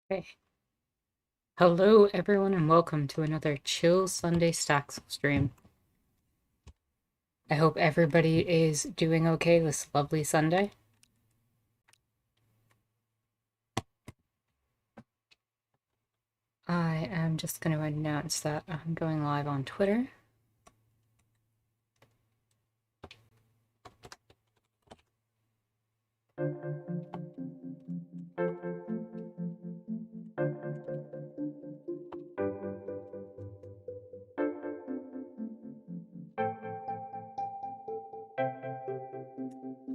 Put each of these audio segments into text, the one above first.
Hey. Hello, everyone, and welcome to another Chill Sunday Staxel stream. I hope everybody is doing okay this lovely Sunday. I am just going to announce that I'm going live on Twitter.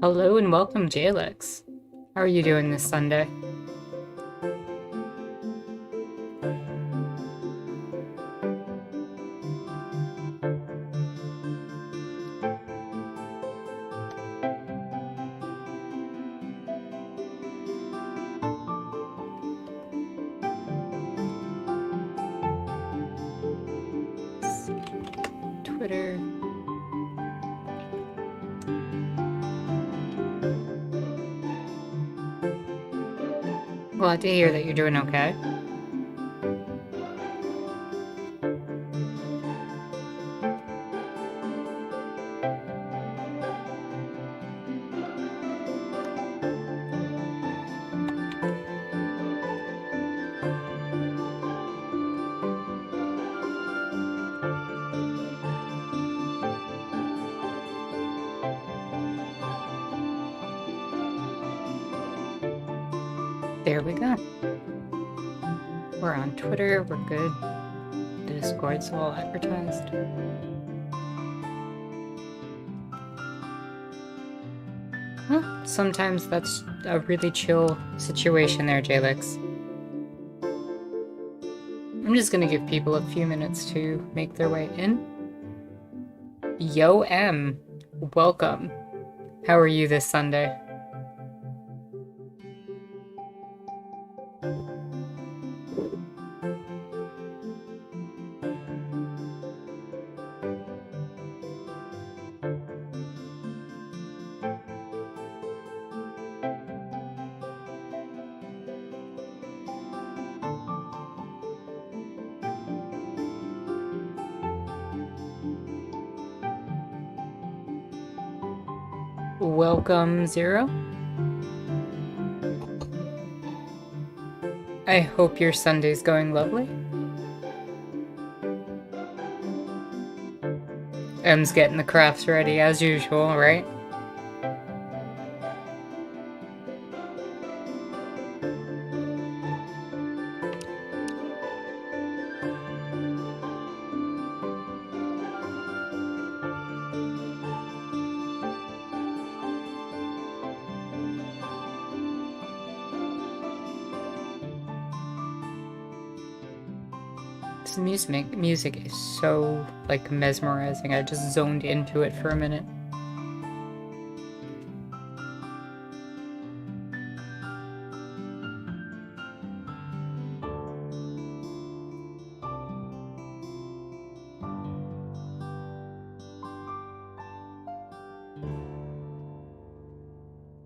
Hello and welcome, Jalix. How are you doing this Sunday? Twitter. Glad to hear that you're doing okay. There we go. We're on Twitter, we're good. The Discord's all advertised. Well, sometimes that's a really chill situation there, Jalix. I'm just gonna give people a few minutes to make their way in. Yo M, welcome. How are you this Sunday? Welcome, Zero. I hope your Sunday's going lovely. M's getting the crafts ready as usual, right? This music is so, like, mesmerizing. I just zoned into it for a minute.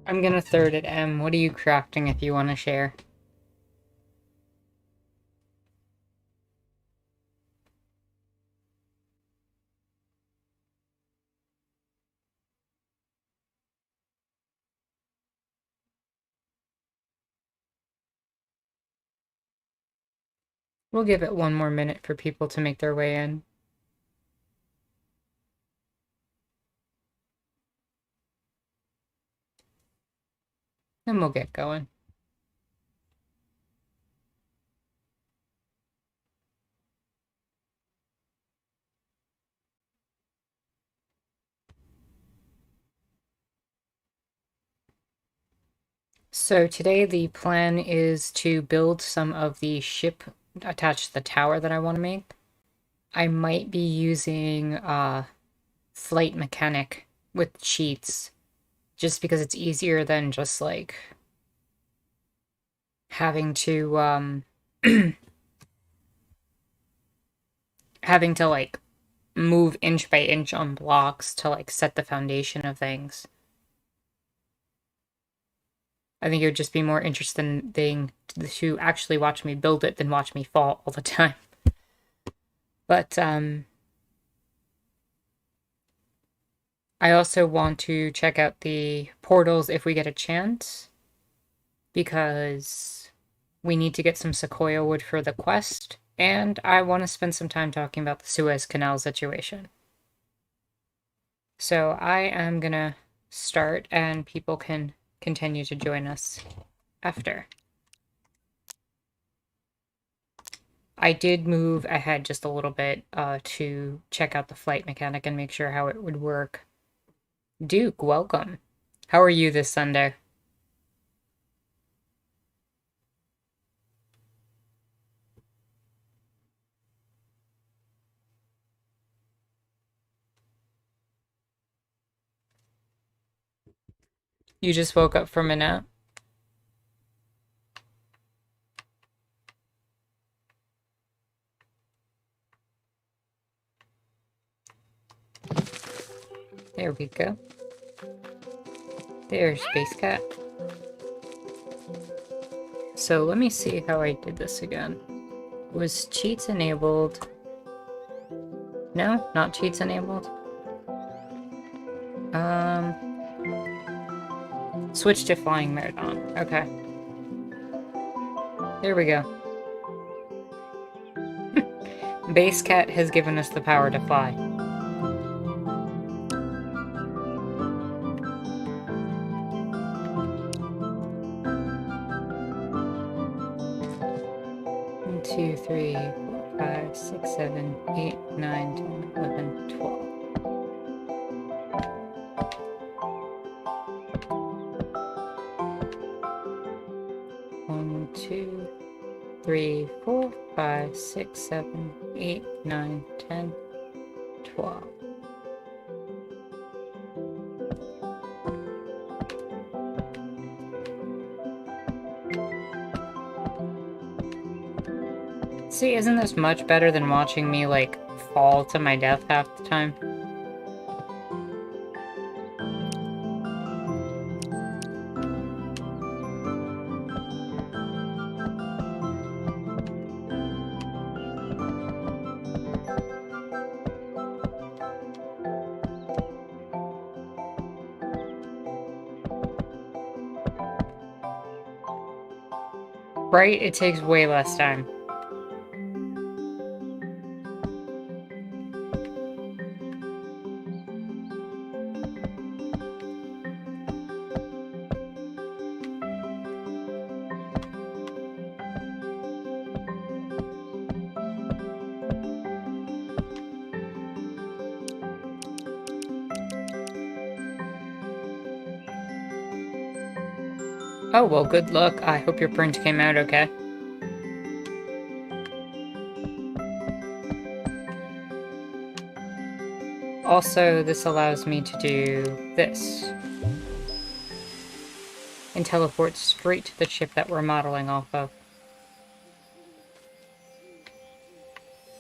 I'm gonna third it, M. What are you crafting if you want to share? We'll give it one more minute for people to make their way in. Then we'll get going. So today the plan is to build some of the ship attached to the tower that I want to make. I might be using flight mechanic with cheats just because it's easier than just like having to having to like move inch by inch on blocks to like set the foundation of things. I think it would just be more interesting to actually watch me build it than watch me fall all the time. But I also want to check out the portals if we get a chance, because we need to get some Sequoia wood for the quest, and I want to spend some time talking about the Suez Canal situation. So I am gonna start, and people can continue to join us after. I did move ahead just a little bit to check out the flight mechanic and make sure how it would work. Duke, welcome. How are you this Sunday? You just woke up from a nap? There we go. There's Space Cat. So let me see how I did this again. Was cheats enabled? No, not cheats enabled. Switch to flying mode on. Okay. There we go. Base Cat has given us the power to fly. One, 2, 3, 4, 5, 6, 7, 8, 9, 10, 11, 12. One, 2, 3, 4, 5, 6, 7, 8, 9, 10, 12. See, isn't this much better than watching me, like, fall to my death half the time? Right? It takes way less time. Oh, well, good luck. I hope your print came out okay. Also, this allows me to do this. And teleport straight to the ship that we're modeling off of.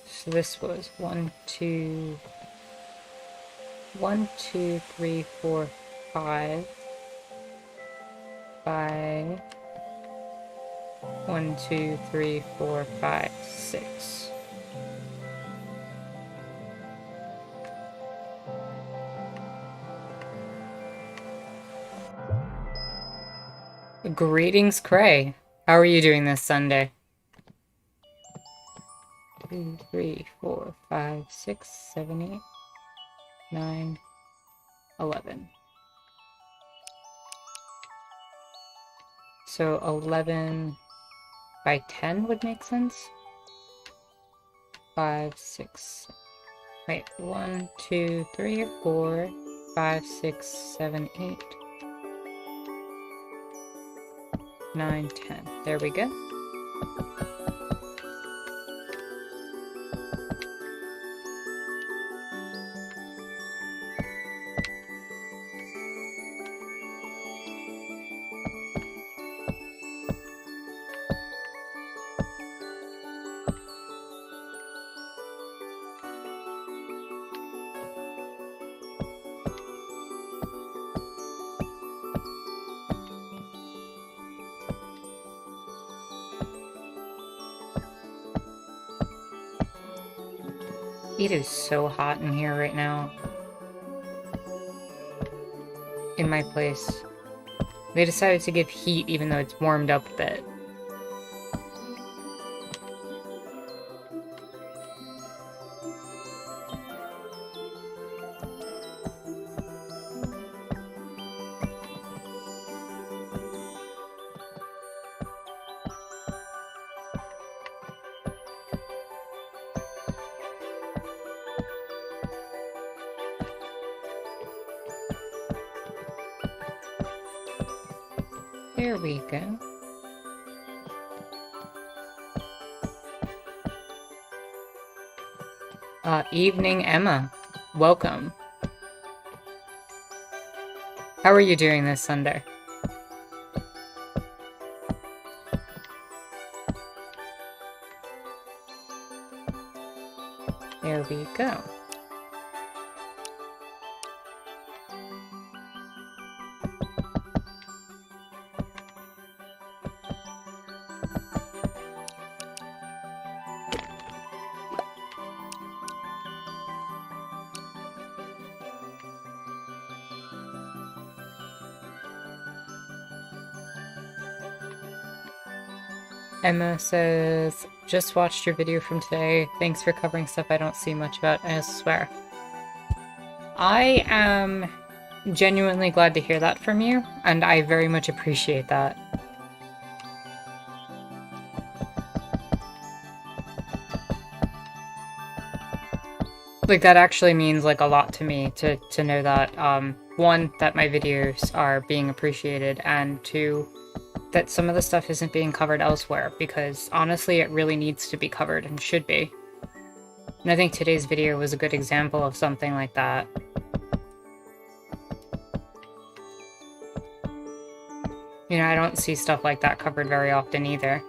So this was 1, 2, 3, 4, 5. 5. 1, 2, 3, 4, 5, 6. Greetings, Cray. How are you doing this Sunday? 2, 3, 4, 5, 6, 7, 8, 9, 11. So 11 by 10 would make sense. 5, 6. Wait, 1, 2, 3, 4, 5, 6, 7, 8, 9, 10. There we go. It is so hot in here right now. In my place. They decided to give heat even though it's warmed up a bit. There we go. Evening, Emma. Welcome. How are you doing this Sunday? There we go. Emma says, just watched your video from today. Thanks for covering stuff I don't see much about, I swear. I am genuinely glad to hear that from you, and I very much appreciate that. Like, that actually means, like, a lot to me to know that, one, that my videos are being appreciated, and two, that some of the stuff isn't being covered elsewhere, because honestly it really needs to be covered and should be. And I think today's video was a good example of something like that. You know, I don't see stuff like that covered very often either.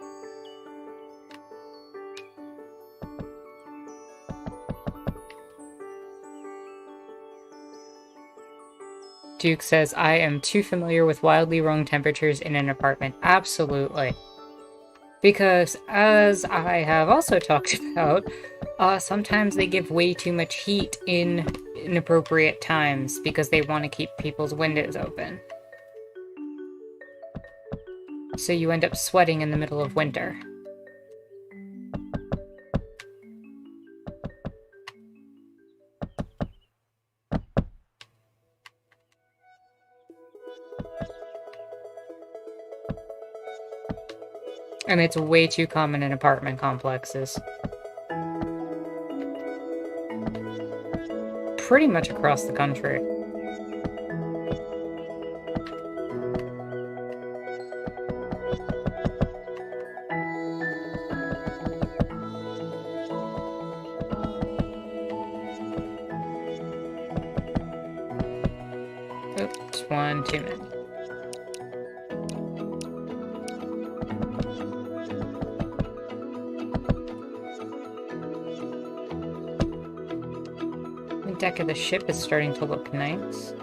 Duke says, I am too familiar with wildly wrong temperatures in an apartment. Absolutely. Because, as I have also talked about, sometimes they give way too much heat in inappropriate times because they want to keep people's windows open. So you end up sweating in the middle of winter. And it's way too common in apartment complexes. Pretty much across the country. Oops, one too many. The deck of the ship is starting to look nice.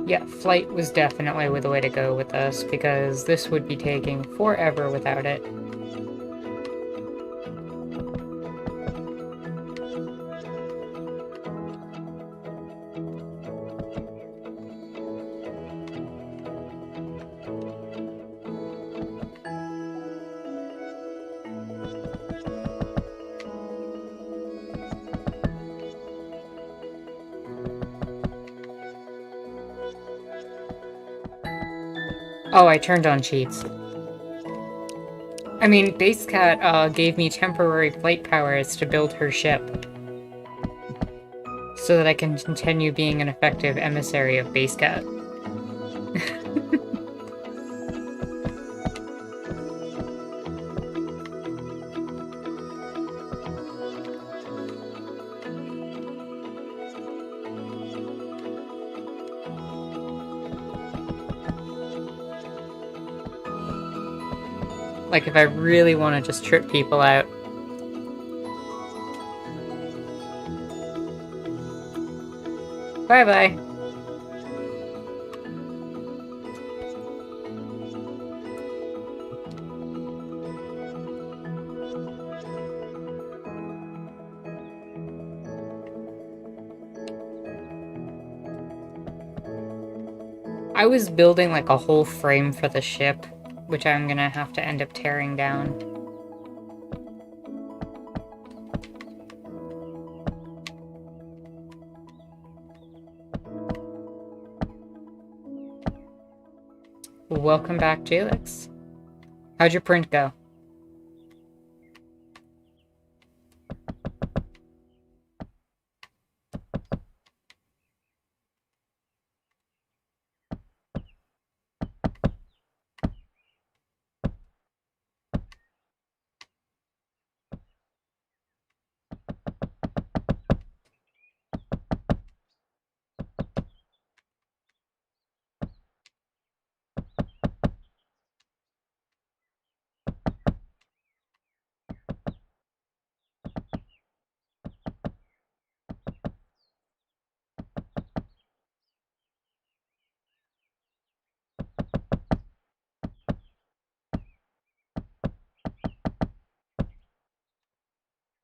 Yeah, flight was definitely the way to go with this, because this would be taking forever without it. Oh, I turned on cheats. I mean, Basecat gave me temporary flight powers to build her ship. So that I can continue being an effective emissary of Basecat. Like, if I really want to just trip people out. Bye-bye. I was building like a whole frame for the ship, which I'm gonna have to end up tearing down. Welcome back, Jalix. How'd your print go?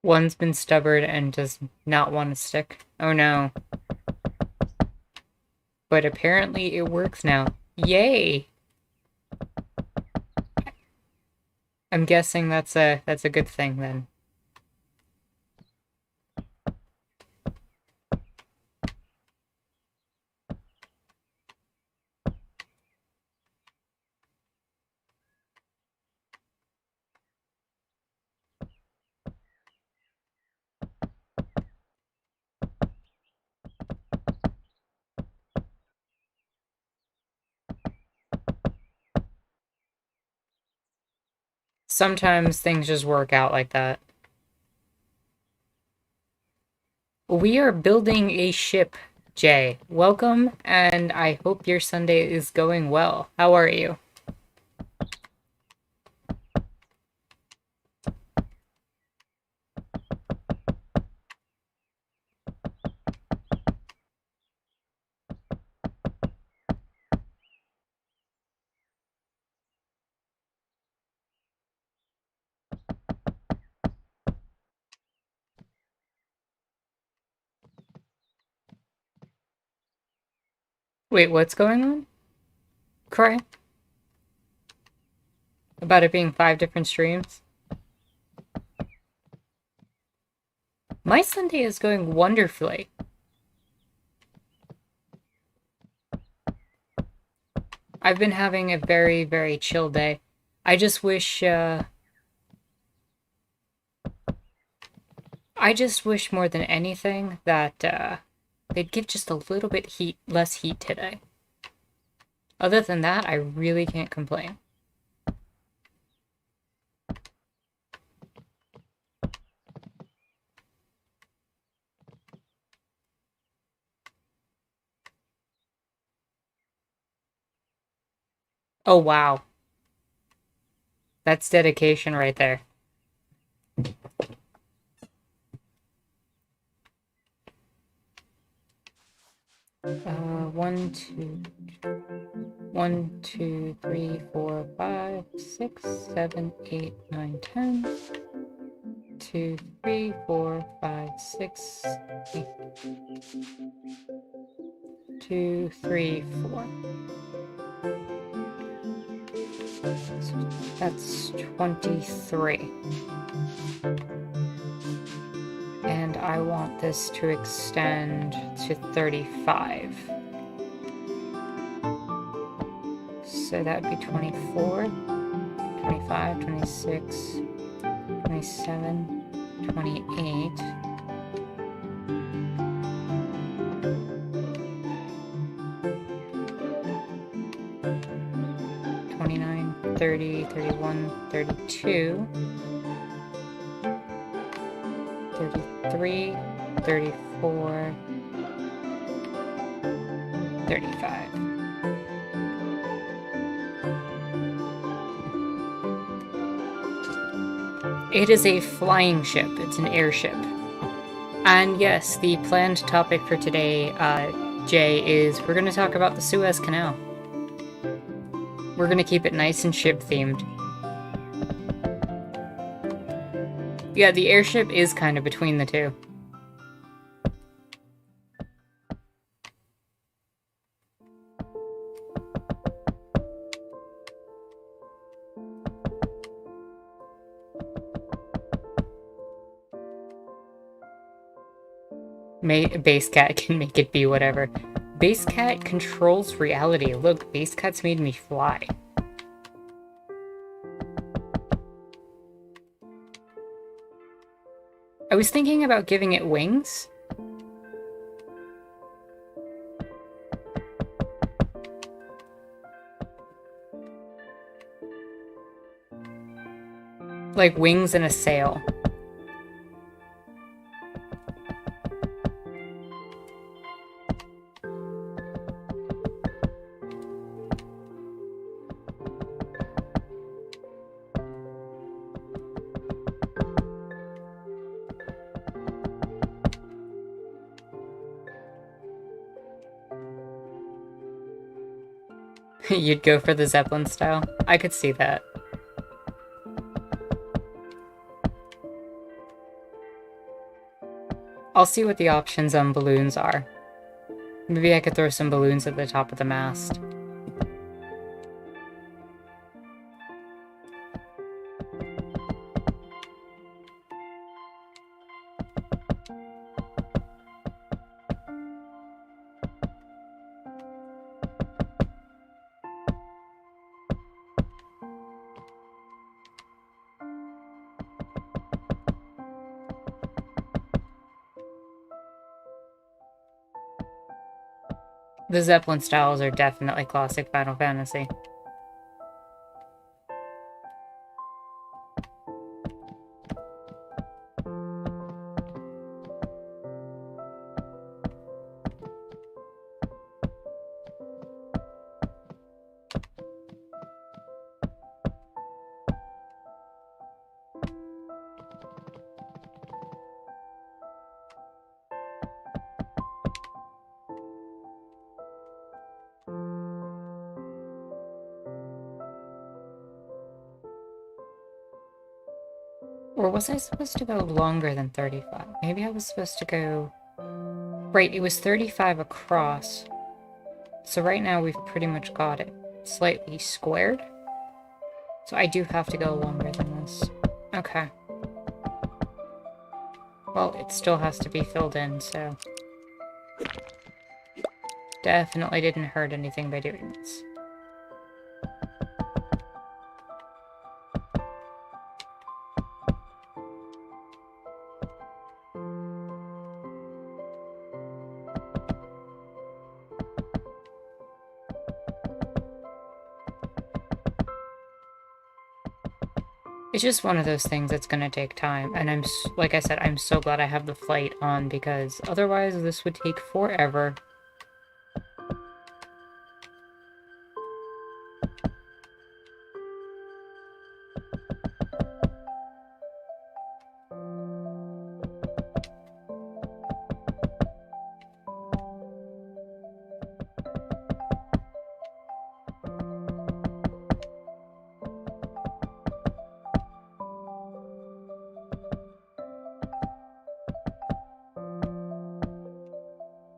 One's been stubborn and does not want to stick. Oh no. But apparently it works now. Yay! I'm guessing that's a good thing then. Sometimes things just work out like that. We are building a ship, Jay. Welcome, and I hope your Sunday is going well. How are you? Wait, what's going on? Cry? About it being 5 different streams? My Sunday is going wonderfully. I've been having a very, very chill day. I just wish, more than anything that, they'd give just a little bit less heat today. Other than that, I really can't complain. Oh, wow. That's dedication right there. One, two, 3, 4, 5, 6, 7, 8, 9, 10. 2, 3, 4, 5, 6, 8. 2, 3, 4. So that's 23. And I want this to extend to 35. So that would be 24, 25, 26, 27, 28. 29, 30, 31, 32. 33, 34, 35. It is a flying ship. It's an airship. And yes, the planned topic for today Jay, is we're going to talk about the Suez Canal. We're going to keep it nice and ship-themed. Yeah, the airship is kind of between the two. Base Cat can make it be whatever. Base Cat controls reality. Look, Base Cat's made me fly. I was thinking about giving it wings. Like wings and a sail. You'd go for the Zeppelin style? I could see that. I'll see what the options on balloons are. Maybe I could throw some balloons at the top of the mast. The Zeppelin styles are definitely classic Final Fantasy. Or was I supposed to go longer than 35? Maybe I was supposed to go... Right, it was 35 across. So right now we've pretty much got it slightly squared. So I do have to go longer than this. Okay. Well, it still has to be filled in, so... Definitely didn't hurt anything by doing this. It's just one of those things that's gonna take time, and like I said, I'm so glad I have the flight on, because otherwise this would take forever.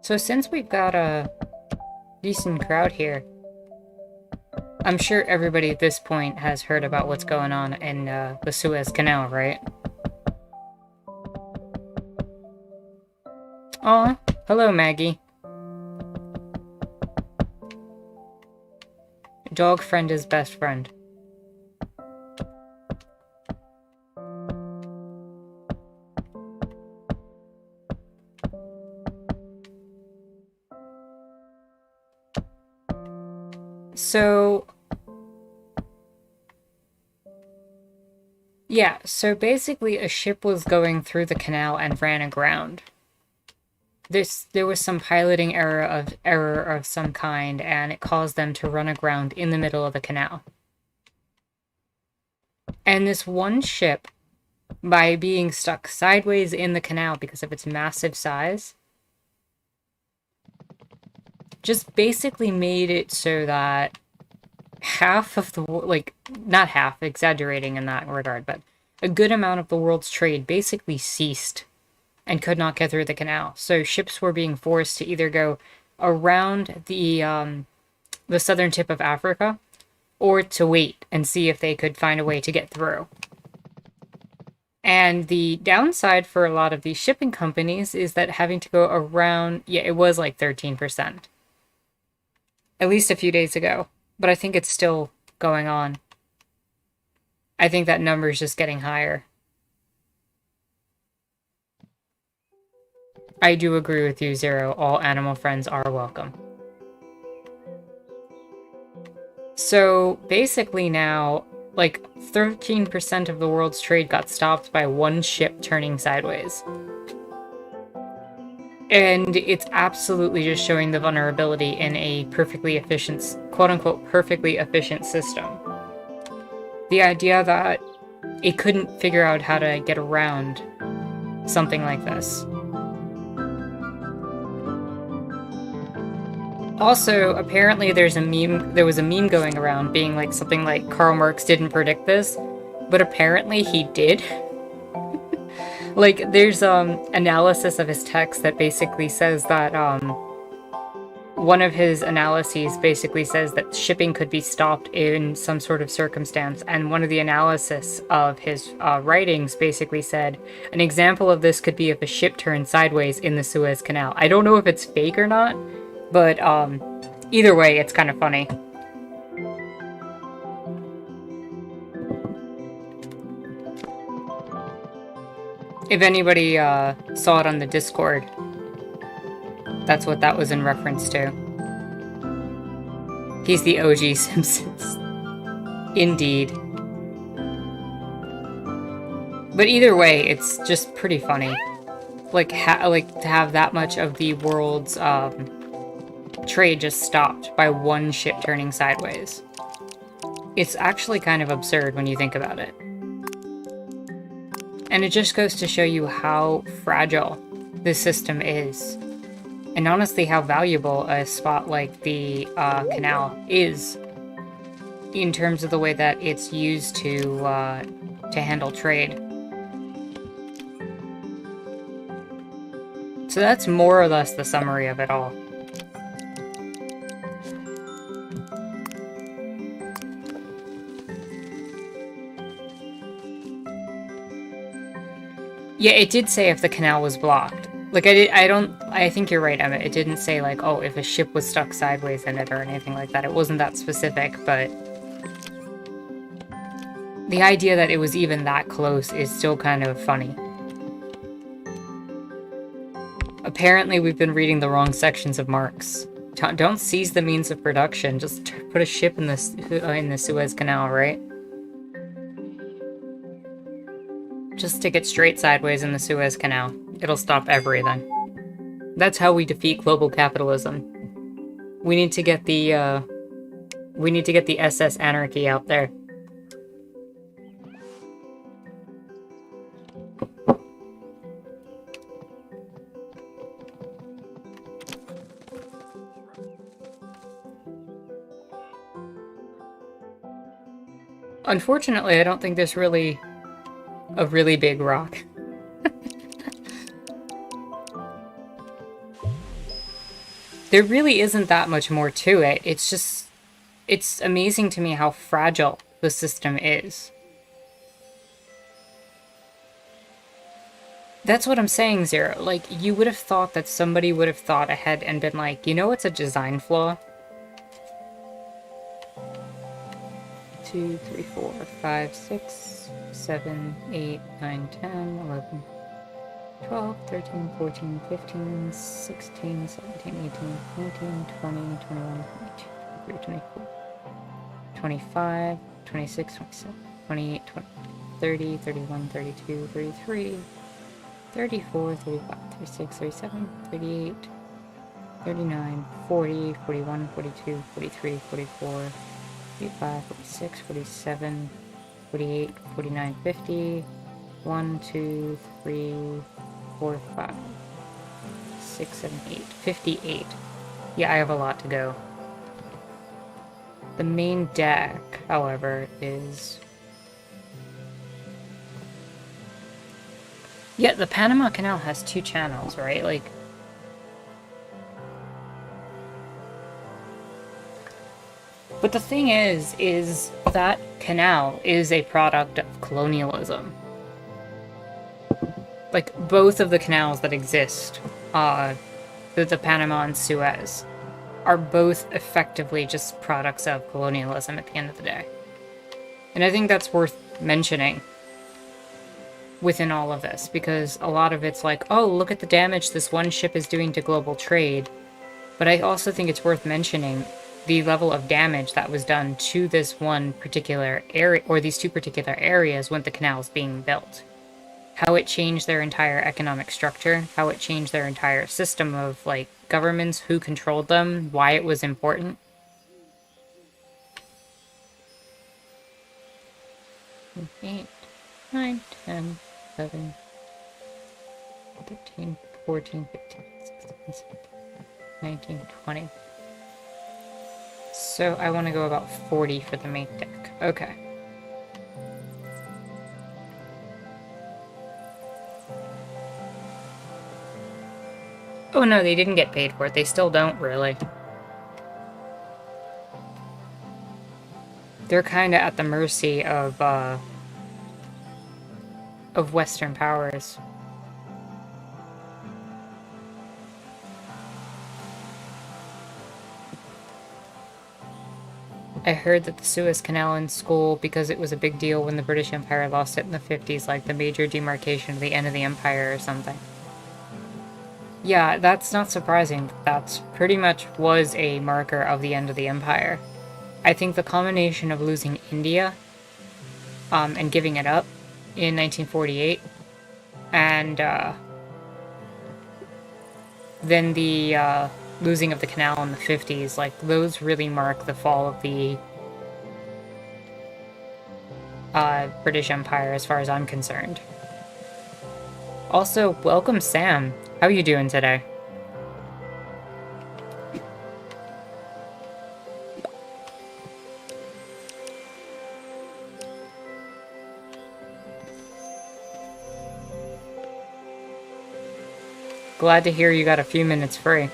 So since we've got a decent crowd here, I'm sure everybody at this point has heard about what's going on in the Suez Canal, right? Aw, hello Maggie. Dog friend is best friend. So, yeah, so basically a ship was going through the canal and ran aground. There was some piloting error of some kind, and it caused them to run aground in the middle of the canal. And this one ship, by being stuck sideways in the canal because of its massive size, just basically made it so that half of the, like, not half, exaggerating in that regard, but a good amount of the world's trade basically ceased and could not get through the canal. So ships were being forced to either go around the southern tip of Africa or to wait and see if they could find a way to get through. And the downside for a lot of these shipping companies is that having to go around, yeah, it was like 13%. At least a few days ago. But I think it's still going on. I think that number is just getting higher. I do agree with you, Zero. All animal friends are welcome. So basically now, like 13% of the world's trade got stopped by one ship turning sideways. And it's absolutely just showing the vulnerability in a perfectly efficient, quote-unquote, perfectly efficient system. The idea that it couldn't figure out how to get around something like this. Also, apparently there was a meme going around being like something like Karl Marx didn't predict this, but apparently he did. Like, there's analysis of his text that basically says that one of his analyses basically says that shipping could be stopped in some sort of circumstance, and one of the analysis of his writings basically said an example of this could be if a ship turned sideways in the Suez Canal. I don't know if it's fake or not, but either way, it's kind of funny. If anybody saw it on the Discord, that's what that was in reference to. He's the OG Simpsons. Indeed. But either way, it's just pretty funny. Like, to have that much of the world's trade just stopped by one ship turning sideways. It's actually kind of absurd when you think about it. And it just goes to show you how fragile this system is. And honestly, how valuable a spot like the canal is in terms of the way that it's used to handle trade. So that's more or less the summary of it all. Yeah, it did say if the canal was blocked. Like, I think you're right, Emmett. It didn't say, like, oh, if a ship was stuck sideways in it or anything like that. It wasn't that specific, but the idea that it was even that close is still kind of funny. Apparently, we've been reading the wrong sections of Marx. Don't seize the means of production. Just put a ship in the Suez Canal, right? Just stick it straight sideways in the Suez Canal. It'll stop everything. That's how we defeat global capitalism. We need to get the SS anarchy out there. Unfortunately, I don't think there's really a really big rock. There really isn't that much more to it. It's amazing to me how fragile the system is. That's what I'm saying, Zero. Like, you would have thought that somebody would have thought ahead and been like, you know, it's a design flaw. 2, 3, 4, 5, 6, 7, 8, 9, 10, 11, 12, 13, 14, 15, 16, 17, 18, 19, 20, 21, 22, 23, 24, 25, 26, 27, 28, 20, 30, 31, 32, 33, 34, 35, 36, 37, 38, 39, 40, 41, 42, 43, 44, 45, 46, 47, 48, 49, 50, 1, 2, 3, 4, 5, 6, 7, 8, 58. Yeah, I have a lot to go. The main deck, however, is... Yeah, the Panama Canal has 2 channels, right? Like... But the thing is that canal is a product of colonialism. Like, both of the canals that exist, the Panama and Suez, are both effectively just products of colonialism at the end of the day. And I think that's worth mentioning within all of this, because a lot of it's like, oh, look at the damage this one ship is doing to global trade. But I also think it's worth mentioning the level of damage that was done to this one particular area, or these 2 particular areas when the canal was being built. How it changed their entire economic structure, how it changed their entire system of, like, governments, who controlled them, why it was important. 8, 9, 10, 11, 13, 14, 15, 16, 17, 19, 20. So I want to go about 40 for the main deck. Okay. Oh no, they didn't get paid for it. They still don't, really. They're kind of at the mercy of Western powers. I heard that the Suez Canal in school, because it was a big deal when the British Empire lost it in the 50s, like the major demarcation of the end of the empire or something. Yeah, that's not surprising. That's pretty much was a marker of the end of the empire. I think the combination of losing India and giving it up in 1948, and then the losing of the canal in the 50s, like, those really mark the fall of the British Empire as far as I'm concerned. Also, welcome Sam. How are you doing today? Glad to hear you got a few minutes free.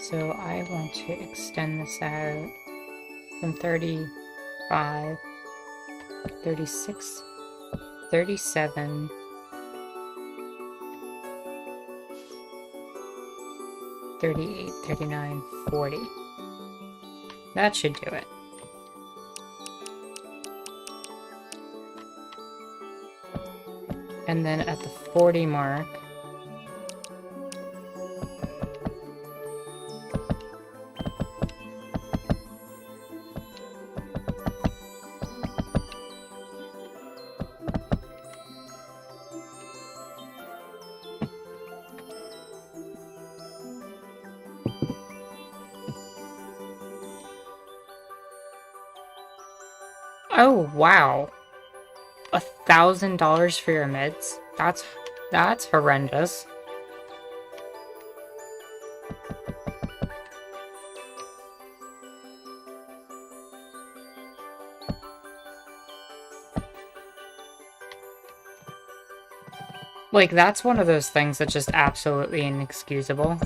So I want to extend this out from 35, 36, 37, 38, 39, 40. That should do it. And then at the 40 mark, oh wow, $1,000 for your meds? That's horrendous. Like, that's one of those things that's just absolutely inexcusable.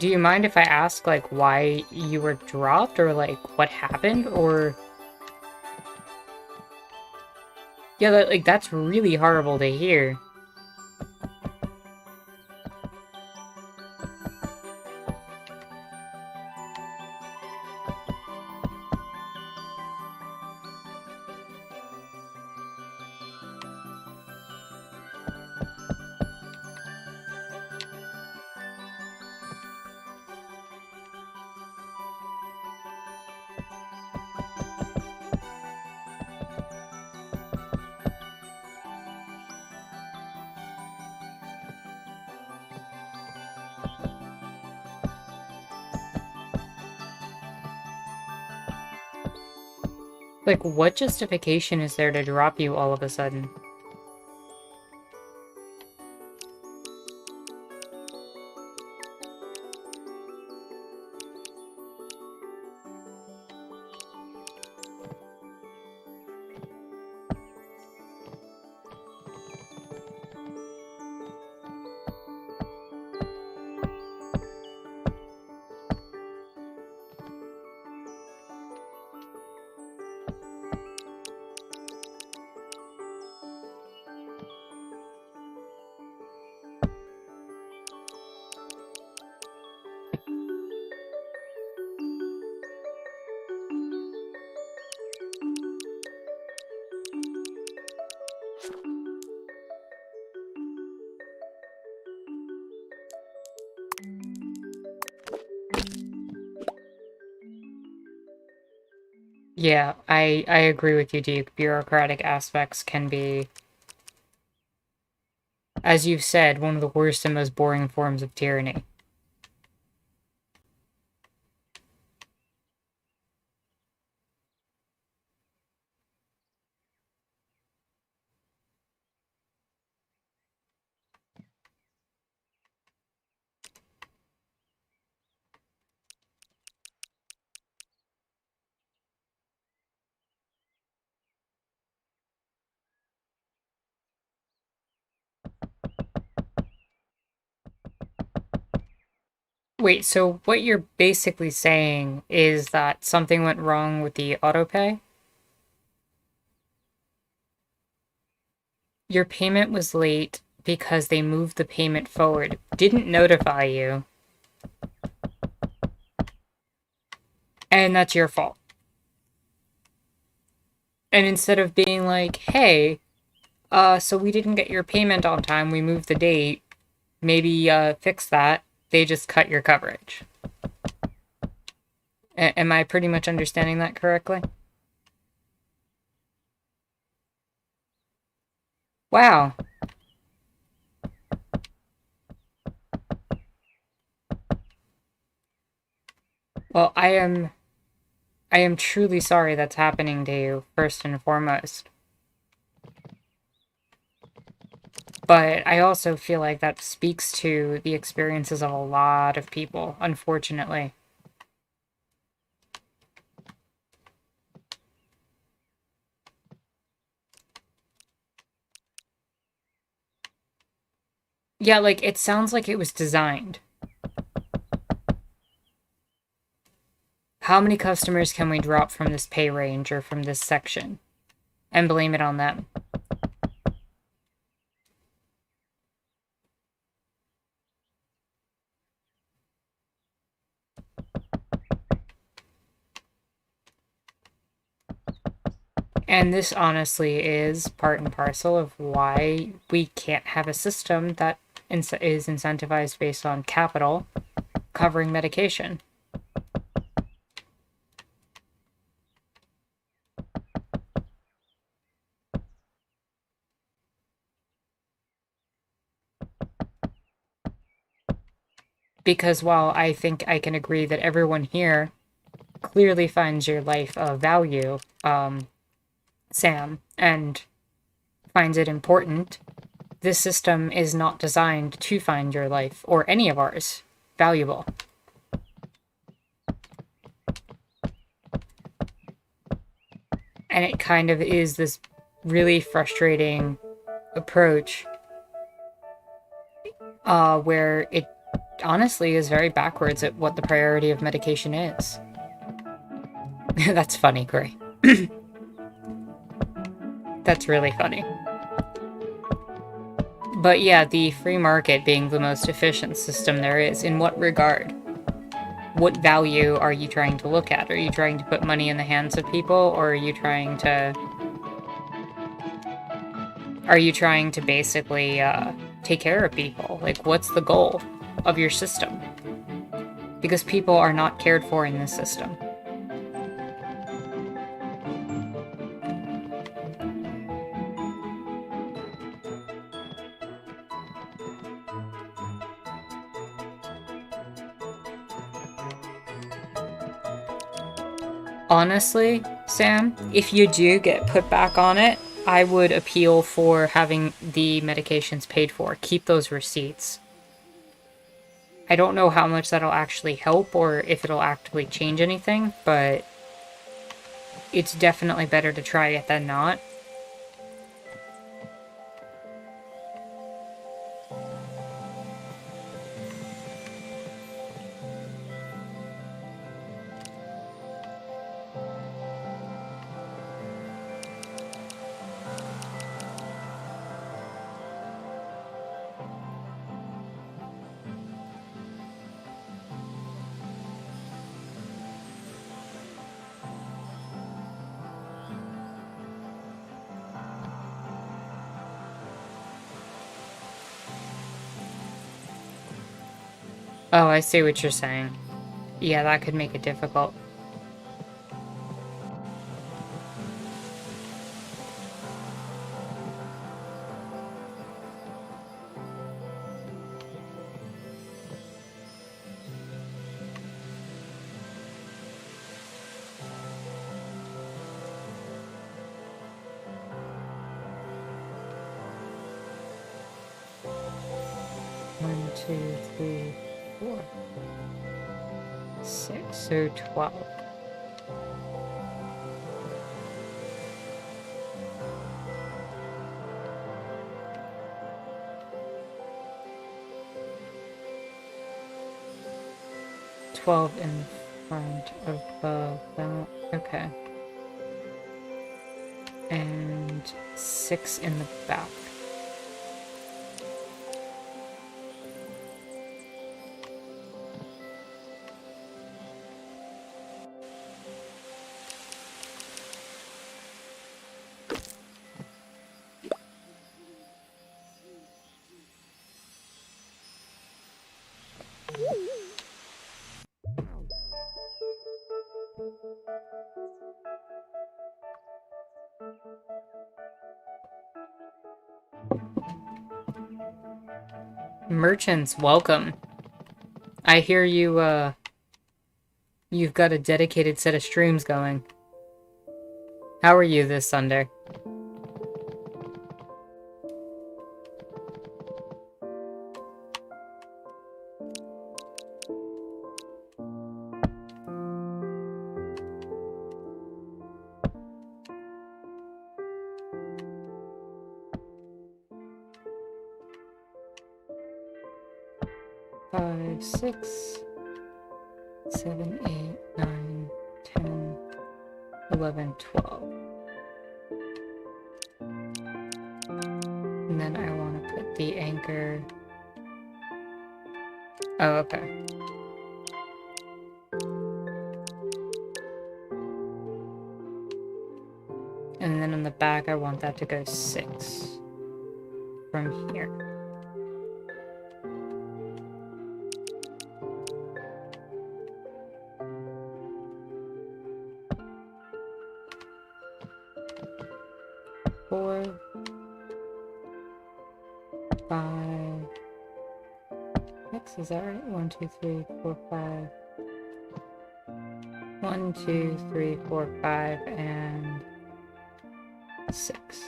Do you mind if I ask, like, why you were dropped, or, like, what happened, or... Yeah, like, that's really horrible to hear. Like, what justification is there to drop you all of a sudden? Yeah, I agree with you, Duke. Bureaucratic aspects can be, as you've said, one of the worst and most boring forms of tyranny. Wait, so what you're basically saying is that something went wrong with the autopay? Your payment was late because they moved the payment forward, didn't notify you, and that's your fault. And instead of being like, hey, so we didn't get your payment on time, we moved the date, maybe fix that, they just cut your coverage. Am I pretty much understanding that correctly? Wow. Well, I am truly sorry that's happening to you, first and foremost. But I also feel like that speaks to the experiences of a lot of people, unfortunately. Yeah, like, it sounds like it was designed. How many customers can we drop from this pay range or from this section and blame it on them? And this honestly is part and parcel of why we can't have a system that is incentivized based on capital covering medication. Because while I think I can agree that everyone here clearly finds your life of value, Sam, and finds it important, this system is not designed to find your life, or any of ours, valuable. And it kind of is this really frustrating approach where honestly is very backwards at what the priority of medication is. That's funny, Gray. That's really funny. But yeah, the free market being the most efficient system there is, in what regard? What value are you trying to look at? Are you trying to put money in the hands of people, or are you trying to... Are you trying to basically take care of people? Like, what's the goal of your system? Because people are not cared for in this system. Honestly, Sam, if you do get put back on it, I would appeal for having the medications paid for. Keep those receipts. I don't know how much that'll actually help or if it'll actually change anything, but it's definitely better to try it than not. Oh, I see what you're saying. Yeah, that could make it difficult. One, two, three, 4, 6, so 12. $12 in front of that. Okay. And 6 in the back. Merchants, welcome. I hear you've got a dedicated set of streams going. How are you this Sunday? Five, 6, 7, 8, 9, 10, 11, 12. And then I want to put the anchor... Oh, okay. And then on the back, I want that to go 6 from here. Four, 5, 6, is that right? 1, 2, 3, 4, 5. 1, 2, 3, 4, 5, and 6.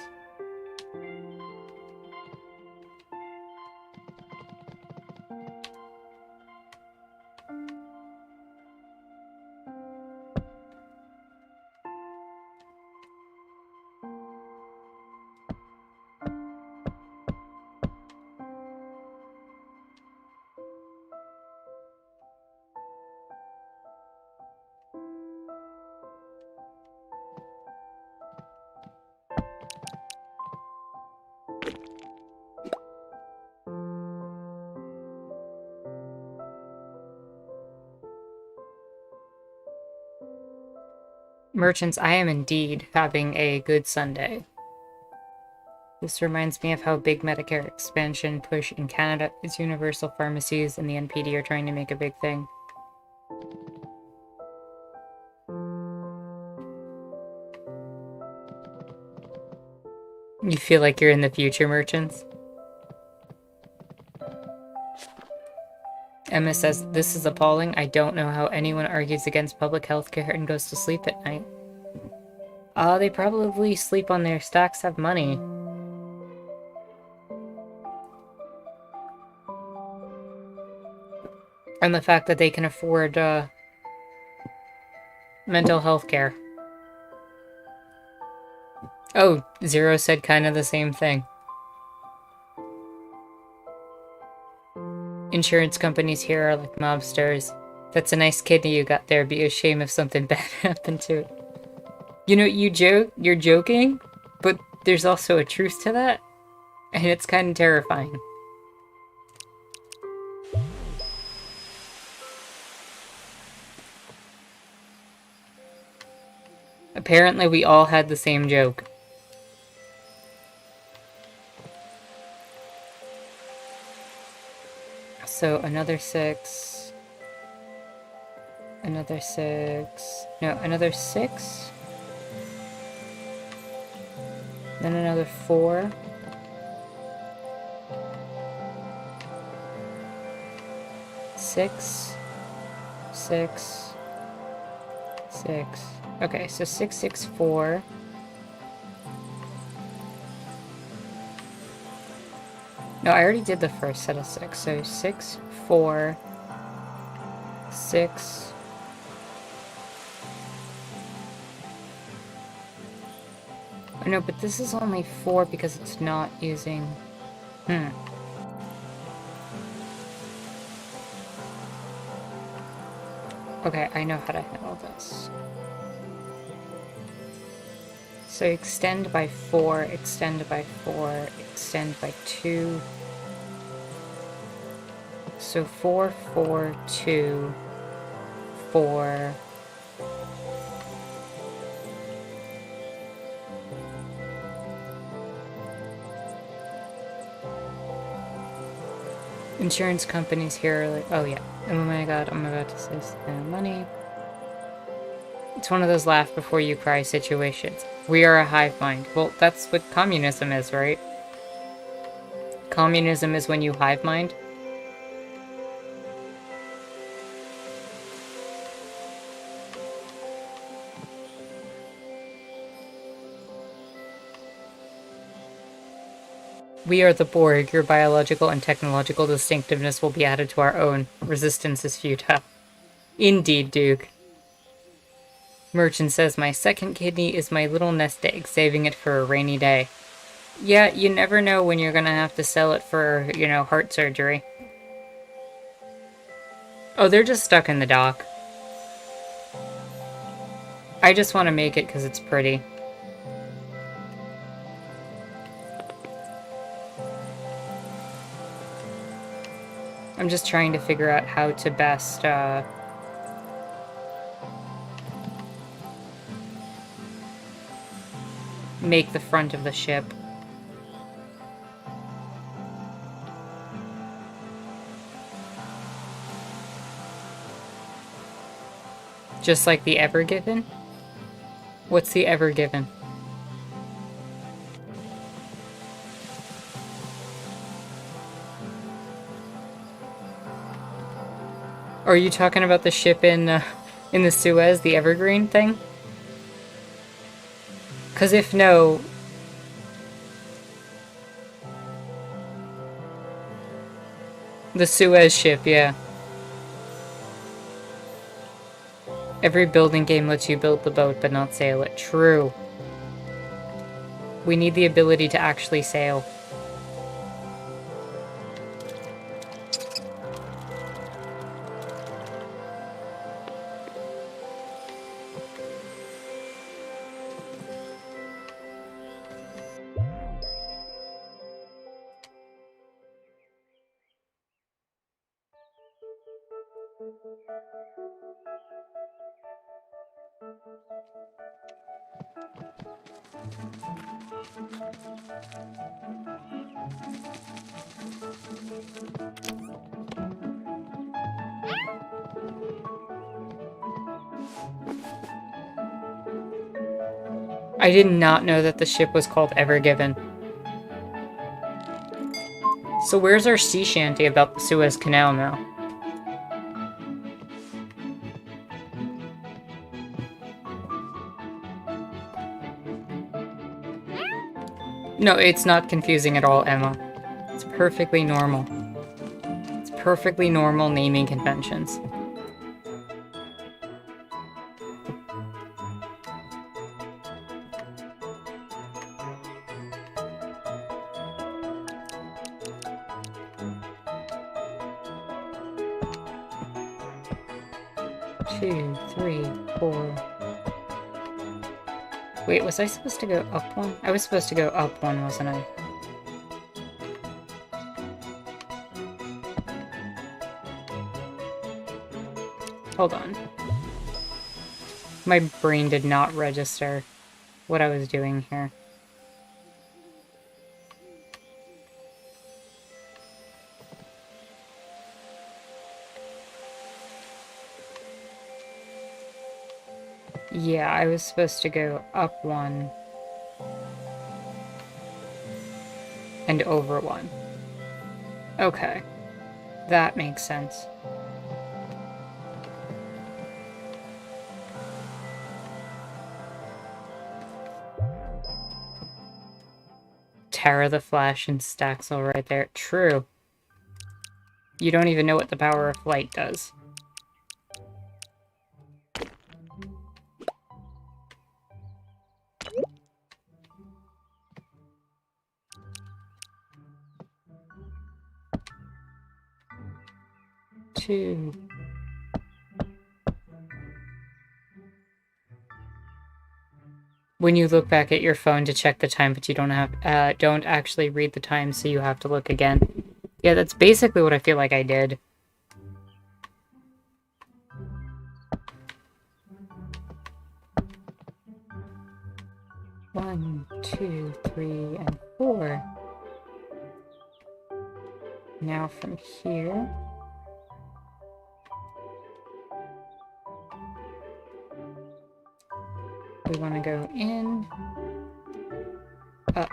Merchants, I am indeed having a good Sunday. This reminds me of how big Medicare expansion push in Canada is universal pharmacies and the NPD are trying to make a big thing. You feel like you're in the future, merchants? Emma says, this is appalling. I don't know how anyone argues against public health care and goes to sleep at night. They probably sleep on their stacks of money. And the fact that they can afford, mental health care. Oh, Zero said kind of the same thing. Insurance companies here are like mobsters. That's a nice kidney you got there. Be a shame if something bad happened to it. You know, you're joking, but there's also a truth to that, and it's kind of terrifying. Apparently we all had the same joke. So another 6. Another 6. No, another 6. Then another 4. Six. 6. 6. Okay, so 6, 6, 4. No, I already did the first set of 6. So 6, 4, 6. Oh, no, but this is only 4 because it's not using... Okay, I know how to handle this. So extend by 4, extend by 4, extend by 2. So 4, 4, 2, 4. Insurance companies here are like, oh yeah, oh my god, I'm about to say money. It's one of those laugh before you cry situations. We are a hive mind. Well, that's what communism is, right? Communism is when you hive mind. We are the Borg. Your biological and technological distinctiveness will be added to our own. Resistance is futile. Indeed, Duke. Merchant says, my second kidney is my little nest egg, saving it for a rainy day. Yeah, you never know when you're gonna have to sell it for, you know, heart surgery. Oh, they're just stuck in the dock. I just want to make it because it's pretty. I'm just trying to figure out how to best, make the front of the ship. Just like the Ever Given? What's the Ever Given? Are you talking about the ship in the Suez, the Evergreen thing? Because if no... The Suez ship, yeah. Every building game lets you build the boat, but not sail it. True. We need the ability to actually sail. I did not know that the ship was called Ever Given. So where's our sea shanty about the Suez Canal now? No, it's not confusing at all, Emma. It's perfectly normal. It's perfectly normal naming conventions. Two, three, four. Wait, was I supposed to go up one? I was supposed to go up one, wasn't I? Hold on. My brain did not register what I was doing here. Yeah, I was supposed to go up one and over one. Okay, that makes sense. Tara the Flash and Staxel right there. True. You don't even know what the power of flight does. Two. When you look back at your phone to check the time, but you don't actually read the time, so you have to look again. Yeah, that's basically what I feel like I did. One, two, three, and four. Now from here. We want to go in, up,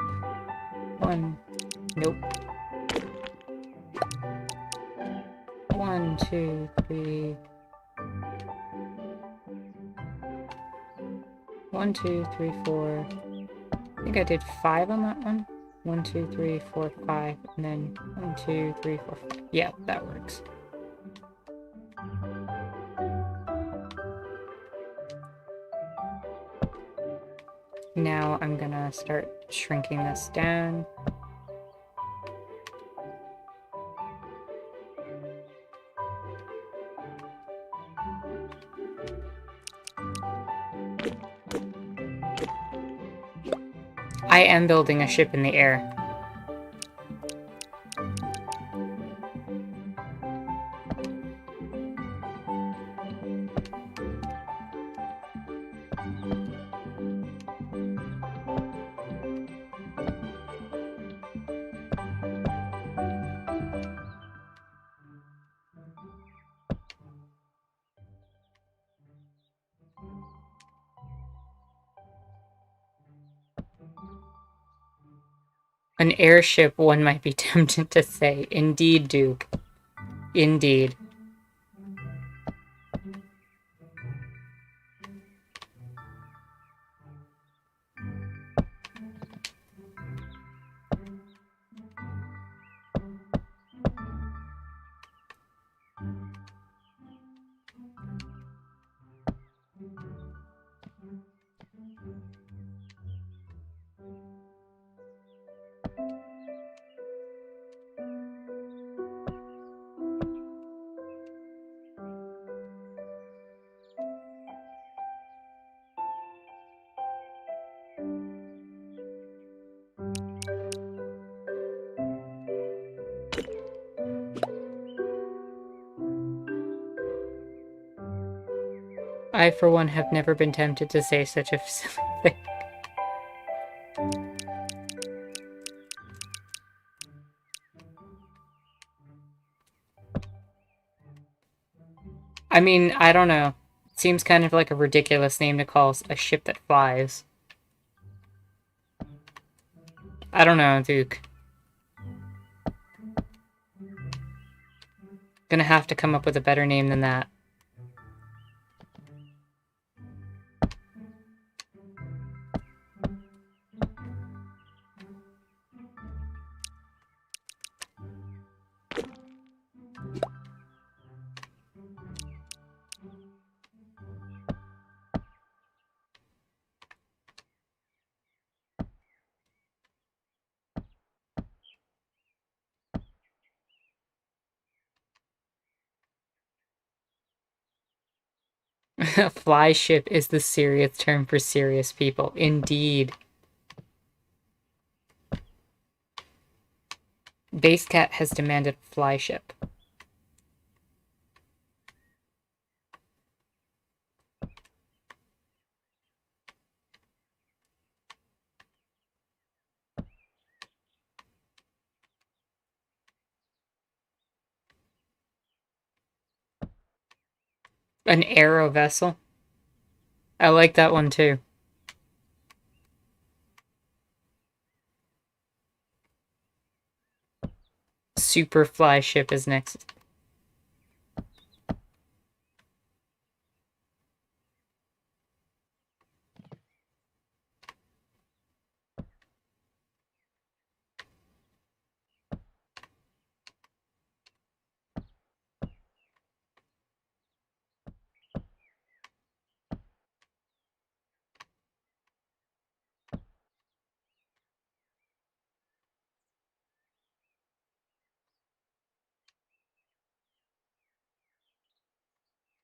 one, nope. One, two, three. One, two, three, four. I think I did 5 on that one. 1, 2, 3, 4, 5, and then 1, 2, 3, 4, 5. Yeah, that works. Now I'm gonna start shrinking this down. I am building a ship in the air. An airship, one might be tempted to say. Indeed, Duke. Indeed. I, for one, have never been tempted to say such a silly thing. I mean, I don't know. It seems kind of like a ridiculous name to call a ship that flies. I don't know, Duke. Gonna have to come up with a better name than that. Fly ship is the serious term for serious people. Indeed. Basecat has demanded fly ship. An aero vessel. I like that one too. Super fly ship is next.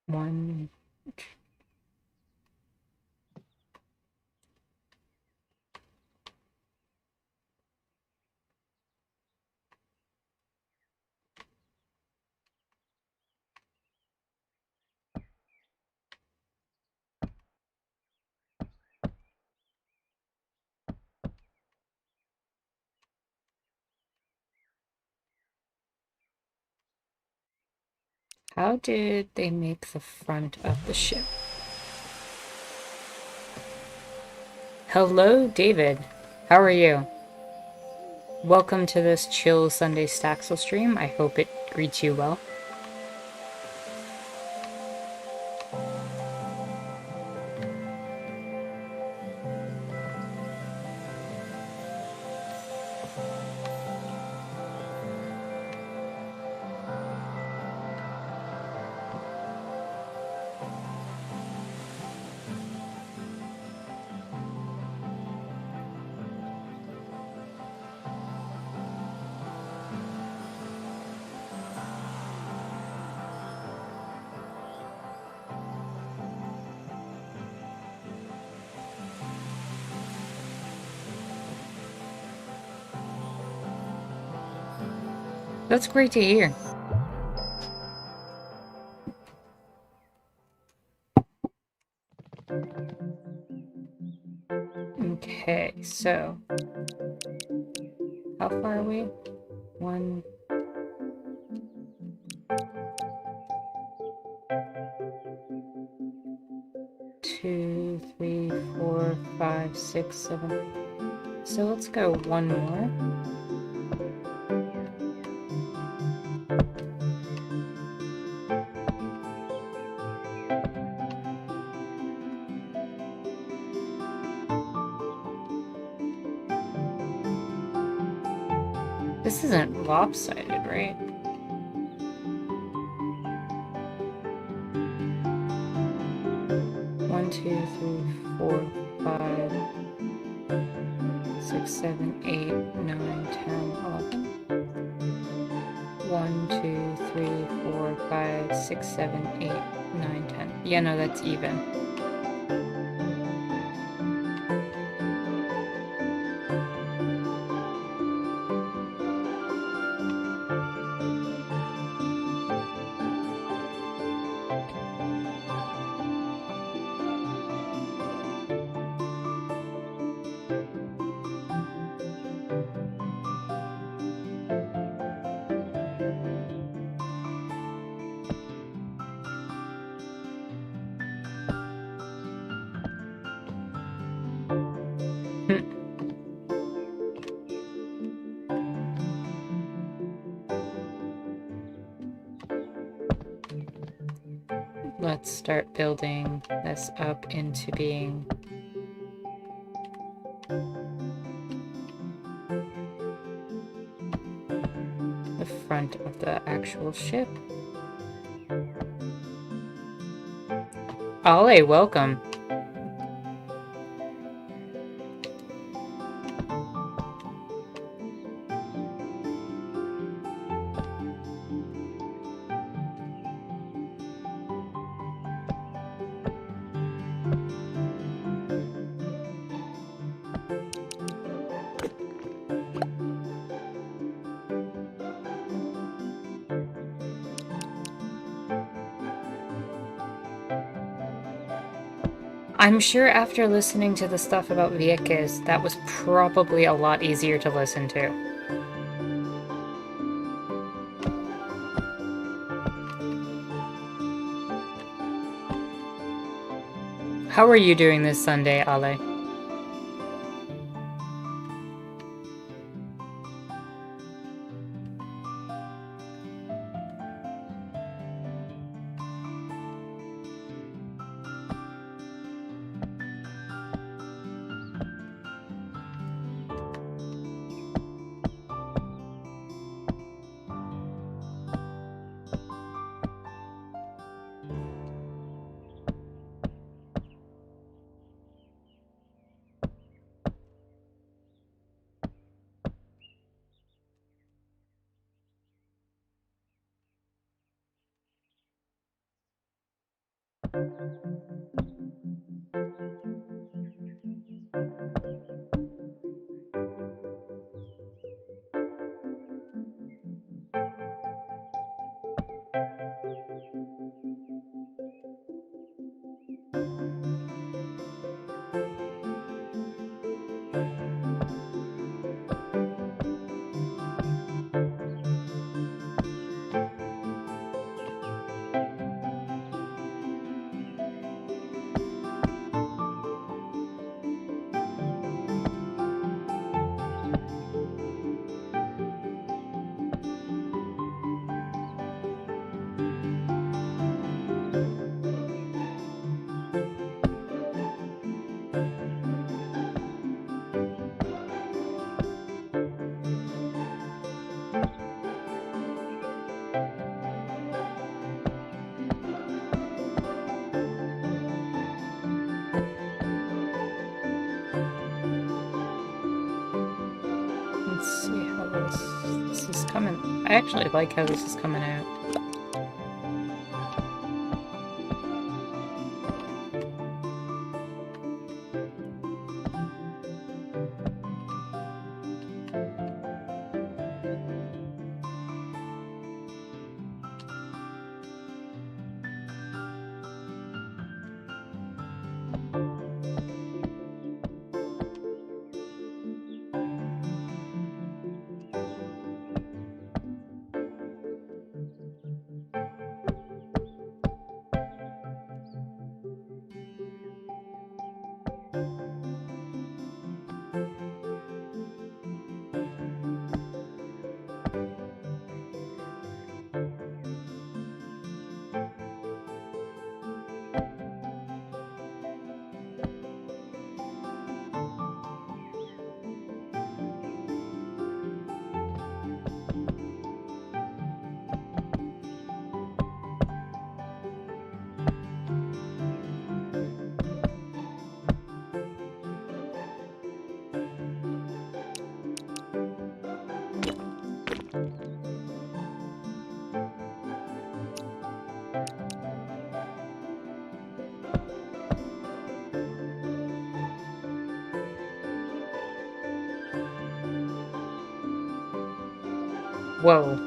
One. How did they make the front of the ship? Hello, David. How are you? Welcome to this chill Sunday Staxel stream. I hope it greets you well. That's great to hear. Okay, so how far are we? 1, 2, 3, 4, 5, 6, 7. So let's go one more. This isn't lopsided, right? One, 2, 3, 4, 5, 6, 7, 8, 9, 10, 11. 1, 2, 3, 4, 5, 6, 7, 8, 9, 10. Yeah, no, that's even. let's start building this up into being the front of the actual ship. Ale, welcome. I'm sure after listening to the stuff about Vieques, that was probably a lot easier to listen to. How are you doing this Sunday, Ale? Let's see how this is coming. I actually like how this is coming out. Whoa.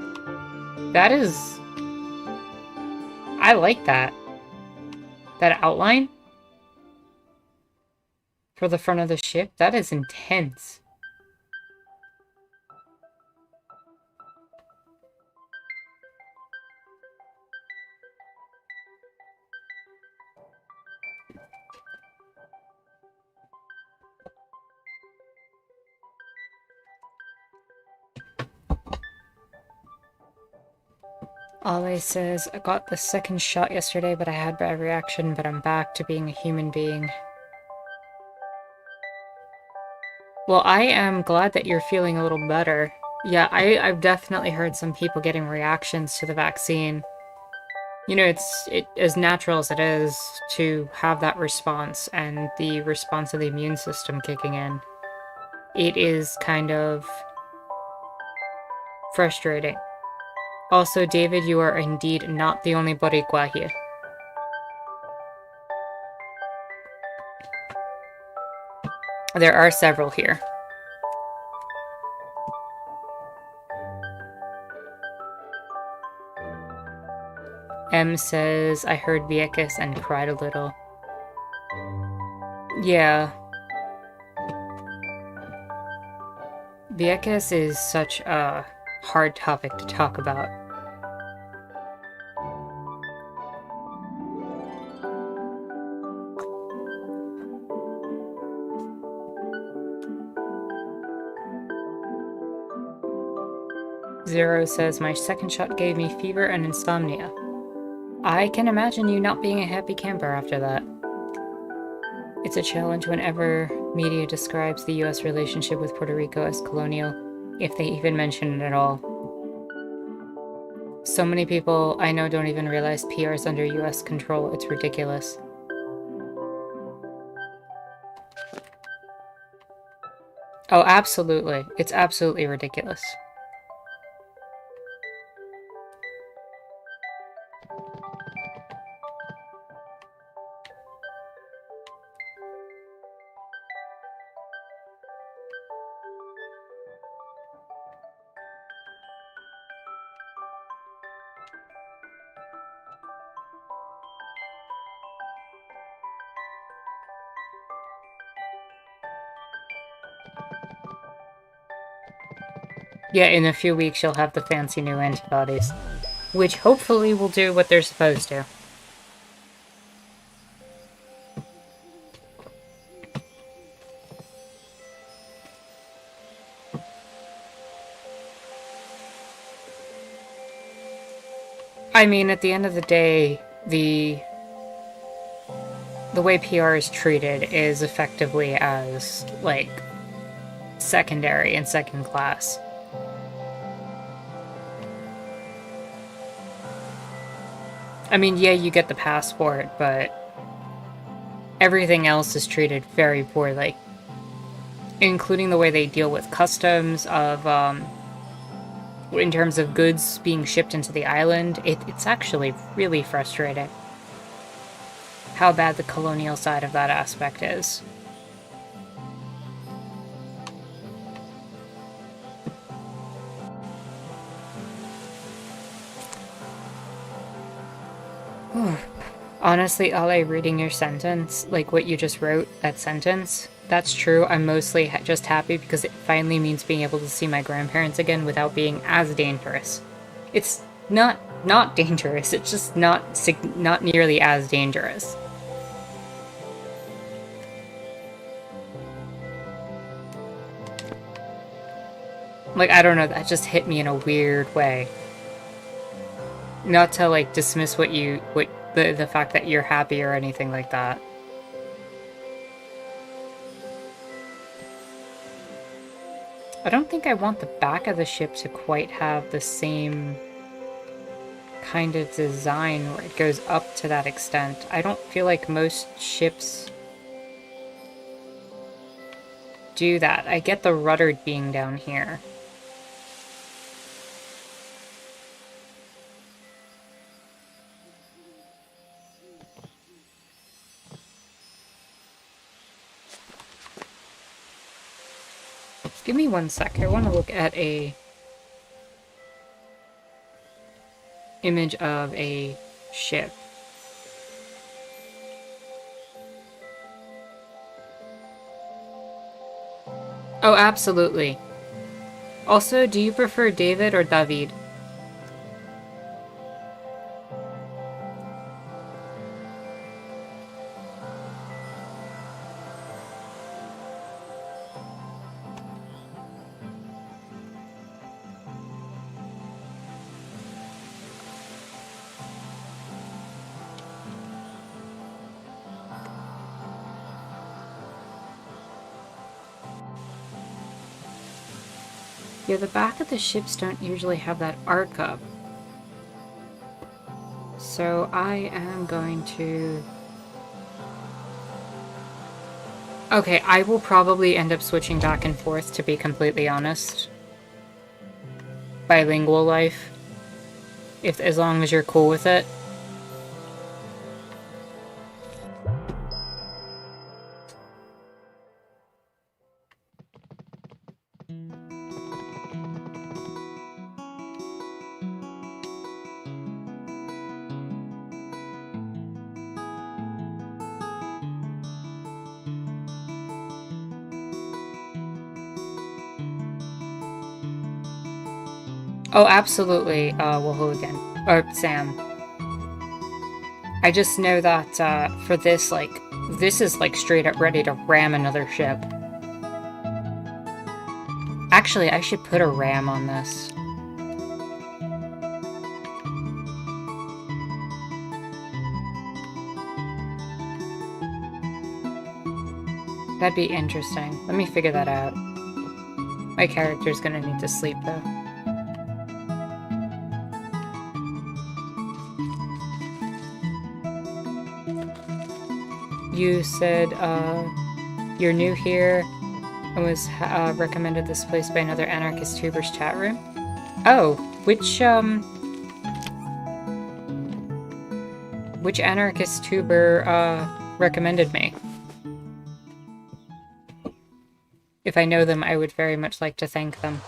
That is... I like that. That outline for the front of the ship, that is intense. Ale says, I got the second shot yesterday, but I had bad reaction, but I'm back to being a human being. Well, I am glad that you're feeling a little better. Yeah, I've definitely heard some people getting reactions to the vaccine. You know, it's as natural as it is to have that response and the response of the immune system kicking in. It is kind of frustrating. Also, David, you are indeed not the only Boricua here. There are several here. M says, I heard Vieques and cried a little. Yeah. Vieques is such a hard topic to talk about. Zero says, my second shot gave me fever and insomnia. I can imagine you not being a happy camper after that. It's a challenge whenever media describes the US relationship with Puerto Rico as colonial, if they even mention it at all. So many people I know don't even realize PR is under US control. It's ridiculous. Oh, absolutely. It's absolutely ridiculous. Yeah, in a few weeks you'll have the fancy new antibodies, which hopefully will do what they're supposed to. I mean, at the end of the day, the way PR is treated is effectively as, like, secondary and second class. I mean, yeah, you get the passport, but everything else is treated very poorly, including the way they deal with customs of, in terms of goods being shipped into the island. It's actually really frustrating how bad the colonial side of that aspect is. Honestly, Ale, reading your sentence, like what you just wrote, that sentence, that's true. I'm mostly just happy because it finally means being able to see my grandparents again without being as dangerous. It's not dangerous, it's just not nearly as dangerous. Like, I don't know, that just hit me in a weird way. Not to, like, dismiss the fact that you're happy or anything like that. I don't think I want the back of the ship to quite have the same kind of design where it goes up to that extent. I don't feel like most ships do that. I get the rudder being down here. Give me 1 sec. I want to look at a image of a ship. Oh, absolutely. Also, do you prefer David or David? Yeah, the back of the ships don't usually have that arc up. So I am going to... Okay, I will probably end up switching back and forth, to be completely honest. Bilingual life. As long as you're cool with it. Oh, absolutely, Woohooligan. Or Sam. I just know that, for this, like, this is, like, straight up ready to ram another ship. Actually, I should put a ram on this. That'd be interesting. Let me figure that out. My character's gonna need to sleep, though. You said, you're new here and was recommended this place by another Anarchist Tuber's chat room? Oh, which Anarchist Tuber, recommended me? If I know them, I would very much like to thank them.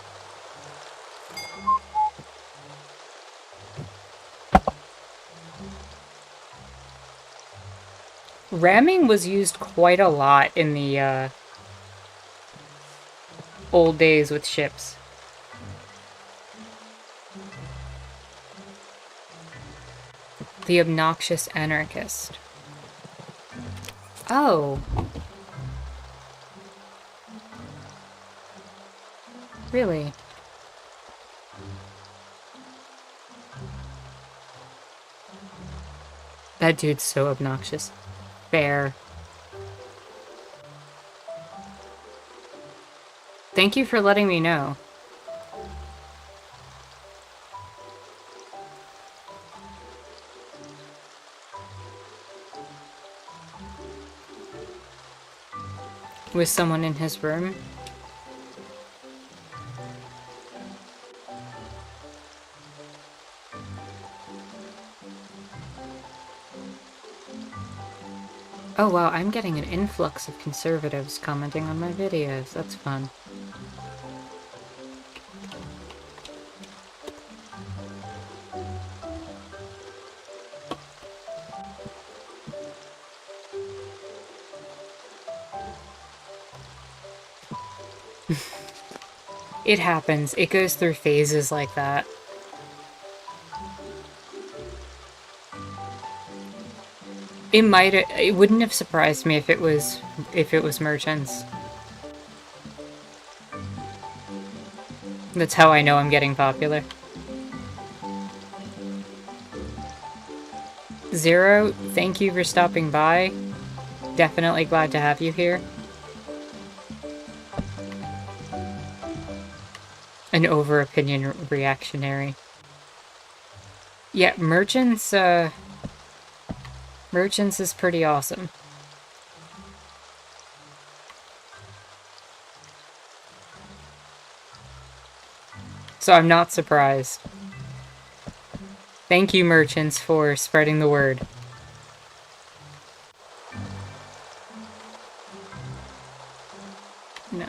Ramming was used quite a lot in the, old days with ships. The obnoxious anarchist. Oh. Really? That dude's so obnoxious. Fair. Thank you for letting me know. Was someone in his room? Oh wow, I'm getting an influx of conservatives commenting on my videos. That's fun. It happens. It goes through phases like that. It wouldn't have surprised me if it was merchants. That's how I know I'm getting popular. Zero, thank you for stopping by. Definitely glad to have you here. An over-opinion reactionary. Yeah, merchants is pretty awesome. So I'm not surprised. Thank you, merchants, for spreading the word. No.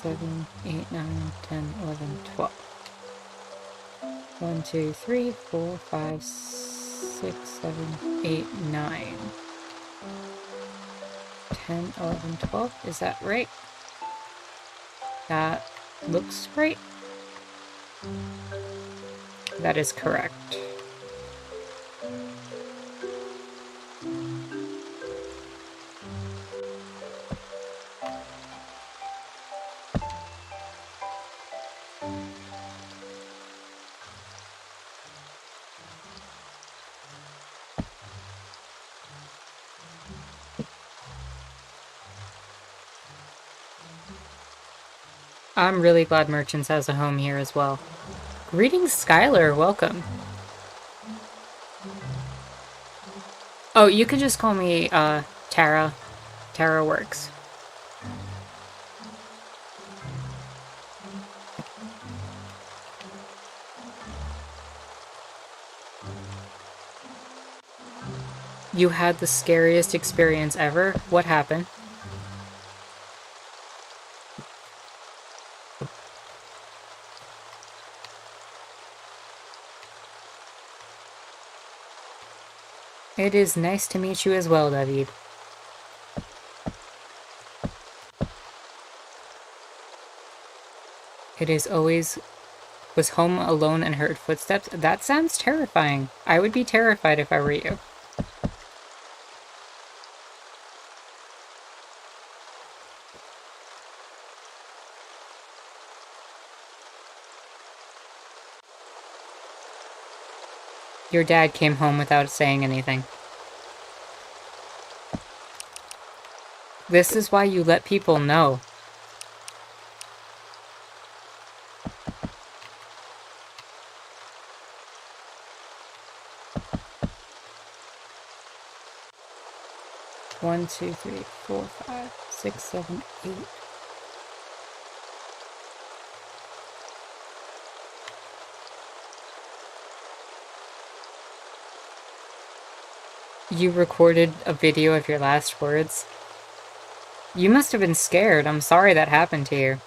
7, 8, 9, 10, 11, 12. 1, 2, 3, 4, 5, 6, 7, 8, 9. 10, 11, 12. Is that right? That looks right. That is correct. I'm really glad Merchants has a home here as well. Greetings, Skylar. Welcome. Oh, you can just call me, Tara. Tara works. You had the scariest experience ever? What happened? It is nice to meet you as well, David. It is always... Was home alone and heard footsteps? That sounds terrifying. I would be terrified if I were you. Your dad came home without saying anything. This is why you let people know. One, two, three, four, 5, 6, 7, 8. You recorded a video of your last words? You must have been scared. I'm sorry that happened to you.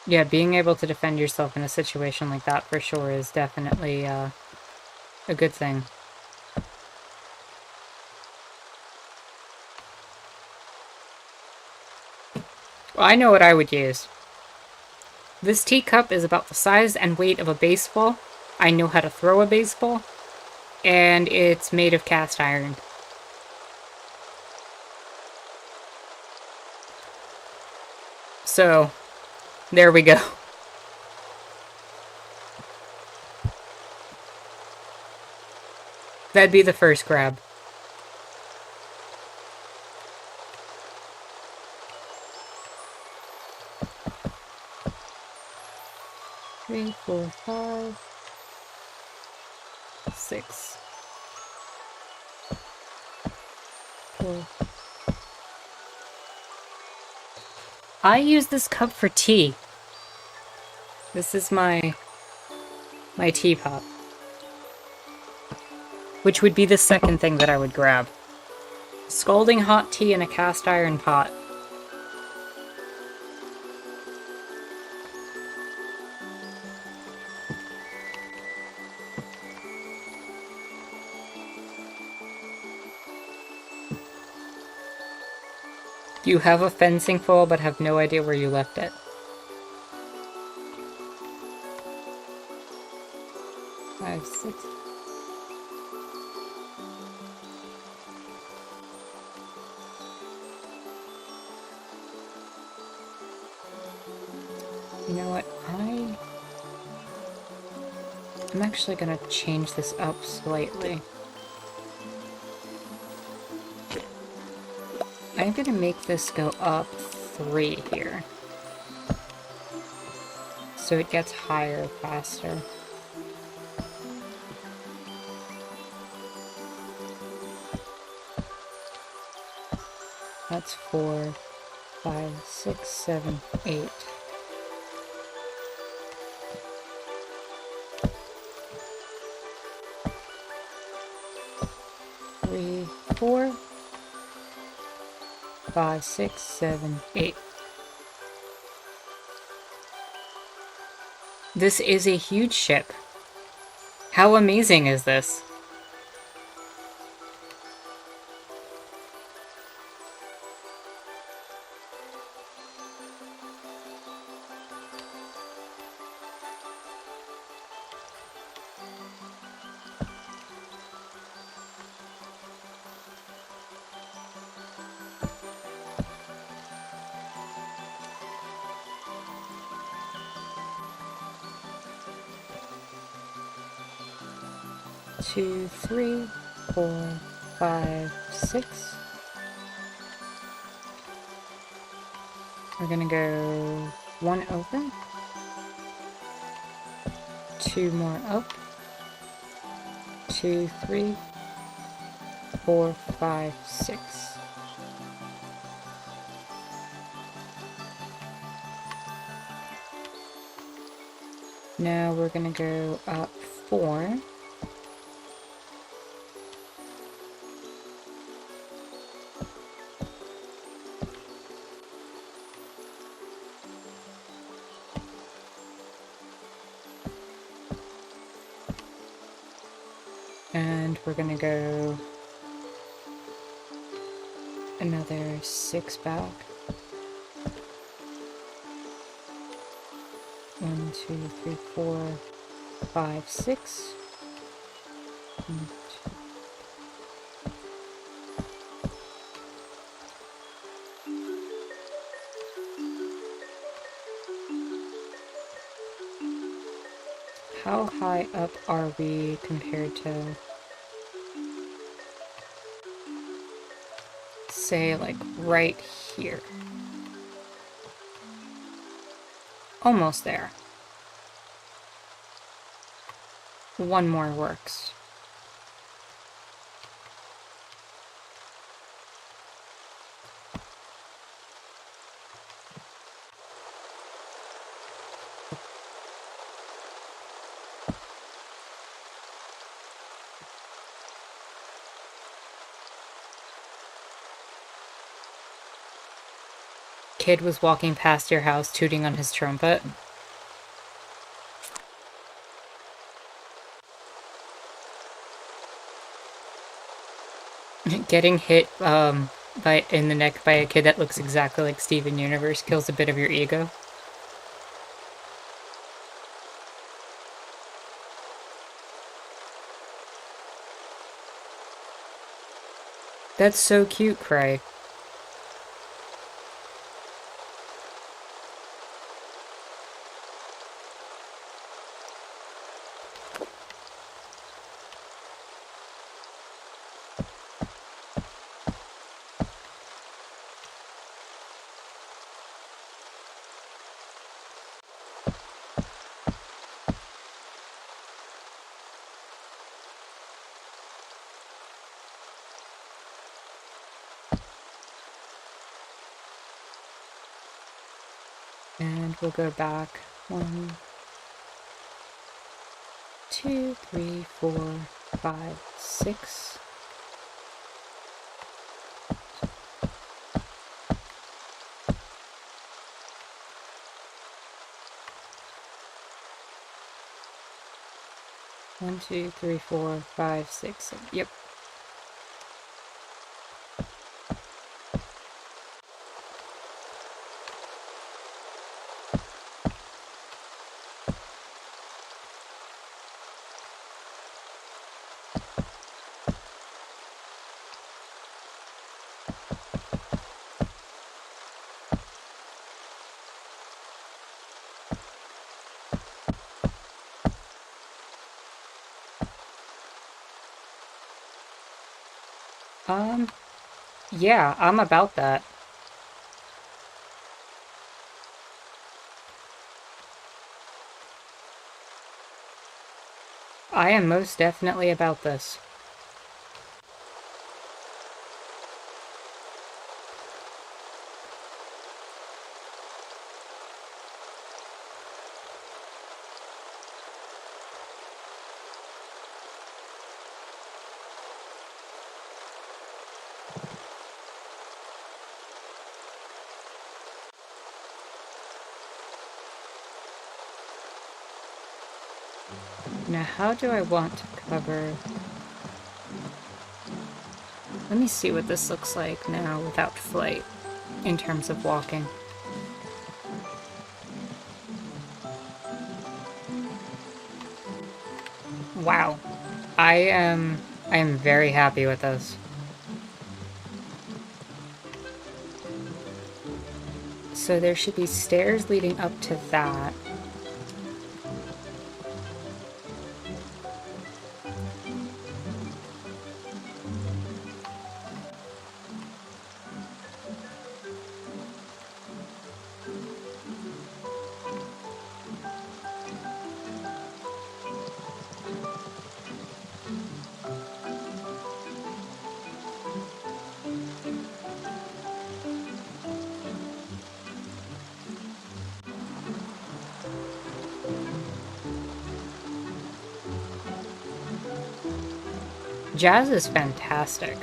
Yeah, being able to defend yourself in a situation like that for sure is definitely a good thing. Well, I know what I would use. This teacup is about the size and weight of a baseball. I know how to throw a baseball. And it's made of cast iron. So, there we go. That'd be the first grab. Three, 4, 5, 6, 4. I use this cup for tea. This is my teapot. Which would be the second thing that I would grab. Scalding hot tea in a cast iron pot. You have a fencing pole but have no idea where you left it. Five, 6. You know what? I'm actually gonna change this up slightly. I'm gonna make this go up 3 here. So it gets higher faster. That's that's 4, 5, 6, 7, 8. Three, 4, 5, 6, 7, 8. This is a huge ship. How amazing is this? Two, 3, 4, 5, 6. We're gonna go 1 open, 2 more up, 2, 3, 4, 5, 6. Now we're gonna go up 4. And we're gonna go another 6 back. 1, 2, 3, 4, 5, 6. 1, 2. How high up are we compared to, say, like right here? Almost there. 1 more works. Kid was walking past your house tooting on his trumpet. Getting hit in the neck by a kid that looks exactly like Steven Universe kills a bit of your ego. That's so cute, Cray. And we'll go back 1, 2, 3, 4, 5, 6. One, 2, 3, 4, 5, 6, 7. Yep. Yeah, I'm about that. I am most definitely about this. Now, how do I want to cover... Let me see what this looks like now without flight in terms of walking. Wow. I am very happy with this. So there should be stairs leading up to that. Jazz is fantastic.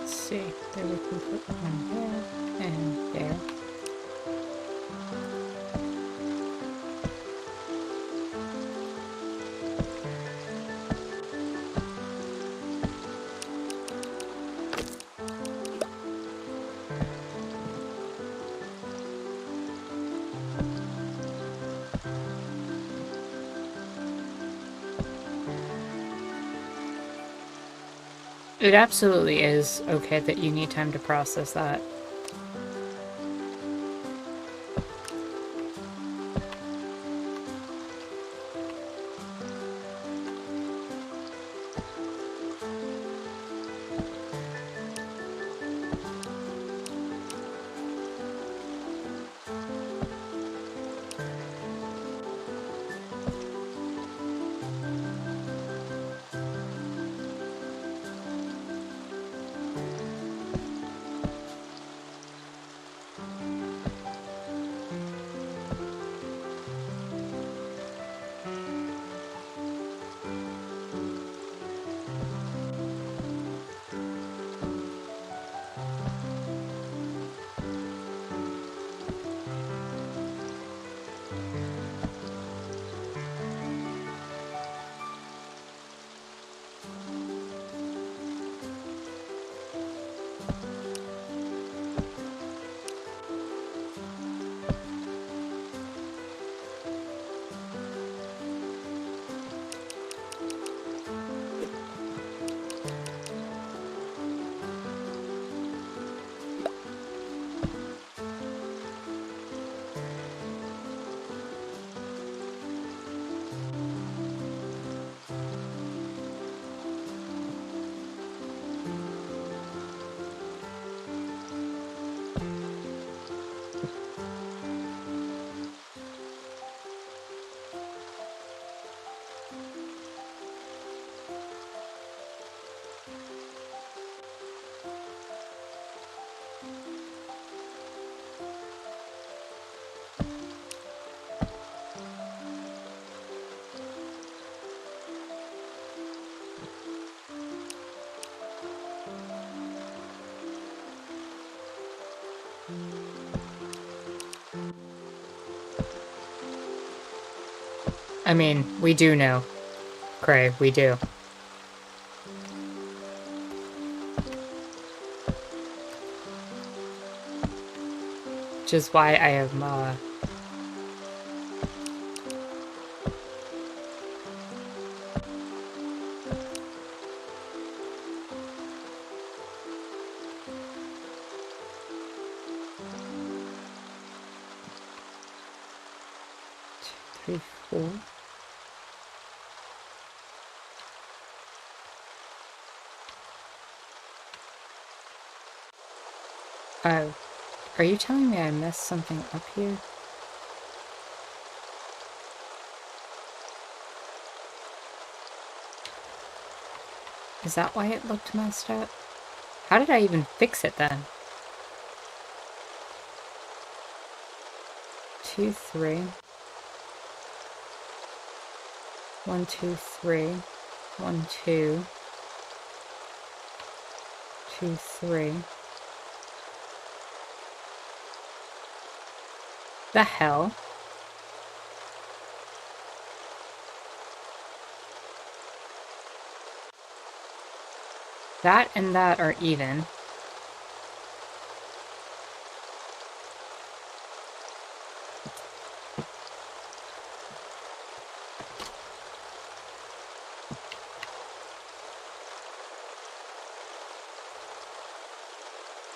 Let's see. There we can put one there and there. It absolutely is okay that you need time to process that. I mean, we do know. Cray, we do. Which is why I am, 3, 4. Oh, are you telling me I messed something up here? Is that why it looked messed up? How did I even fix it then? 2, 3. 1, 2, 3. 1, 2. 2, 3. The hell? That and that are even.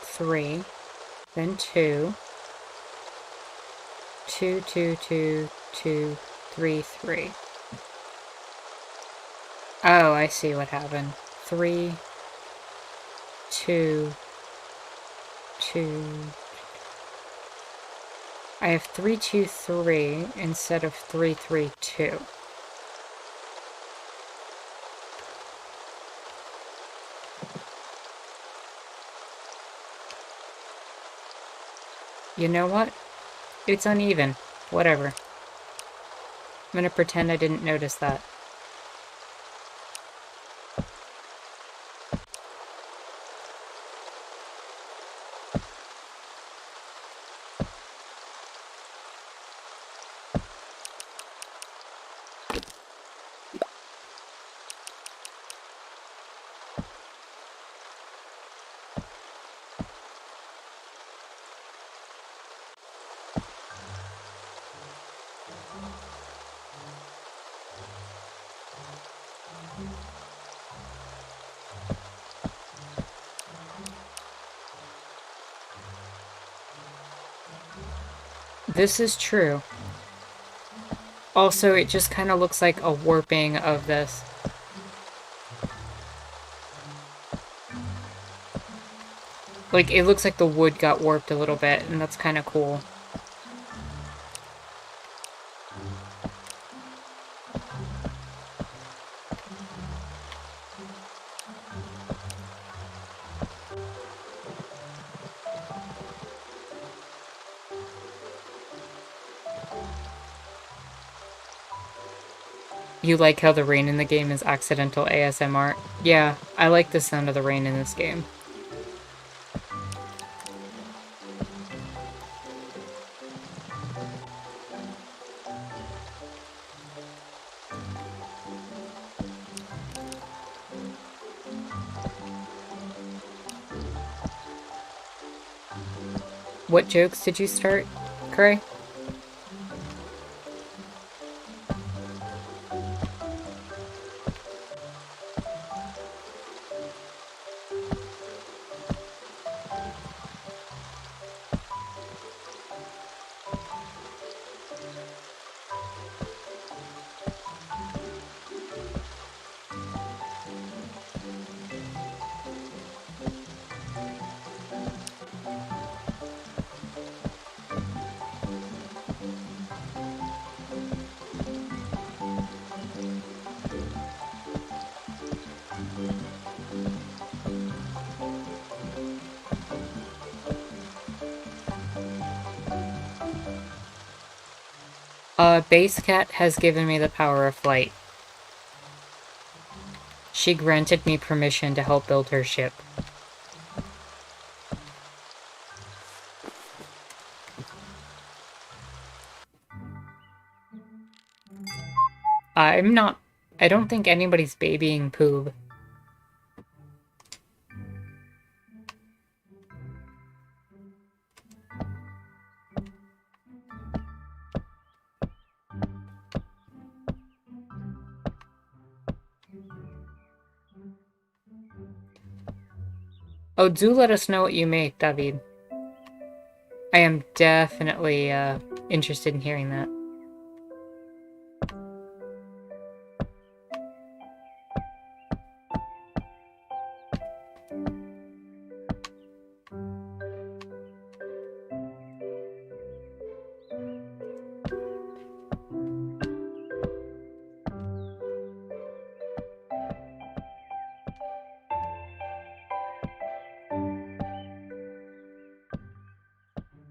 Three, then 2. 2, 2, 2, 2, 3, 3. Oh, I see what happened. 3, 2, 2. I have 3, 2, 3 instead of 3, 3, 2. You know what? It's uneven. Whatever. I'm gonna pretend I didn't notice that. This is true. Also, it just kind of looks like a warping of this. Like, it looks like the wood got warped a little bit, and that's kind of cool. You like how the rain in the game is accidental ASMR? Yeah, I like the sound of the rain in this game. What jokes did you start, Cray? Base Cat has given me the power of flight. She granted me permission to help build her ship. I don't think anybody's babying Poob. Oh, do let us know what you make, David. I am definitely, interested in hearing that.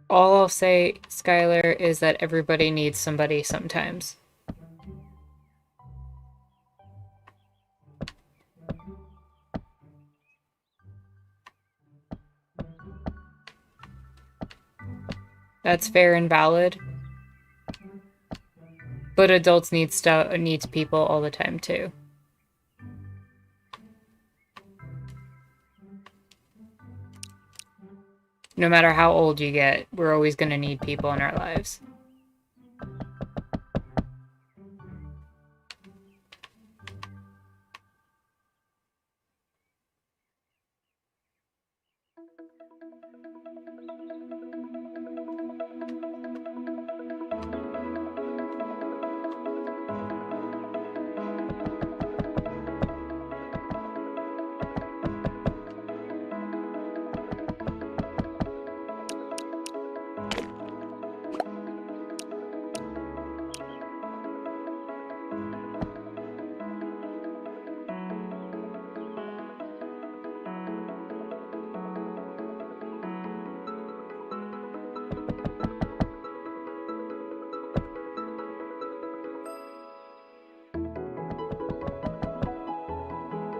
All I'll say, Skylar, is that everybody needs somebody sometimes. That's fair and valid. But adults need people all the time too. No matter how old you get, we're always going to need people in our lives.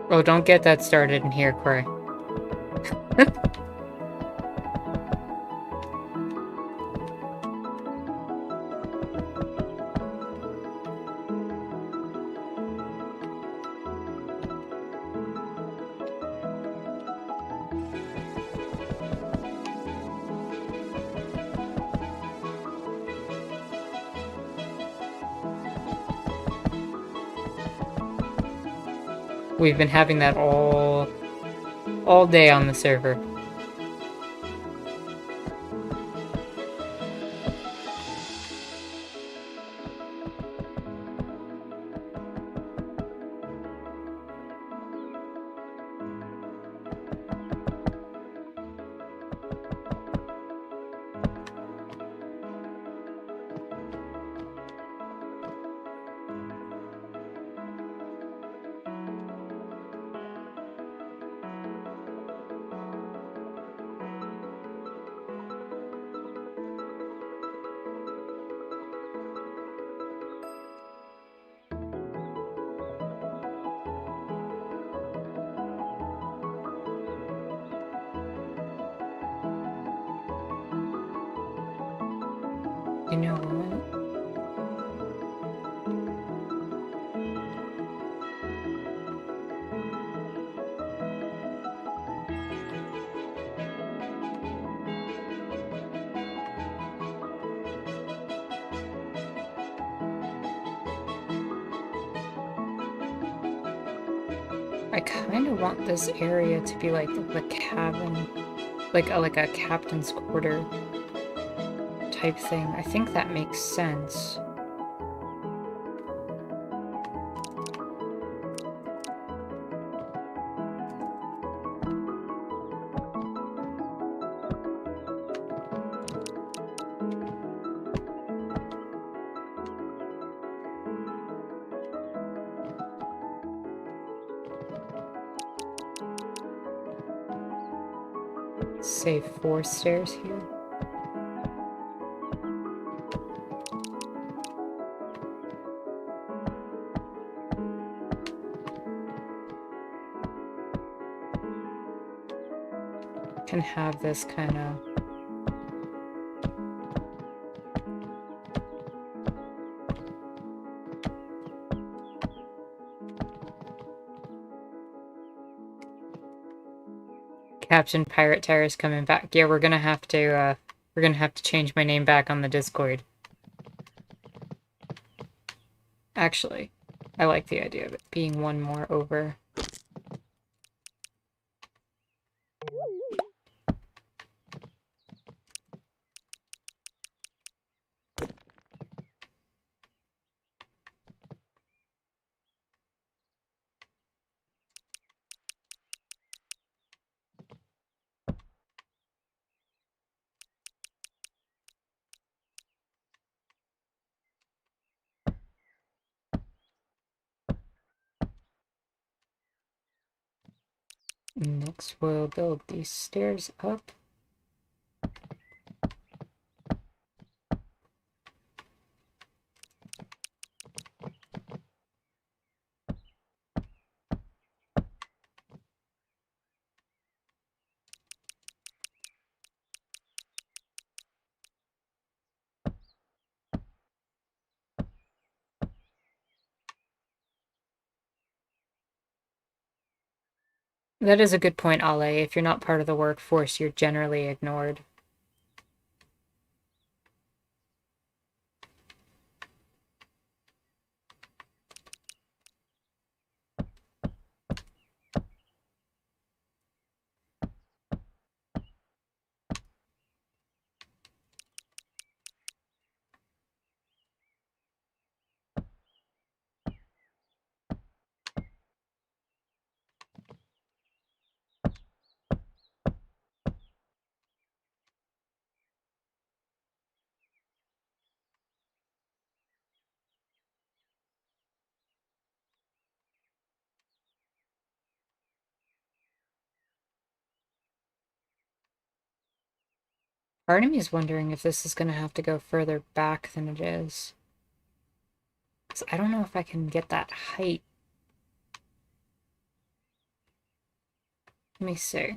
Oh, don't get that started in here, Corey. We've been having that all day on the server. You know what? I kind of want this area to be like the cabin, like a captain's quarter type thing. I think that makes sense. Say 4 stairs here. can have this kind of... Captain Pirate Terror's coming back. Yeah, we're gonna have to change my name back on the Discord. Actually, I like the idea of it being one more over. Next, we'll build these stairs up. That is a good point, Ale. If you're not part of the workforce, you're generally ignored. Part of me is wondering if this is going to have to go further back than it is. 'Cause I don't know if I can get that height. Let me see.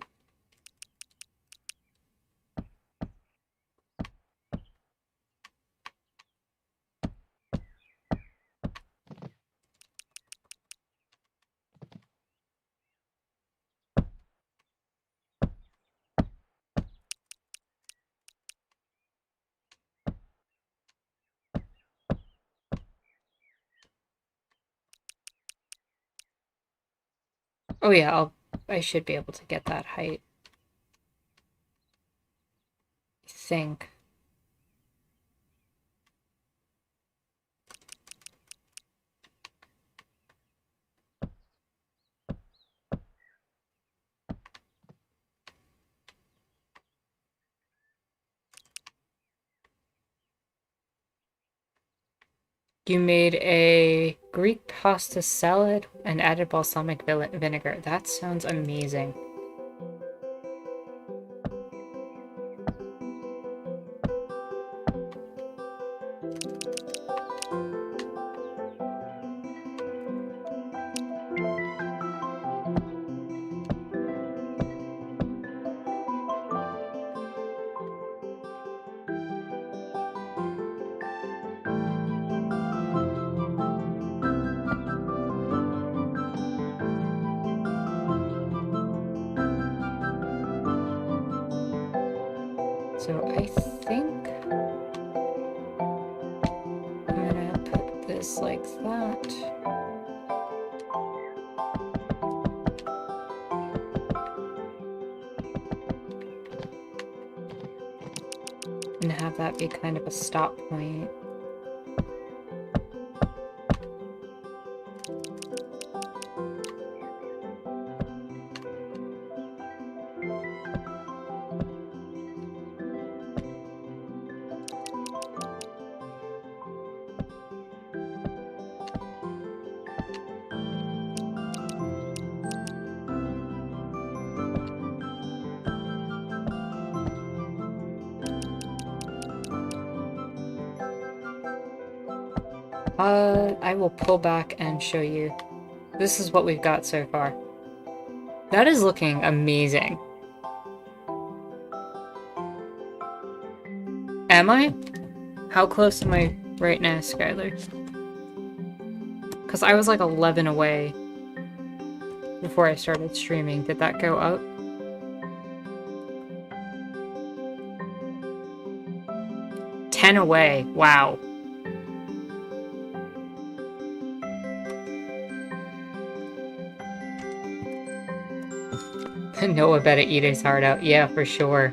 Oh yeah, I should be able to get that height. I think. You made a Greek pasta salad and added balsamic vinegar. That sounds amazing. So I think I'm gonna put this like that. And have that be kind of a stop point. I will pull back and show you. This is what we've got so far. That is looking amazing. Am I? How close am I right now, Skylar? Because I was like 11 away before I started streaming. Did that go up? Ten away. Wow. Noah better eat his heart out. Yeah, for sure.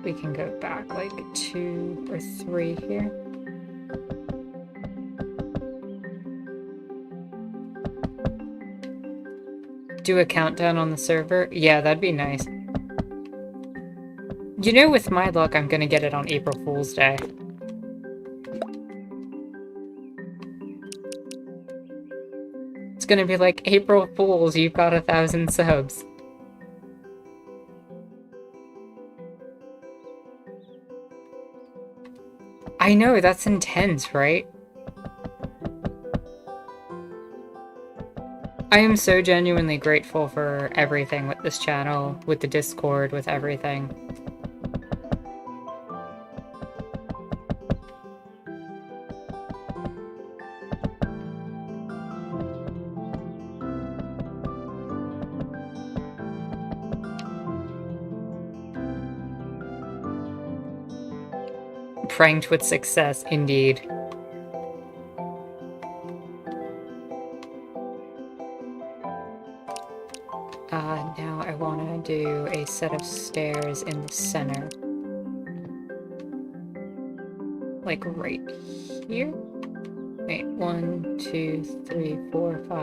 We can go back like 2 or 3 here. Do a countdown on the server? Yeah, that'd be nice. You know, with my luck, I'm gonna get it on April Fool's Day. It's gonna be like, April Fools, you've got 1,000 subs. I know, that's intense, right? I am so genuinely grateful for everything with this channel, with the Discord, with everything. Pranked with success, indeed. Now I want to do a set of stairs in the center. Like right here? Wait, 1, 2, 3, 4, 5.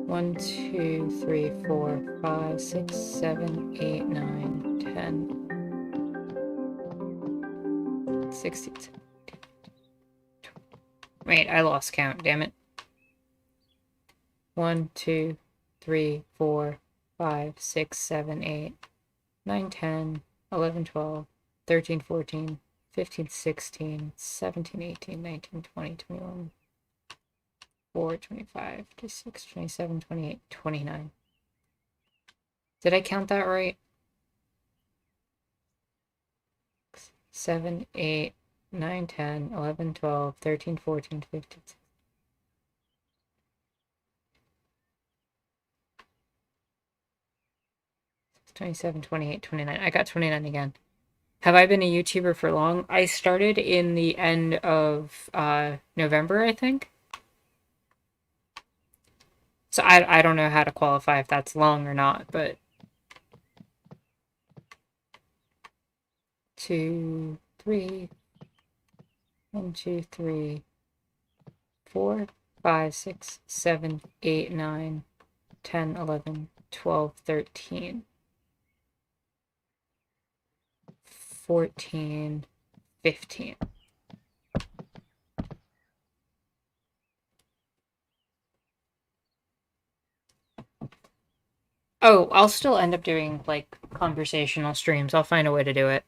1, 2, 3, 4, 5, 6, 7, 8, 9, 10. 16. Wait, I lost count, damn it. 1, 2, 3, 4, 5, 6, 7, 8, 9, 10, 11, 12, 13, 14, 15, 16, 17, 18, 19, 20, 21, 24, 25, 26, 27, 28, 29. Did I count that right? 7, 8, 9, 10, 11, 12, 13, 14, 15, 16. 27, 28, 29. I got 29 again. Have I been a YouTuber for long? I started in the end of November, I think. So I don't know how to qualify if that's long or not, but 2, 3, 1, 2, 3, 4, 5, 6, 7, 8, 9, 10, 11, 12, 13, 14, 15. Oh, I'll still end up doing, like, conversational streams. I'll find a way to do it.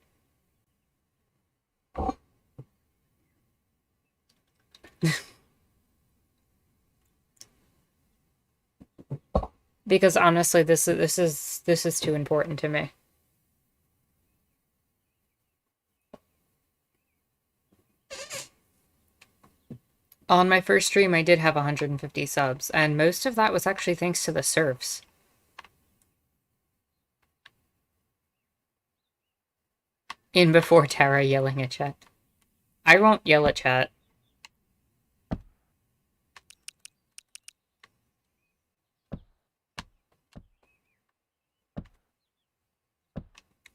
Because honestly, this is too important to me. On my first stream, I did have 150 subs, and most of that was actually thanks to the serfs. In before Tara yelling at chat. I won't yell at chat.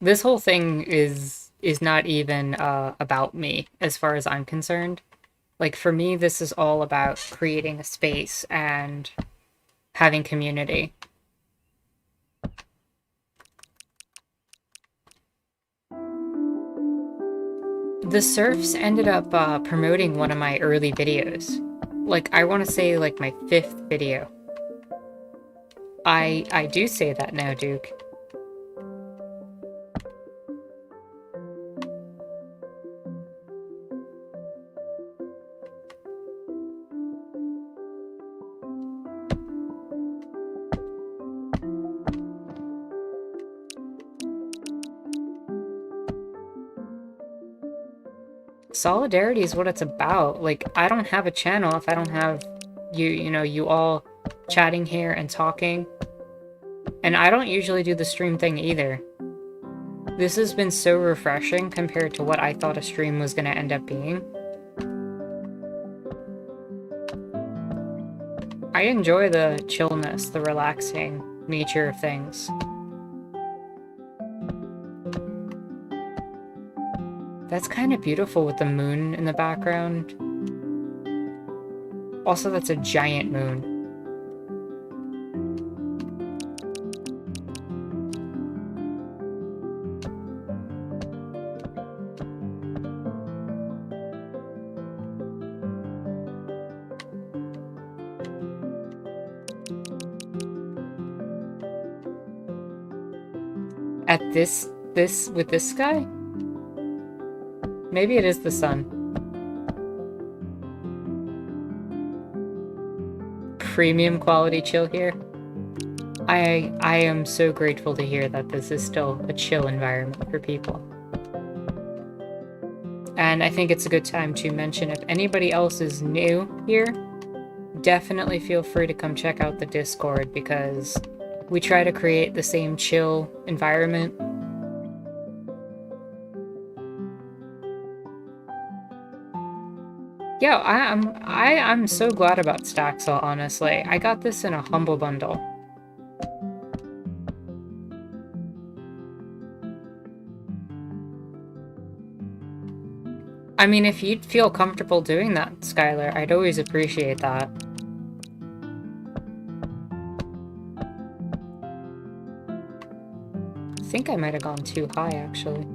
This whole thing is not even about me, as far as I'm concerned. Like, for me, this is all about creating a space and having community. The serfs ended up promoting one of my early videos. Like, I want to say, like, my 5th video. I do say that now, Duke. Solidarity is what it's about. Like, I don't have a channel if I don't have you all chatting here and talking. And I don't usually do the stream thing either. This has been so refreshing compared to what I thought a stream was gonna end up being. I enjoy the chillness, the relaxing nature of things. That's kind of beautiful with the moon in the background. Also, that's a giant moon. At with this sky? Maybe it is the sun. Premium quality chill here. I am so grateful to hear that this is still a chill environment for people. And I think it's a good time to mention if anybody else is new here, definitely feel free to come check out the Discord because we try to create the same chill environment. Yeah, I'm so glad about Staxel, honestly. I got this in a humble bundle. I mean, if you'd feel comfortable doing that, Skylar, I'd always appreciate that. I think I might have gone too high, actually.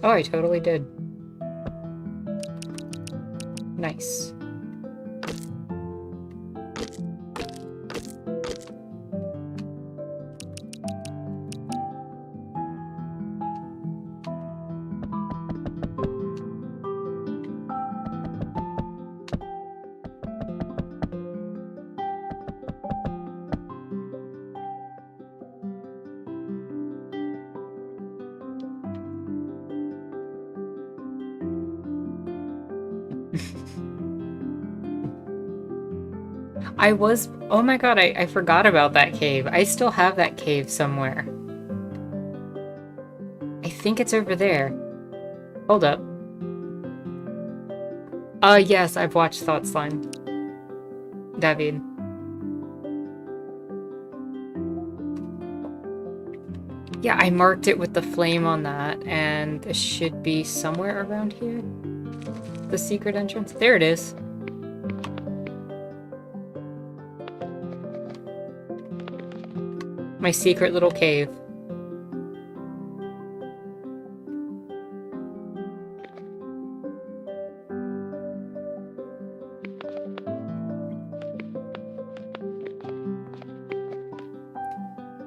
Oh, I totally did. Nice. Oh my god, I forgot about that cave. I still have that cave somewhere. I think it's over there. Hold up. Yes, I've watched Thought Slime. David. Yeah, I marked it with the flame on that, and it should be somewhere around here. The secret entrance. There it is. My secret little cave.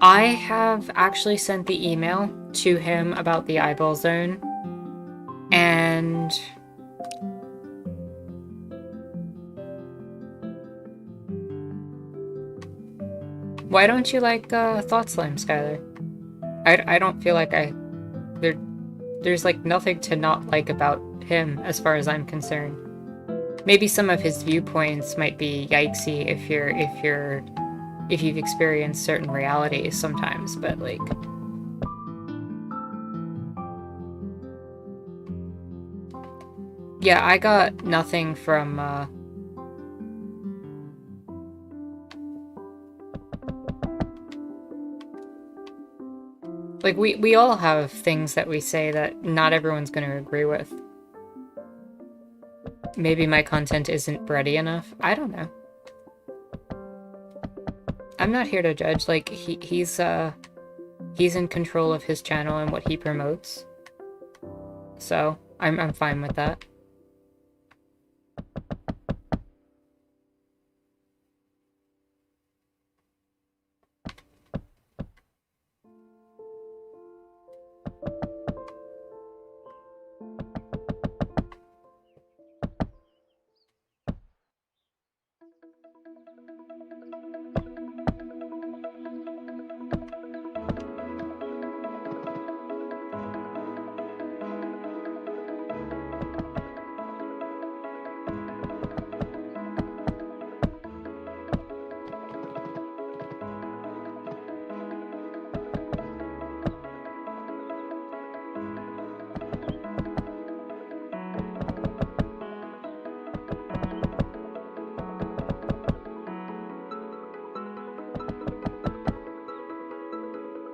I have actually sent the email to him about the eyeball zone, and why don't you like Thought Slime, Skylar? I don't feel like there's like nothing to not like about him as far as I'm concerned. Maybe some of his viewpoints might be yikesy if you've experienced certain realities sometimes, but like yeah, I got nothing from like we all have things that we say that not everyone's going to agree with. Maybe my content isn't bready enough. I don't know. I'm not here to judge. Like he's He's in control of his channel and what he promotes. So I'm fine with that.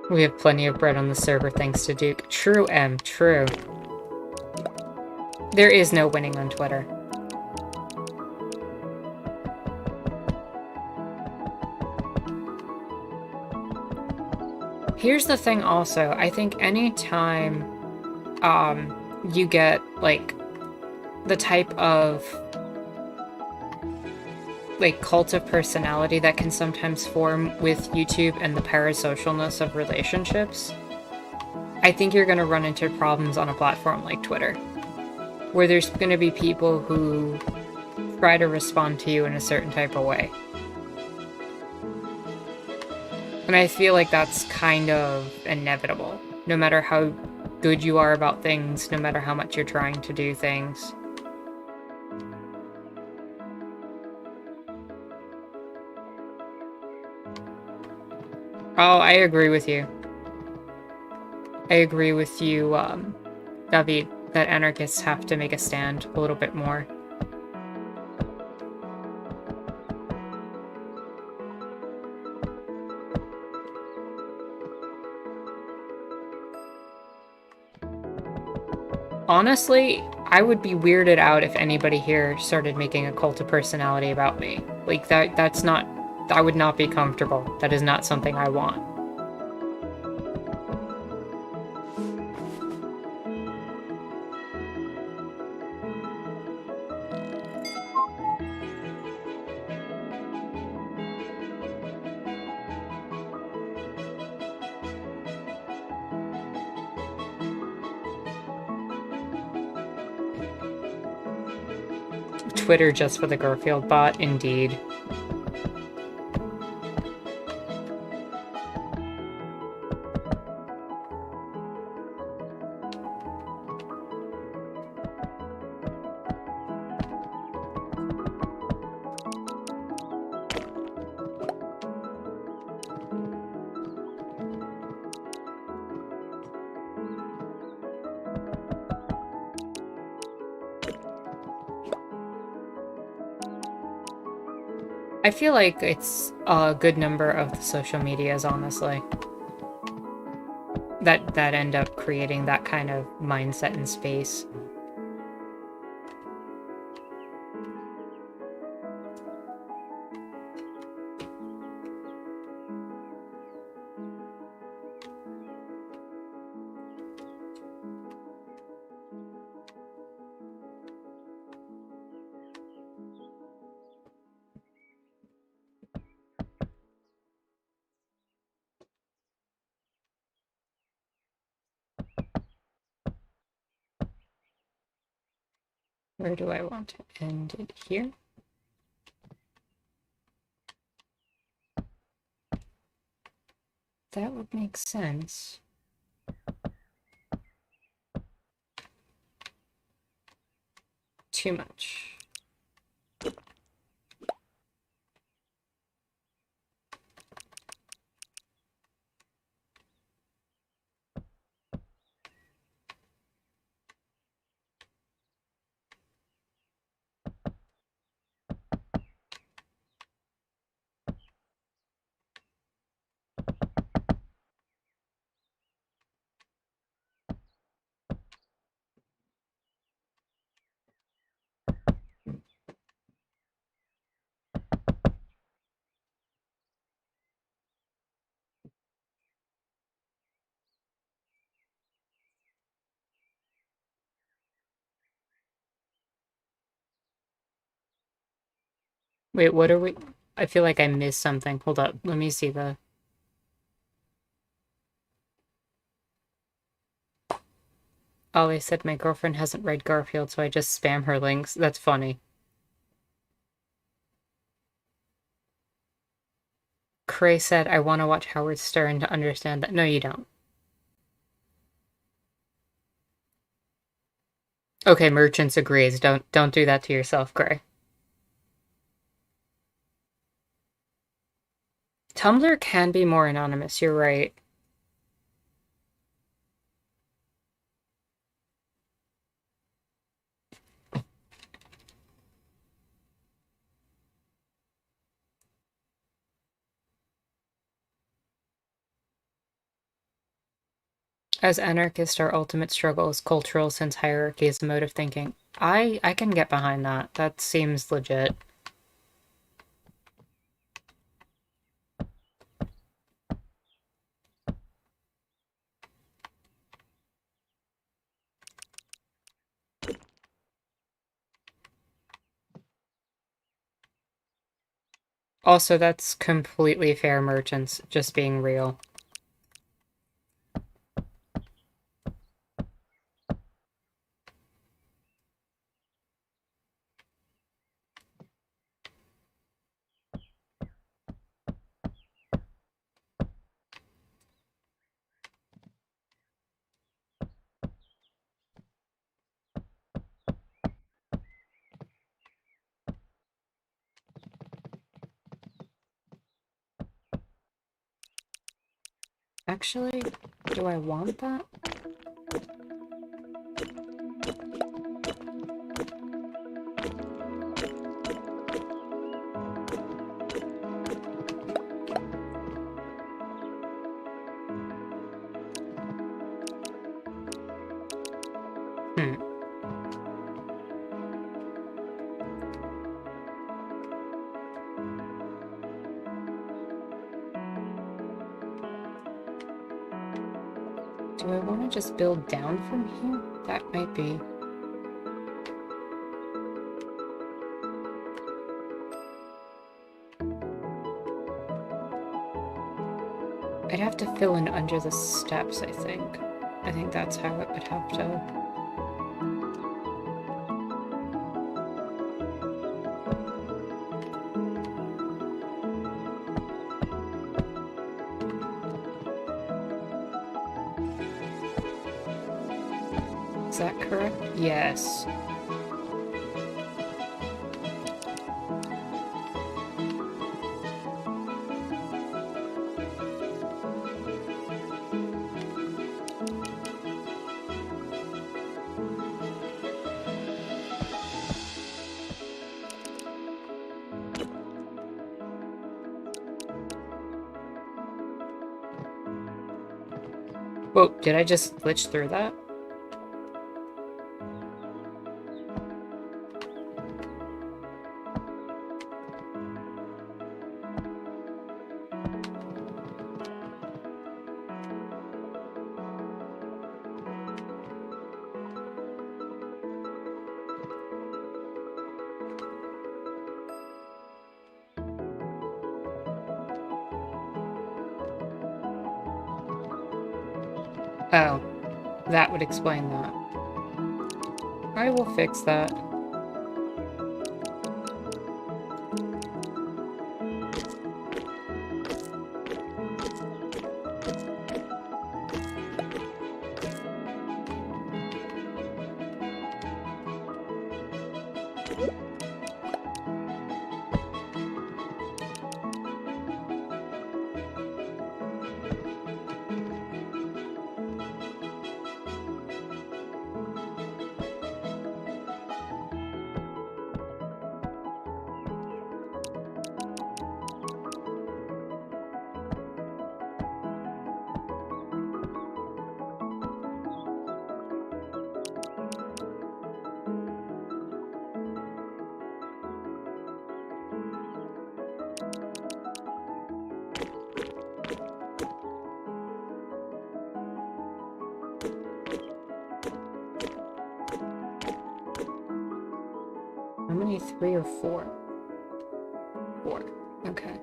We have plenty of bread on the server thanks to Duke. True, M. True. There is no winning on Twitter. Here's the thing also. I think anytime you get, like, the type of, like, cult of personality that can sometimes form with YouTube and the parasocialness of relationships, I think you're going to run into problems on a platform like Twitter, where there's going to be people who try to respond to you in a certain type of way. And I feel like that's kind of inevitable, no matter how good you are about things, no matter how much you're trying to do things. Oh, I agree with you. I agree with you, David, that anarchists have to make a stand a little bit more. Honestly, I would be weirded out if anybody here started making a cult of personality about me. Like, that's not... I would not be comfortable. That is not something I want. Twitter just for the Garfield bot, indeed. I feel like it's a good number of the social medias, honestly, that end up creating that kind of mindset and space. Where do I want to end it? Here? That would make sense. Too much. Wait, what are we? I feel like I missed something. Hold up. Let me see the... Ollie said my girlfriend hasn't read Garfield, so I just spam her links. That's funny. Cray said, I want to watch Howard Stern to understand that. No, you don't. Okay, Merchants agrees. Don't do that to yourself, Cray. Tumblr can be more anonymous, you're right. As anarchists, our ultimate struggle is cultural since hierarchy is a mode of thinking. I can get behind that. That seems legit. Also, that's completely fair, Merchants, just being real. Actually, do I want that? Hmm. Do I want to just build down from here? That might be... I'd have to fill in under the steps, I think. I think that's how it would have to... Is that correct? Yes. Whoa, did I just glitch through that? Oh, that would explain that. I will fix that. How many? 3 or 4? Okay.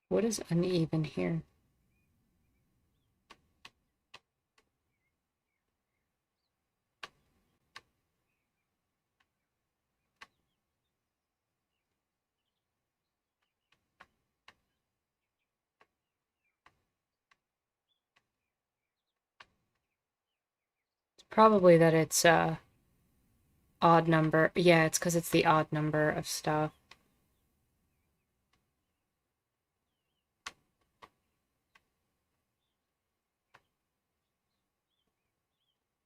What is uneven here? It's probably that it's odd number. Yeah, it's because it's the odd number of stuff.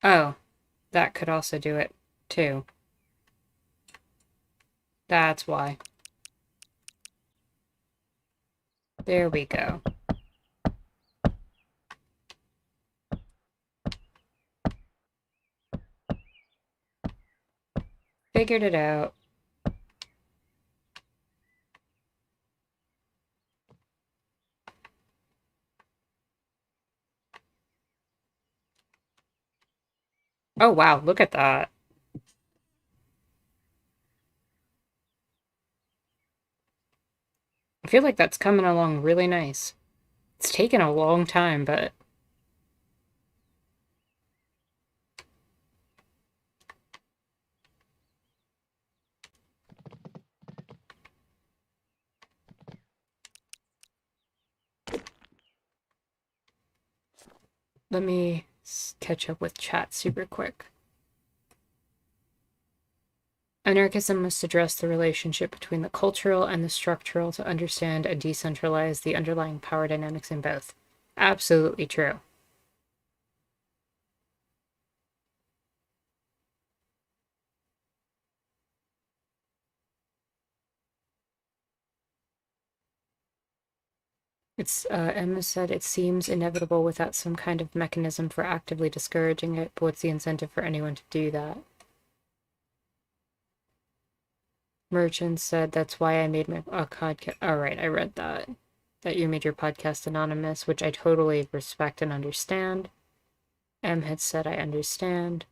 Oh, that could also do it too. That's why. There we go. Figured it out. Oh wow, look at that. I feel like that's coming along really nice. It's taken a long time, but let me catch up with chat super quick. Anarchism must address the relationship between the cultural and the structural to understand and decentralize the underlying power dynamics in both. Absolutely true. Emma said it seems inevitable without some kind of mechanism for actively discouraging it, but what's the incentive for anyone to do that? Merchant said that's why I made my podcast. All right, I read that. That you made your podcast anonymous, which I totally respect and understand. M had said I understand.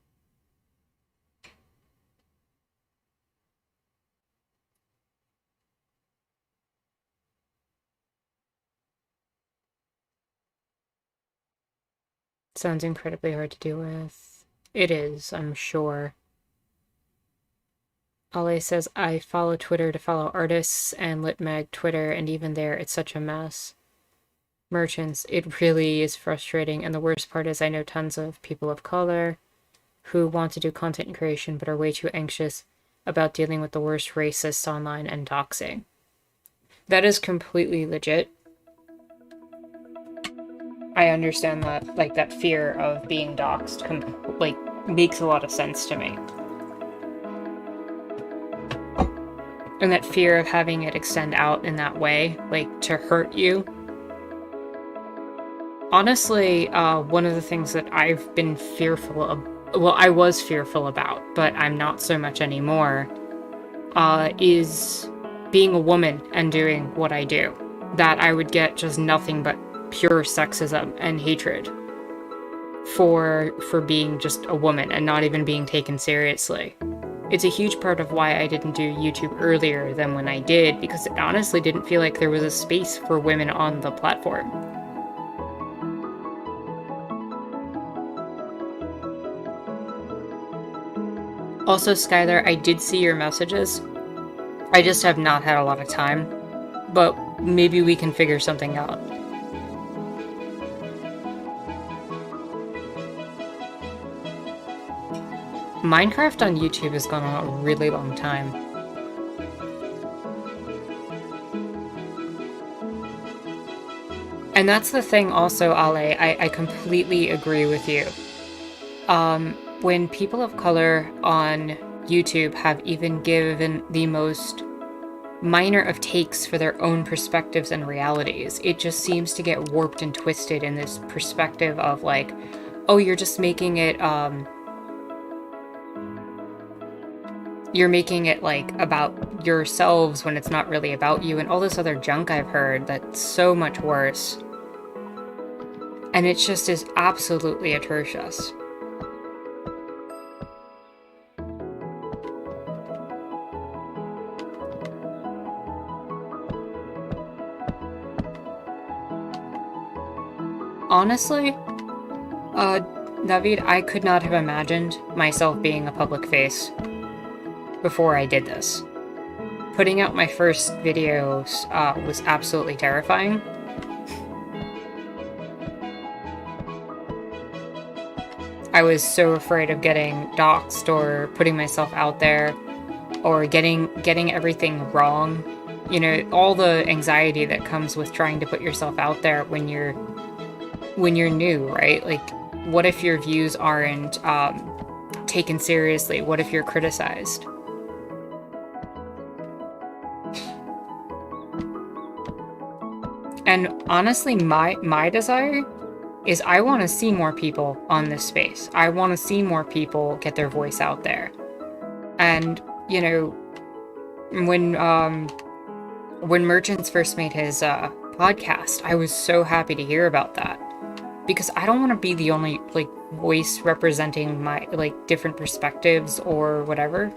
Sounds incredibly hard to deal with. It is, I'm sure. Ale says, I follow Twitter to follow artists and LitMag Twitter, and even there, it's such a mess. Merchants, it really is frustrating, and the worst part is I know tons of people of color who want to do content creation but are way too anxious about dealing with the worst racists online and doxing. That is completely legit. I understand that, like, that fear of being doxed, makes a lot of sense to me. And that fear of having it extend out in that way, like, to hurt you. Honestly, one of the things that I've been fearful of, well, I was fearful about, but I'm not so much anymore, is being a woman and doing what I do. That I would get just nothing but pure sexism and hatred for being just a woman and not even being taken seriously. It's a huge part of why I didn't do YouTube earlier than when I did, because it honestly didn't feel like there was a space for women on the platform. Also, Skylar, I did see your messages. I just have not had a lot of time, but maybe we can figure something out. Minecraft on YouTube has gone on a really long time. And that's the thing also, Ale, I completely agree with you. When people of color on YouTube have even given the most minor of takes for their own perspectives and realities. It just seems to get warped and twisted in this perspective of like, oh, you're just making it you're making it like about yourselves when it's not really about you, and all this other junk I've heard that's so much worse. And it just is absolutely atrocious. Honestly, David, I could not have imagined myself being a public face before I did this. Putting out my first videos was absolutely terrifying. I was so afraid of getting doxxed or putting myself out there or getting everything wrong. You know, all the anxiety that comes with trying to put yourself out there when you're new, right? Like, what if your views aren't taken seriously? What if you're criticized? And honestly, my desire is I want to see more people on this space. I want to see more people get their voice out there. And, you know, when Merchants first made his podcast, I was so happy to hear about that. Because I don't want to be the only, like, voice representing my, like, different perspectives or whatever.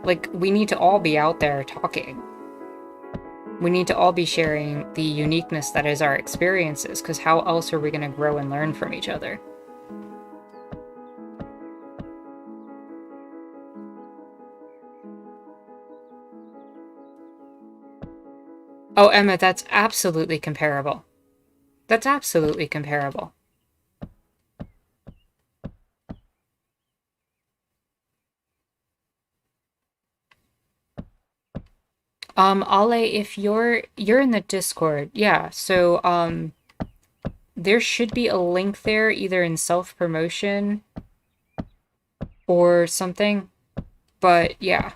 Like, we need to all be out there talking. We need to all be sharing the uniqueness that is our experiences, because how else are we going to grow and learn from each other? Oh, Emma, that's absolutely comparable. That's absolutely comparable. Ale, if you're in the Discord, yeah, so there should be a link there either in self-promotion or something. But yeah.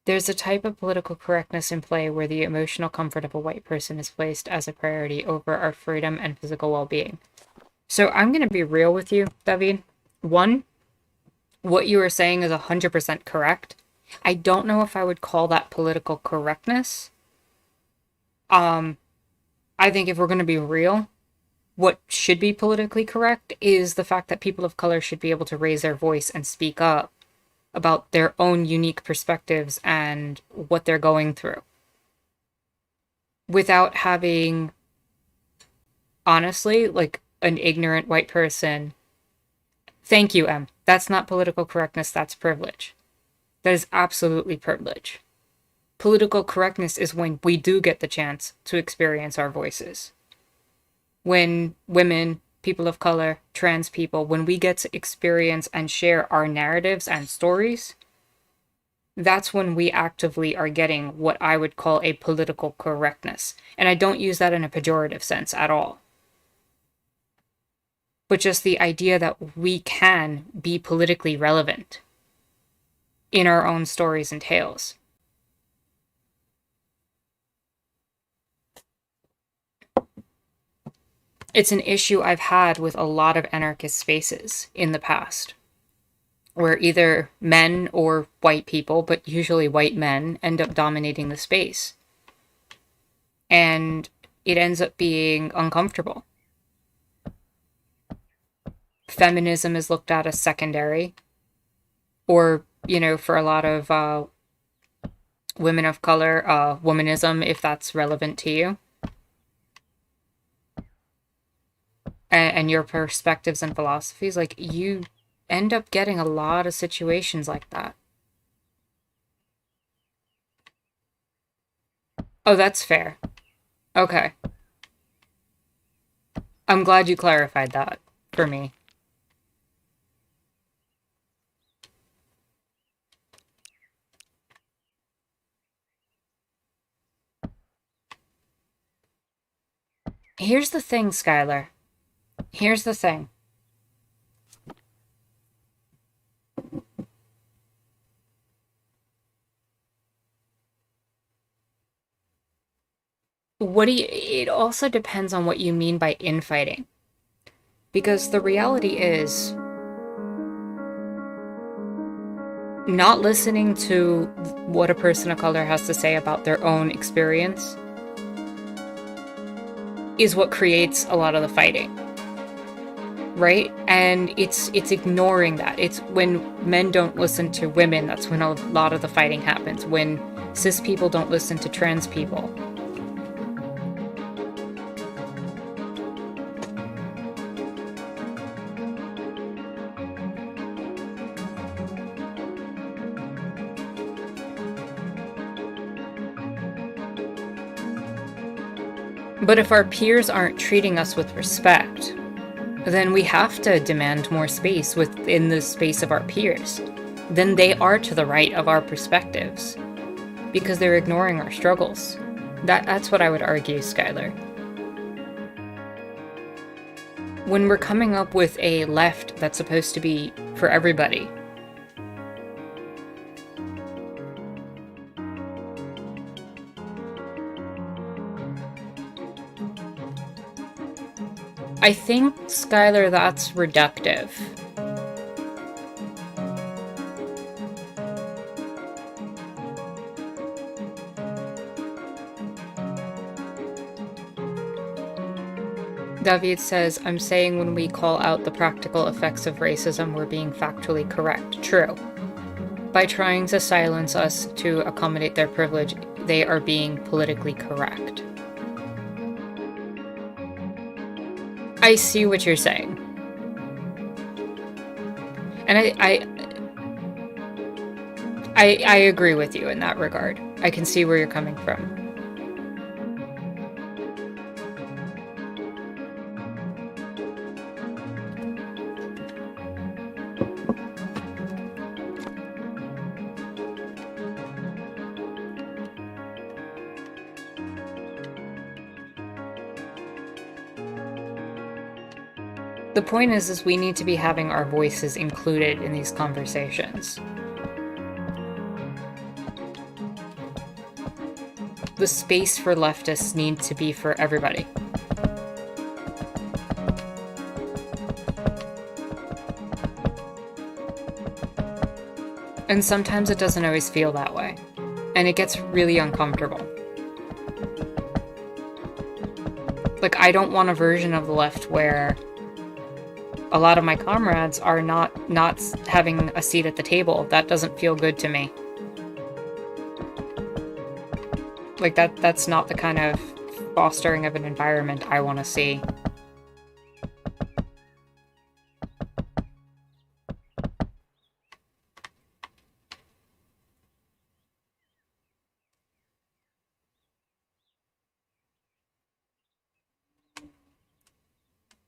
There's a type of political correctness in play where the emotional comfort of a white person is placed as a priority over our freedom and physical well-being. So I'm going to be real with you, David. One, what you were saying is 100% correct. I don't know if I would call that political correctness. I think if we're going to be real, what should be politically correct is the fact that people of color should be able to raise their voice and speak up about their own unique perspectives and what they're going through without having, honestly, like an ignorant white person. Thank you, Em. That's not political correctness, that's privilege. That is absolutely privilege. Political correctness is when we do get the chance to experience our voices. When women, people of color, trans people, when we get to experience and share our narratives and stories, that's when we actively are getting what I would call a political correctness. And I don't use that in a pejorative sense at all. But just the idea that we can be politically relevant in our own stories and tales. It's an issue I've had with a lot of anarchist spaces in the past, where either men or white people, but usually white men, end up dominating the space. And it ends up being uncomfortable. Feminism is looked at as secondary, or, you know, for a lot of women of color, womanism, if that's relevant to you. And your perspectives and philosophies, like, you end up getting a lot of situations like that. Oh, that's fair. Okay. I'm glad you clarified that for me. Here's the thing, Skylar. Here's the thing. It also depends on what you mean by infighting. Because the reality is, not listening to what a person of color has to say about their own experience is what creates a lot of the fighting. Right? And it's ignoring that. It's when men don't listen to women, that's when a lot of the fighting happens. When cis people don't listen to trans people. But if our peers aren't treating us with respect, then we have to demand more space within the space of our peers. Then they are to the right of our perspectives, because they're ignoring our struggles. That's what I would argue, Skylar. When we're coming up with a left that's supposed to be for everybody, I think, Skylar, that's reductive. David says, I'm saying when we call out the practical effects of racism, we're being factually correct. True. By trying to silence us to accommodate their privilege, they are being politically correct. I see what you're saying. And I agree with you in that regard. I can see where you're coming from. The point is we need to be having our voices included in these conversations. The space for leftists needs to be for everybody. And sometimes it doesn't always feel that way. And it gets really uncomfortable. Like, I don't want a version of the left where a lot of my comrades are not having a seat at the table. That doesn't feel good to me. Like, that's not the kind of fostering of an environment I want to see.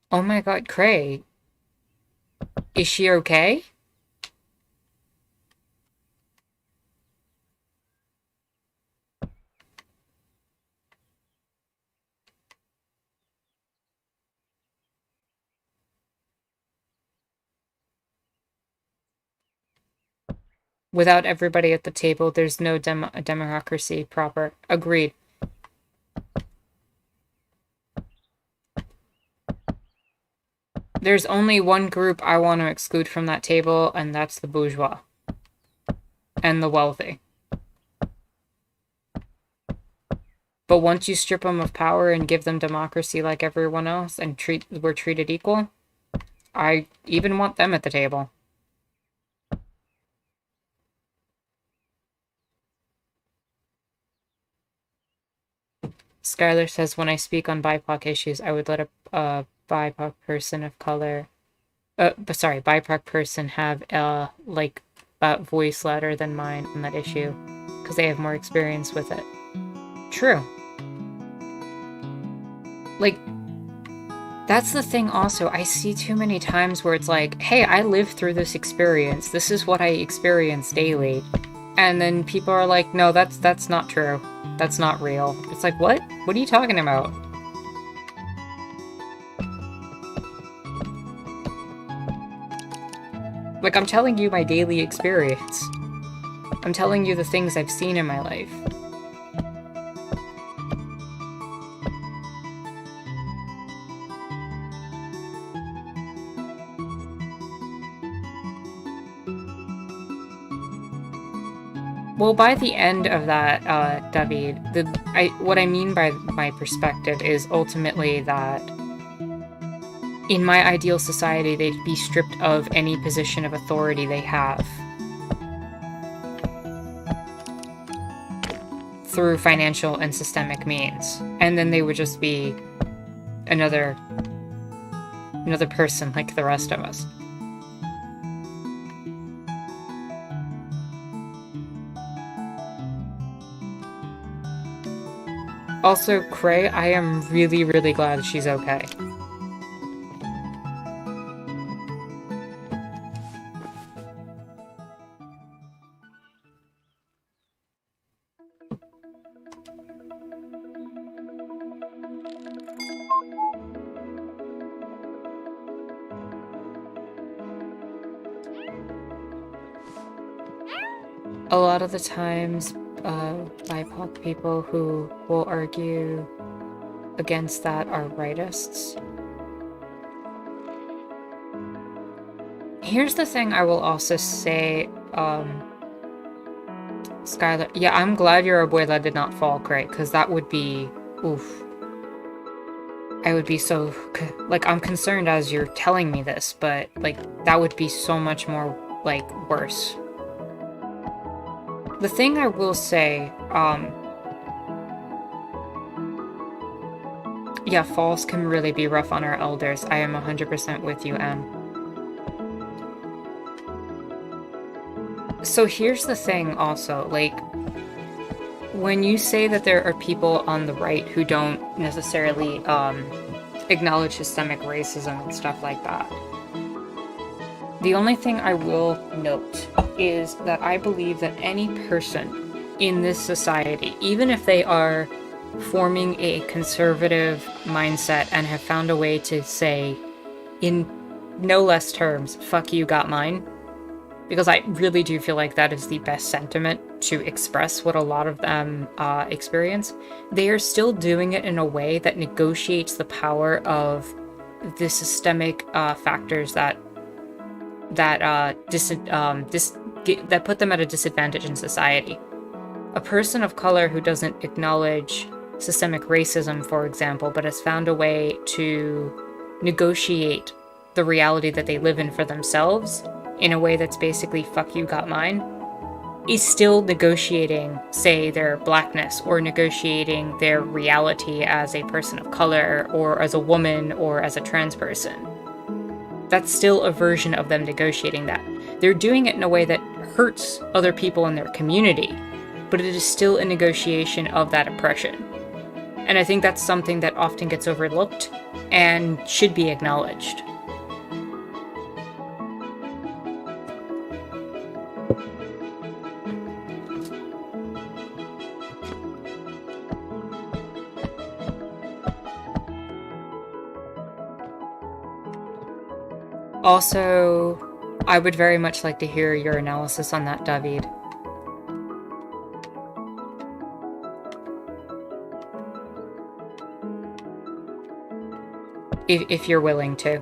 Oh my god, Cray. Is she okay? Without everybody at the table, there's no democracy proper. Agreed. There's only one group I want to exclude from that table, and that's the bourgeois. And the wealthy. But once you strip them of power and give them democracy like everyone else, and we're treated equal, I even want them at the table. Skylar says, when I speak on BIPOC issues, I would let a BIPOC person of color... BIPOC person have a voice louder than mine on that issue, because they have more experience with it. True. Like, that's the thing also. I see too many times where it's like, hey, I lived through this experience. This is what I experience daily. And then people are like, no, that's not true. That's not real. It's like, what? What are you talking about? Like, I'm telling you my daily experience. I'm telling you the things I've seen in my life. Well, by the end of that, David, what I mean by my perspective is ultimately that in my ideal society, they'd be stripped of any position of authority they have through financial and systemic means, and then they would just be another person like the rest of us. Also, Cray, I am really, really glad she's okay. A lot of the times, BIPOC people who will argue against that are rightists. Here's the thing I will also say, Skylar, yeah, I'm glad your abuela did not fall, Craig, because that would be, oof. I would be so, like, I'm concerned as you're telling me this, but, like, that would be so much more, like, worse. The thing I will say, yeah, falls can really be rough on our elders. I am 100% with you, Em. So here's the thing also, like, when you say that there are people on the right who don't necessarily, acknowledge systemic racism and stuff like that, the only thing I will note is that I believe that any person in this society, even if they are forming a conservative mindset and have found a way to say, in no less terms, fuck you, got mine, because I really do feel like that is the best sentiment to express what a lot of them experience, they are still doing it in a way that negotiates the power of the systemic factors that put them at a disadvantage in society. A person of color who doesn't acknowledge systemic racism, for example, but has found a way to negotiate the reality that they live in for themselves in a way that's basically fuck you, got mine, is still negotiating, say, their blackness, or negotiating their reality as a person of color, or as a woman, or as a trans person. That's still a version of them negotiating that. They're doing it in a way that hurts other people in their community, but it is still a negotiation of that oppression. And I think that's something that often gets overlooked and should be acknowledged. Also, I would very much like to hear your analysis on that, David. If you're willing to.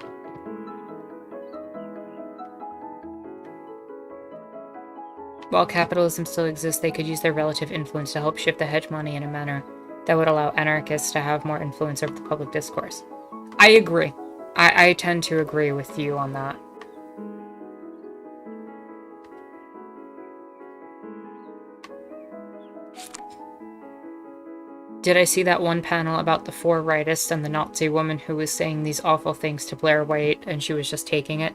While capitalism still exists, they could use their relative influence to help shift the hegemony in a manner that would allow anarchists to have more influence over the public discourse. I agree. I tend to agree with you on that. Did I see that one panel about the 4 rightists and the Nazi woman who was saying these awful things to Blair White and she was just taking it?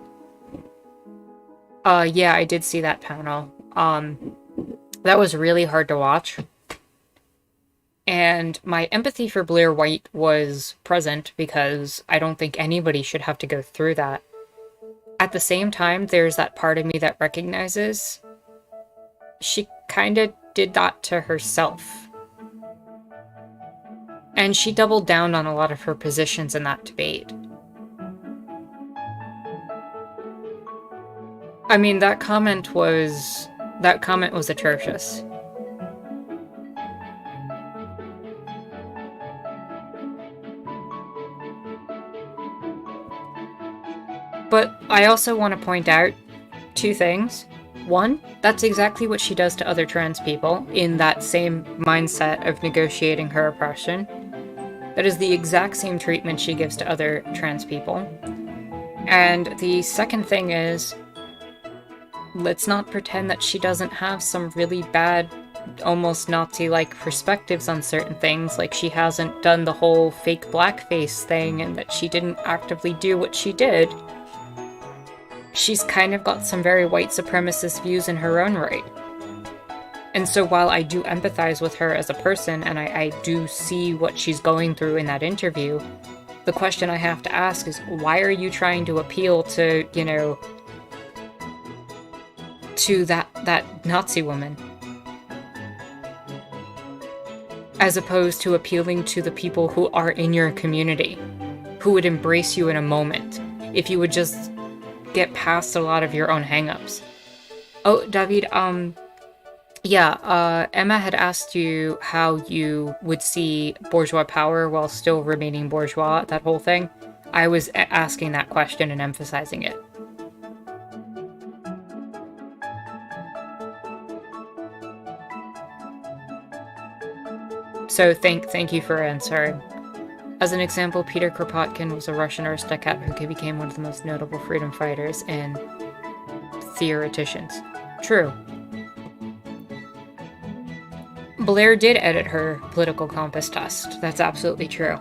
Yeah, I did see that panel. That was really hard to watch. And my empathy for Blair White was present because I don't think anybody should have to go through that. At the same time, there's that part of me that recognizes she kind of did that to herself. And she doubled down on a lot of her positions in that debate. I mean, that comment was atrocious. But I also want to point out 2 things. One, that's exactly what she does to other trans people in that same mindset of negotiating her oppression. That is the exact same treatment she gives to other trans people. And the second thing is, let's not pretend that she doesn't have some really bad, almost Nazi-like perspectives on certain things, like she hasn't done the whole fake blackface thing and that she didn't actively do what she did. She's kind of got some very white supremacist views in her own right. And so while I do empathize with her as a person, and I do see what she's going through in that interview, the question I have to ask is, why are you trying to appeal to, to that Nazi woman? As opposed to appealing to the people who are in your community, who would embrace you in a moment, if you would just get past a lot of your own hangups. Oh, David, Emma had asked you how you would see bourgeois power while still remaining bourgeois, that whole thing. I was asking that question and emphasizing it. So thank you for answering. As an example, Peter Kropotkin was a Russian aristocrat who became one of the most notable freedom fighters and theoreticians. True. Blair did edit her political compass test. That's absolutely true.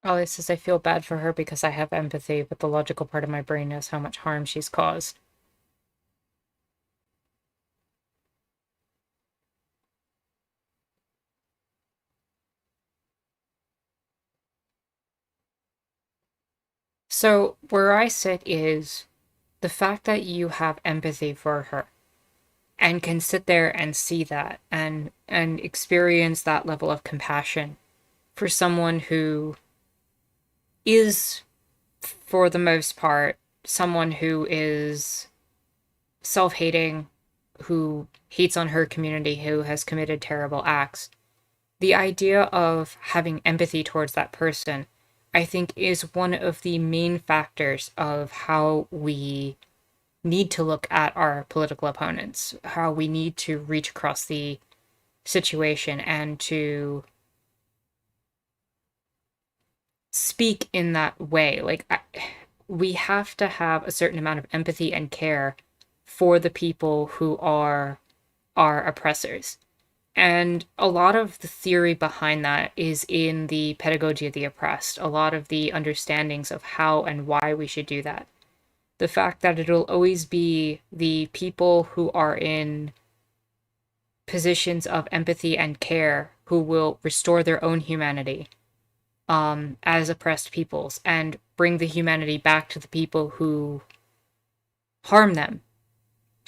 Ollie says, I feel bad for her because I have empathy, but the logical part of my brain knows how much harm she's caused. So, where I sit is the fact that you have empathy for her and can sit there and see that and experience that level of compassion for someone who is, for the most part, someone who is self-hating, who hates on her community, who has committed terrible acts. The idea of having empathy towards that person, I think, is one of the main factors of how we need to look at our political opponents, how we need to reach across the situation and to speak in that way. We have to have a certain amount of empathy and care for the people who are our oppressors. And a lot of the theory behind that is in the pedagogy of the oppressed, a lot of the understandings of how and why we should do that. The fact that it'll always be the people who are in positions of empathy and care who will restore their own humanity as oppressed peoples and bring the humanity back to the people who harm them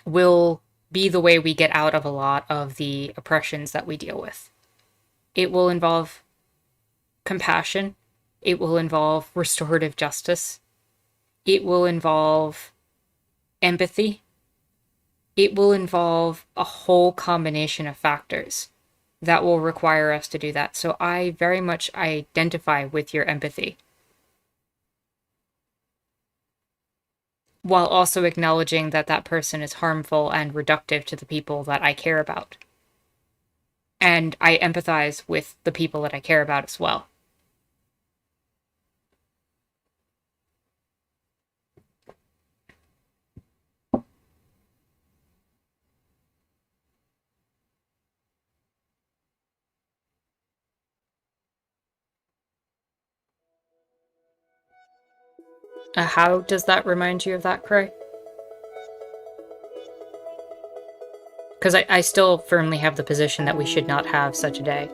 will be the way we get out of a lot of the oppressions that we deal with. It will involve compassion. It will involve restorative justice. It will involve empathy. It will involve a whole combination of factors that will require us to do that. So I very much identify with your empathy, while also acknowledging that that person is harmful and reductive to the people that I care about. And I empathize with the people that I care about as well. How does that remind you of that, Cray? Because I still firmly have the position that we should not have such a day.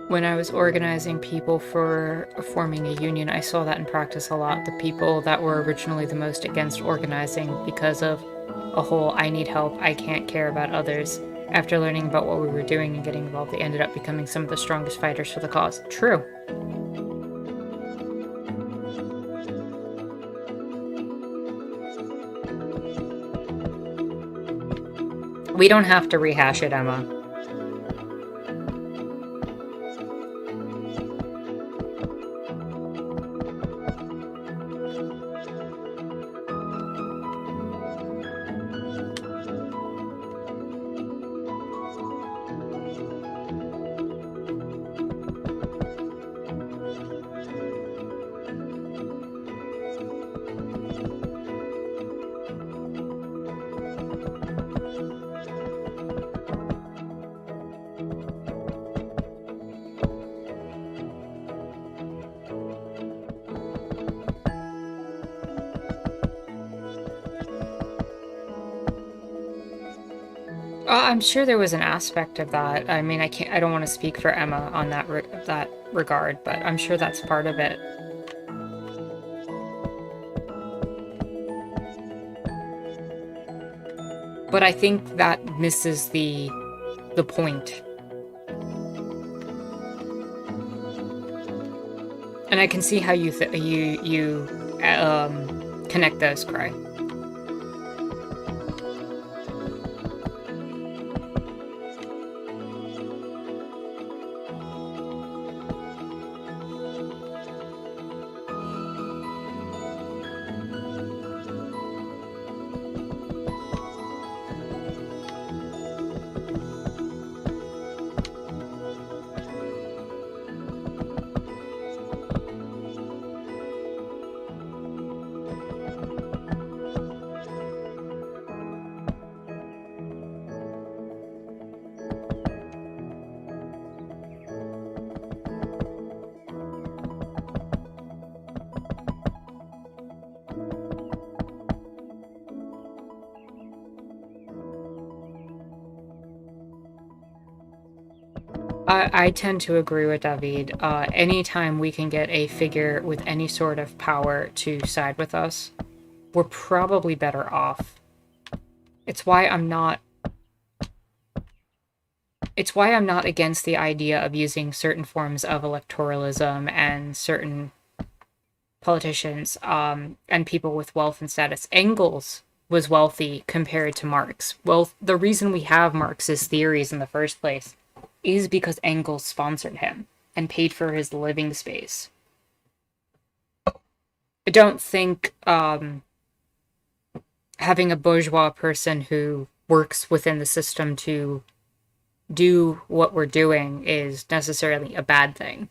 When I was organizing people for forming a union, I saw that in practice a lot. The people that were originally the most against organizing because of a whole I need help, I can't care about others. After learning about what we were doing and getting involved, they ended up becoming some of the strongest fighters for the cause. True. We don't have to rehash it, Emma. I'm sure there was an aspect of that. I mean, I don't want to speak for Emma on that regard, but I'm sure that's part of it. But I think that misses the point. And I can see how you connect those, Cry. I tend to agree with David. Anytime we can get a figure with any sort of power to side with us, we're probably better off. It's why I'm not against the idea of using certain forms of electoralism and certain politicians and people with wealth and status. Engels was wealthy compared to Marx. Well, the reason we have Marxist theories in the first place is because Engels sponsored him and paid for his living space. I don't think having a bourgeois person who works within the system to do what we're doing is necessarily a bad thing.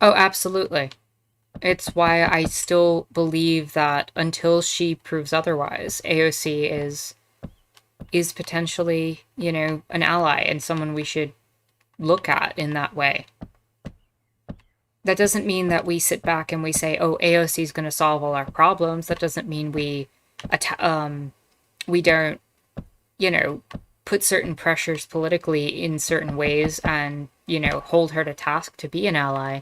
Oh, absolutely. It's why I still believe that until she proves otherwise, AOC is potentially, an ally and someone we should look at in that way. That doesn't mean that we sit back and we say, "Oh, AOC is going to solve all our problems." That doesn't mean we don't, you know, put certain pressures politically in certain ways and, hold her to task to be an ally.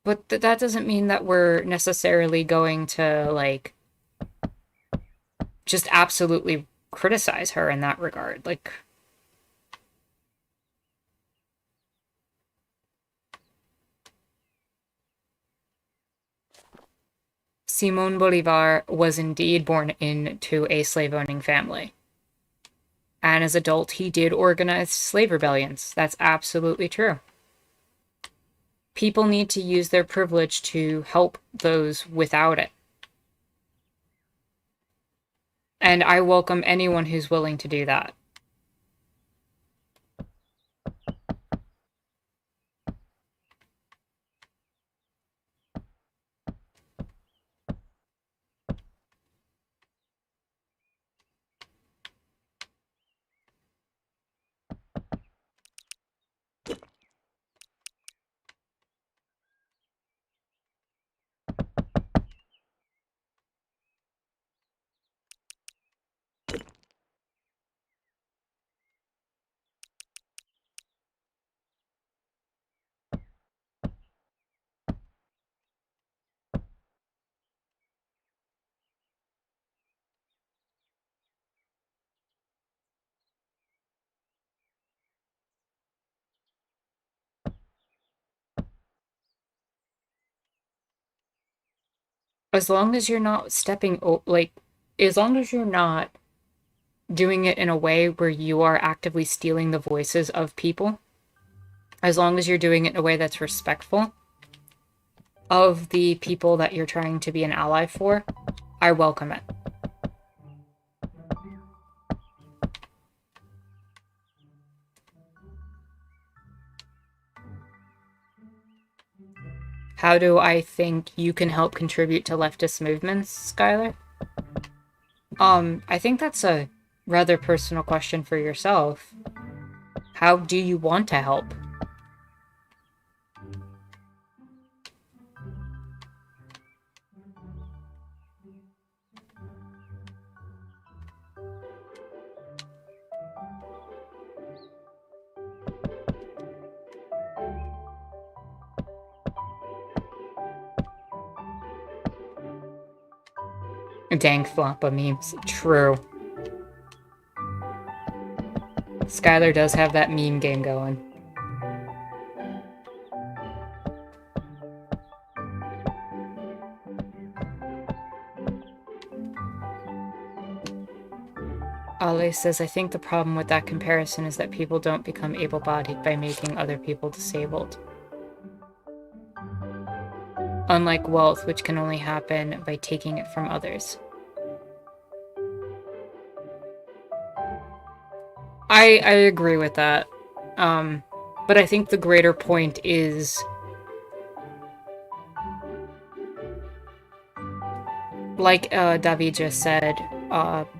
But that doesn't mean that we're necessarily going to, like, just absolutely criticize her in that regard. Like, Simon Bolivar was indeed born into a slave owning family. And as an adult, he did organize slave rebellions. That's absolutely true. People need to use their privilege to help those without it. And I welcome anyone who's willing to do that. As long as you're not as long as you're not doing it in a way where you are actively stealing the voices of people, as long as you're doing it in a way that's respectful of the people that you're trying to be an ally for, I welcome it. How do I think you can help contribute to leftist movements, Skylar? I think that's a rather personal question for yourself. How do you want to help? Dang floppa memes. True. Skylar does have that meme game going. Ale says, I think the problem with that comparison is that people don't become able-bodied by making other people disabled. Unlike wealth, which can only happen by taking it from others. I agree with that. But I think the greater point is, like David just said,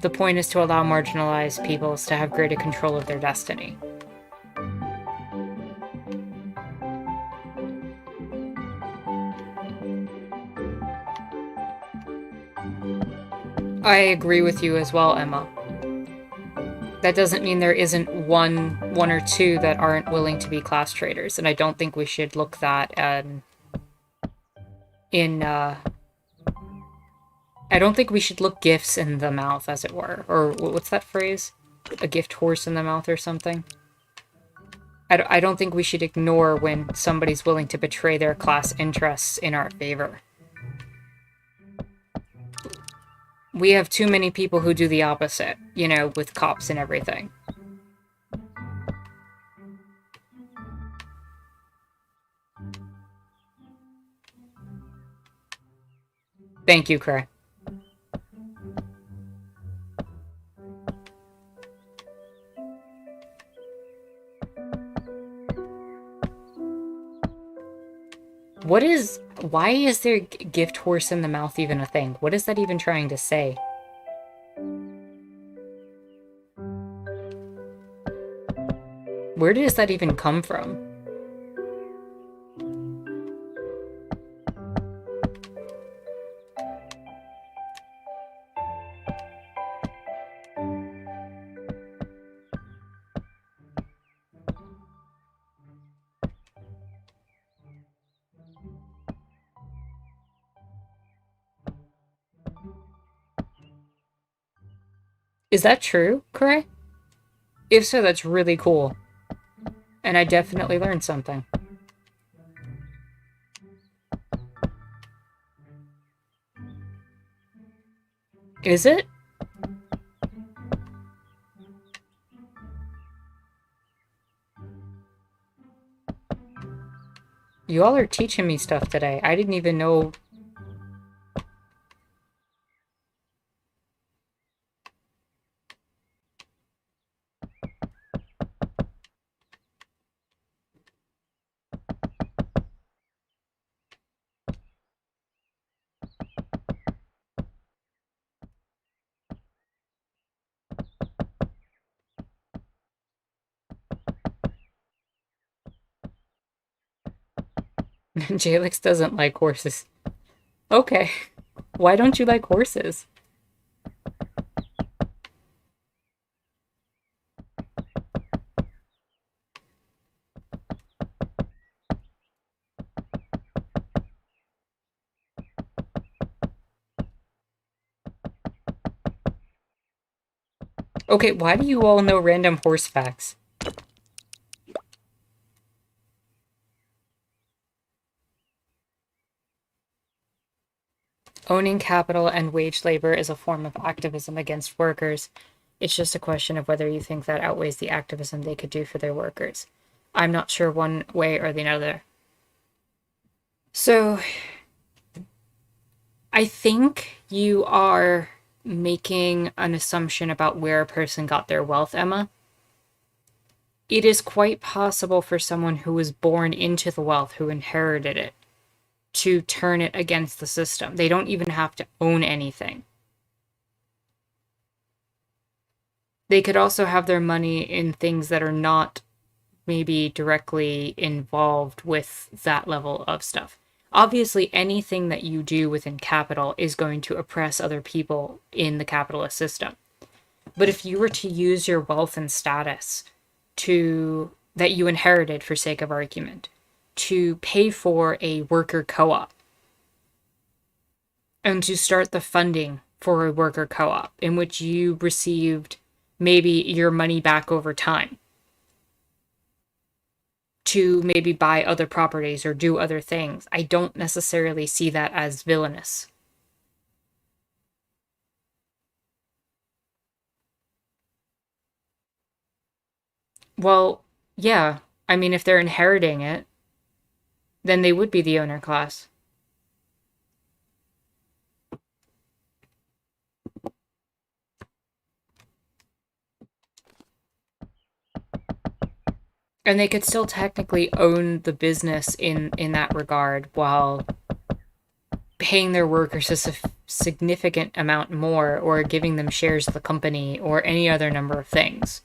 the point is to allow marginalized peoples to have greater control of their destiny. I agree with you as well, Emma. That doesn't mean there isn't one or two that aren't willing to be class traders, and I don't think we should look that I don't think we should look gifts in the mouth, as it were. Or what's that phrase? A gift horse in the mouth or something? I don't think we should ignore when somebody's willing to betray their class interests in our favor. We have too many people who do the opposite, with cops and everything. Thank you, Cray. Why is their gift horse in the mouth even a thing? What is that even trying to say? Where does that even come from? Is that true, Corey? If so, that's really cool. And I definitely learned something. Is it? You all are teaching me stuff today. I didn't even know. Jalix doesn't like horses. Okay. Why don't you like horses? Okay, why do you all know random horse facts? Owning capital and wage labor is a form of activism against workers. It's just a question of whether you think that outweighs the activism they could do for their workers. I'm not sure one way or the other. So, I think you are making an assumption about where a person got their wealth, Emma. It is quite possible for someone who was born into the wealth, who inherited it, to turn it against the system. They don't even have to own anything. They could also have their money in things that are not maybe directly involved with that level of stuff. Obviously, anything that you do within capital is going to oppress other people in the capitalist system. But if you were to use your wealth and status to that you inherited, for sake of argument, to pay for a worker co-op and to start the funding for a worker co-op in which you received maybe your money back over time to maybe buy other properties or do other things, I don't necessarily see that as villainous. Well, yeah. I mean, if they're inheriting it, then they would be the owner class. And they could still technically own the business in that regard while paying their workers a significant amount more or giving them shares of the company or any other number of things.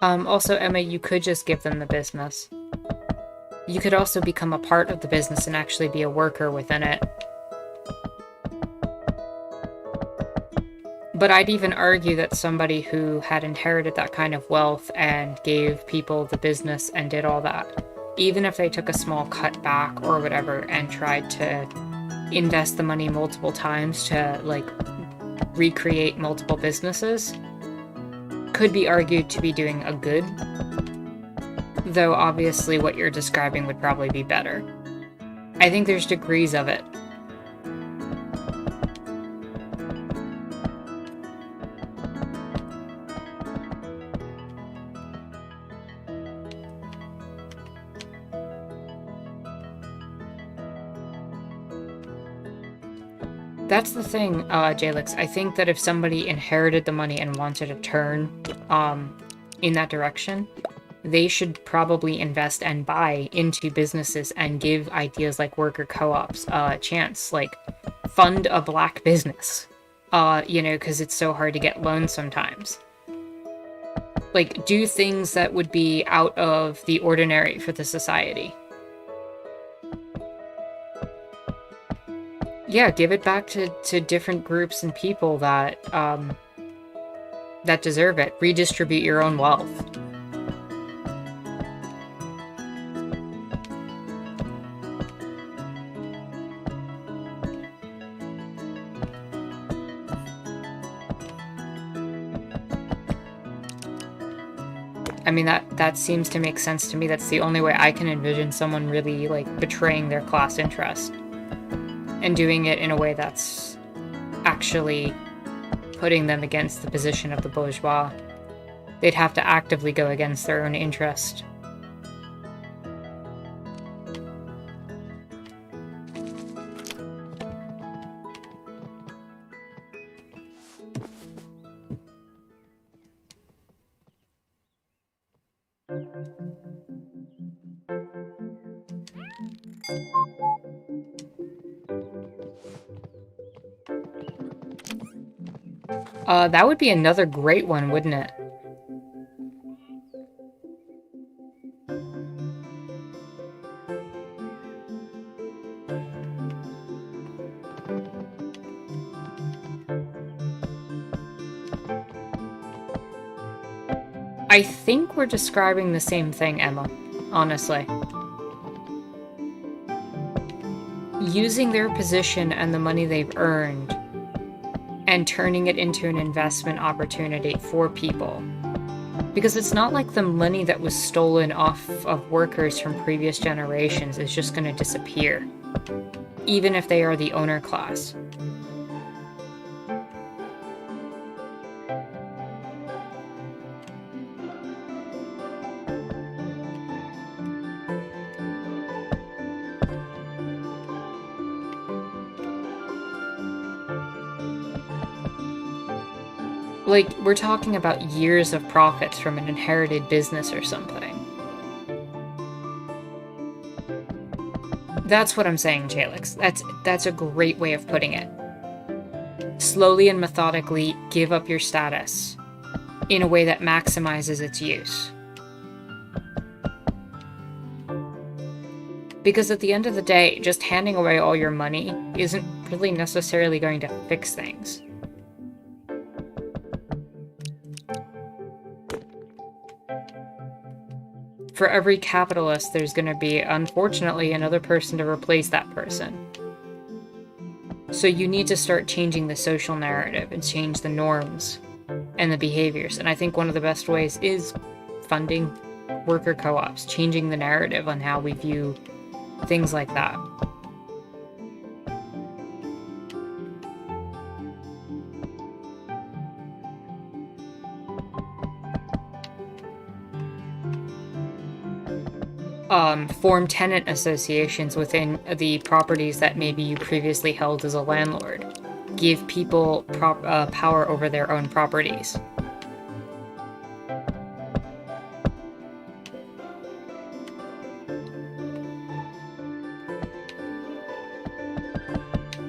Also, Emma, you could just give them the business. You could also become a part of the business and actually be a worker within it. But I'd even argue that somebody who had inherited that kind of wealth and gave people the business and did all that, even if they took a small cut back or whatever and tried to invest the money multiple times to, like, recreate multiple businesses, could be argued to be doing a good. Though obviously what you're describing would probably be better. I think there's degrees of it. That's the thing, Jalix. I think that if somebody inherited the money and wanted to turn in that direction, they should probably invest and buy into businesses and give ideas like worker co-ops a chance. Like, fund a black business, because it's so hard to get loans sometimes. Like, do things that would be out of the ordinary for the society. Yeah, give it back to different groups and people that that deserve it. Redistribute your own wealth. I mean, that seems to make sense to me. That's the only way I can envision someone really, like, betraying their class interest. And doing it in a way that's actually putting them against the position of the bourgeois. They'd have to actively go against their own interest. That would be another great one, wouldn't it? I think we're describing the same thing, Emma, honestly. Using their position and the money they've earned and turning it into an investment opportunity for people. Because it's not like the money that was stolen off of workers from previous generations is just going to disappear, even if they are the owner class. Like, we're talking about years of profits from an inherited business or something. That's what I'm saying, Jalix. That's a great way of putting it. Slowly and methodically give up your status in a way that maximizes its use. Because at the end of the day, just handing away all your money isn't really necessarily going to fix things. For every capitalist, there's going to be, unfortunately, another person to replace that person. So you need to start changing the social narrative and change the norms and the behaviors. And I think one of the best ways is funding worker co-ops, changing the narrative on how we view things like that. Form tenant associations within the properties that maybe you previously held as a landlord. Give people power over their own properties.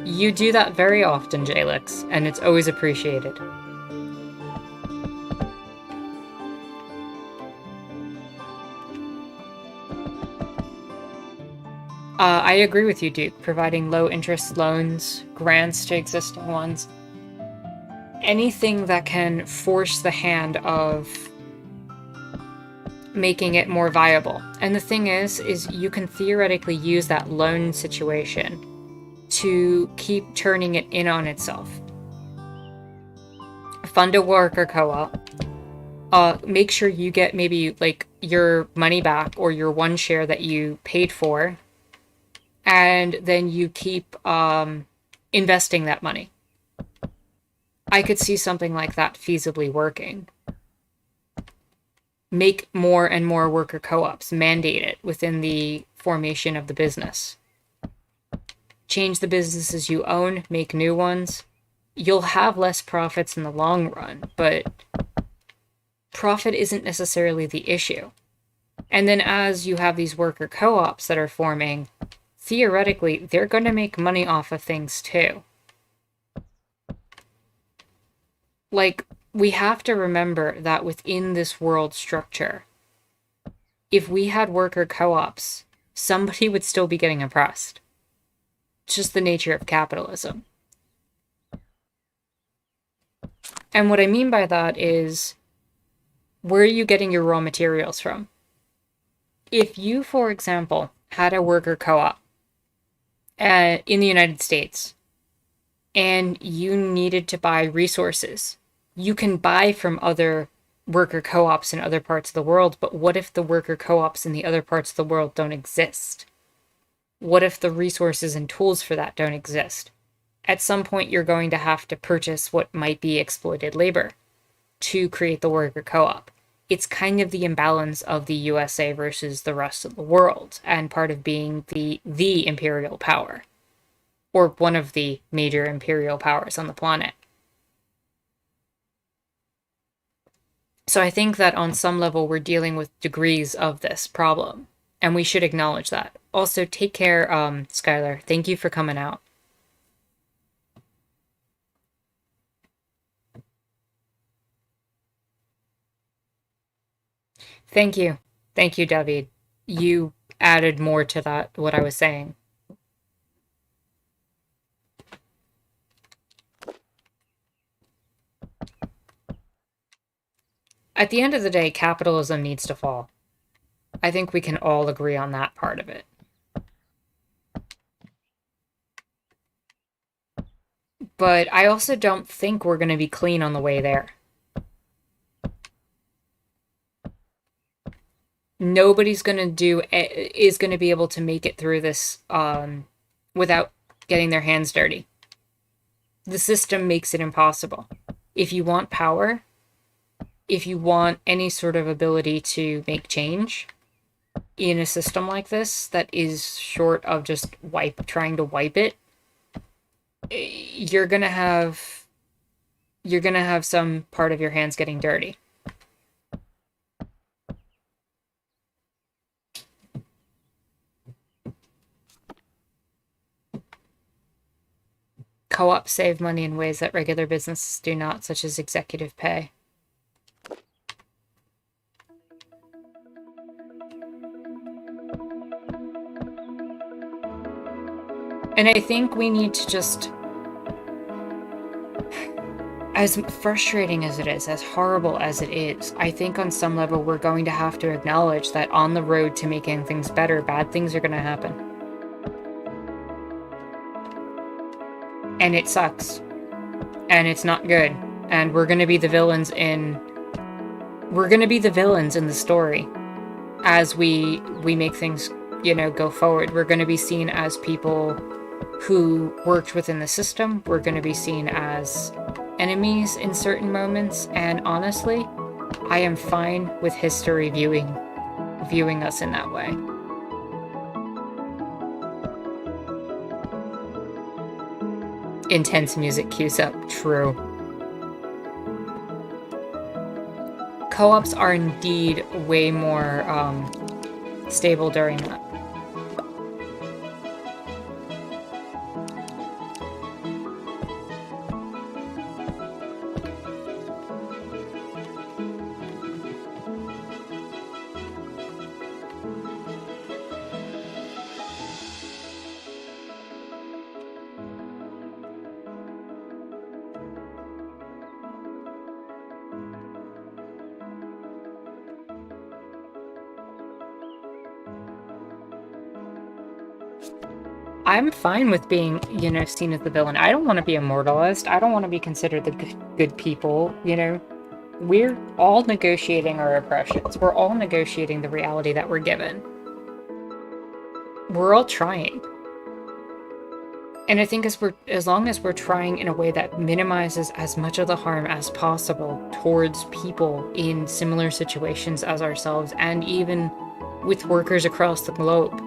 You do that very often, Jalix, and it's always appreciated. I agree with you, Duke. Providing low interest loans, grants to existing ones, anything that can force the hand of making it more viable. And the thing is you can theoretically use that loan situation to keep turning it in on itself. Fund a worker co-op. Make sure you get maybe like your money back or your one share that you paid for, and then you keep investing that money. I could see something like that feasibly working. Make more and more worker co-ops, mandate it within the formation of the business. Change the businesses you own, make new ones. You'll have less profits in the long run, but profit isn't necessarily the issue. And then as you have these worker co-ops that are forming, theoretically, they're going to make money off of things too. Like, we have to remember that within this world structure, if we had worker co-ops, somebody would still be getting oppressed. It's just the nature of capitalism. And what I mean by that is, where are you getting your raw materials from? If you, for example, had a worker co-op in the United States, and you needed to buy resources, you can buy from other worker co-ops in other parts of the world, but what if the worker co-ops in the other parts of the world don't exist? What if the resources and tools for that don't exist? At some point, you're going to have to purchase what might be exploited labor to create the worker co-op. It's kind of the imbalance of the USA versus the rest of the world, and part of being the imperial power, or one of the major imperial powers on the planet. So I think that on some level we're dealing with degrees of this problem, and we should acknowledge that. Also, take care, Skylar. Thank you for coming out. Thank you. Thank you, David. You added more to that, what I was saying. At the end of the day, capitalism needs to fall. I think we can all agree on that part of it. But I also don't think we're going to be clean on the way there. Nobody's going to be able to make it through this without getting their hands dirty. The system makes it impossible. If you want power, if you want any sort of ability to make change in a system like this that is short of just trying to wipe it, you're gonna have some part of your hands getting dirty. Co-ops save money in ways that regular businesses do not, such as executive pay. And I think we need to just, as frustrating as it is, as horrible as it is, I think on some level we're going to have to acknowledge that on the road to making things better, bad things are going to happen. And it sucks. And it's not good. And we're going to be the villains in the story as we make things, go forward. We're going to be seen as people who worked within the system. We're going to be seen as enemies in certain moments, and honestly, I am fine with history viewing us in that way. Intense music cues up. True. Co-ops are indeed way more stable during that. I'm fine with being, seen as the villain. I don't want to be immortalized. I don't want to be considered the good people. We're all negotiating our oppressions. We're all negotiating the reality that we're given. We're all trying. And I think as long as we're trying in a way that minimizes as much of the harm as possible towards people in similar situations as ourselves, and even with workers across the globe,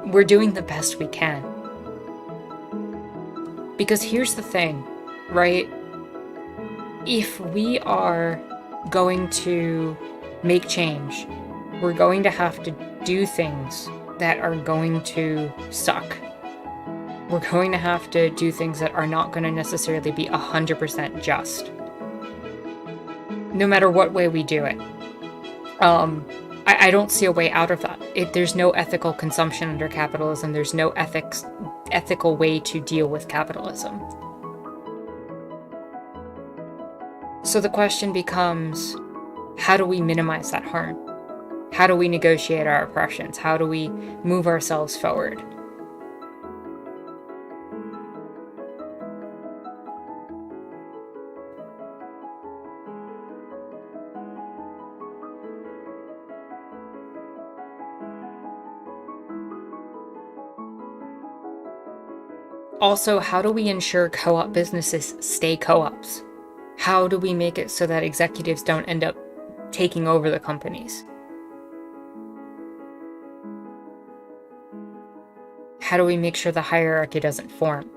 we're doing the best we can. Because here's the thing, right? If we are going to make change, we're going to have to do things that are going to suck. We're going to have to do things that are not going to necessarily be 100% just. No matter what way we do it. I don't see a way out of that. There's no ethical consumption under capitalism. There's no ethical way to deal with capitalism. So the question becomes, how do we minimize that harm? How do we negotiate our oppressions? How do we move ourselves forward? Also, how do we ensure co-op businesses stay co-ops? How do we make it so that executives don't end up taking over the companies? How do we make sure the hierarchy doesn't form?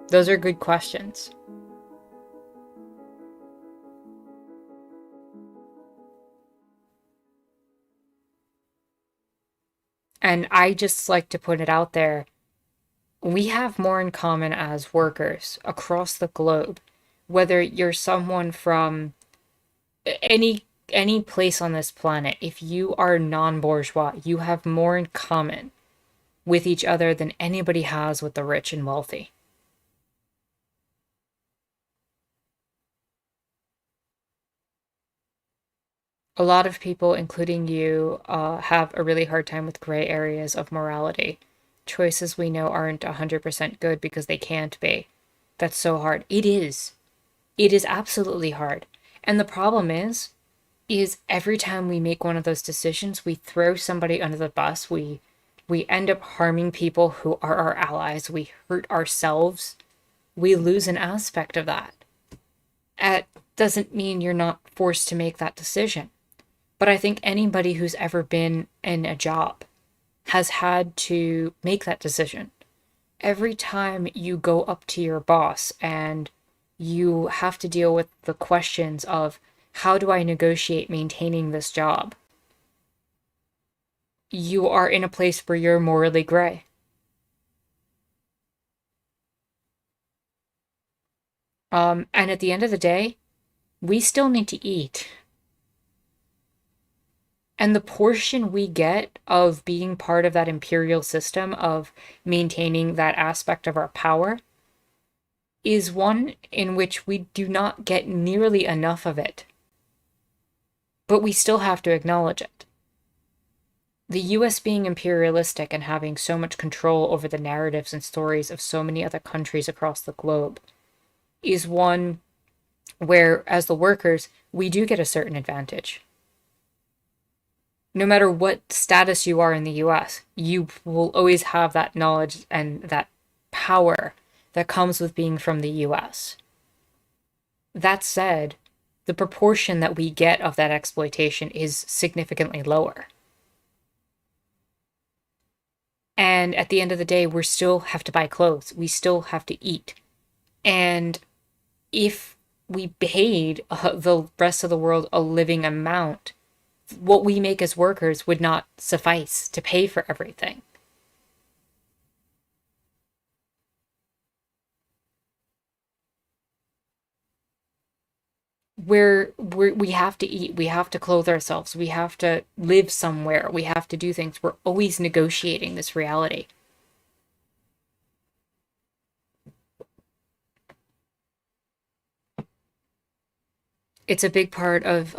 Those are good questions. And I just like to put it out there, we have more in common as workers across the globe. Whether you're someone from any place on this planet, if you are non-bourgeois, you have more in common with each other than anybody has with the rich and wealthy. A lot of people, including you, have a really hard time with gray areas of morality. Choices we know aren't 100% good because they can't be. That's so hard. It is. It is absolutely hard. And the problem is every time we make one of those decisions, we throw somebody under the bus. We end up harming people who are our allies. We hurt ourselves. We lose an aspect of that. It doesn't mean you're not forced to make that decision. But I think anybody who's ever been in a job has had to make that decision. Every time you go up to your boss and you have to deal with the questions of, how do I negotiate maintaining this job? You are in a place where you're morally gray. And at the end of the day, we still need to eat. And the portion we get of being part of that imperial system, of maintaining that aspect of our power, is one in which we do not get nearly enough of it. But we still have to acknowledge it. The US being imperialistic and having so much control over the narratives and stories of so many other countries across the globe is one where, as the workers, we do get a certain advantage. No matter what status you are in the US, you will always have that knowledge and that power that comes with being from the US. That said, the proportion that we get of that exploitation is significantly lower. And at the end of the day, we still have to buy clothes. We still have to eat. And if we paid the rest of the world a living amount, what we make as workers would not suffice to pay for everything. We have to eat, we have to clothe ourselves, we have to live somewhere, we have to do things. We're always negotiating this reality. It's a big part of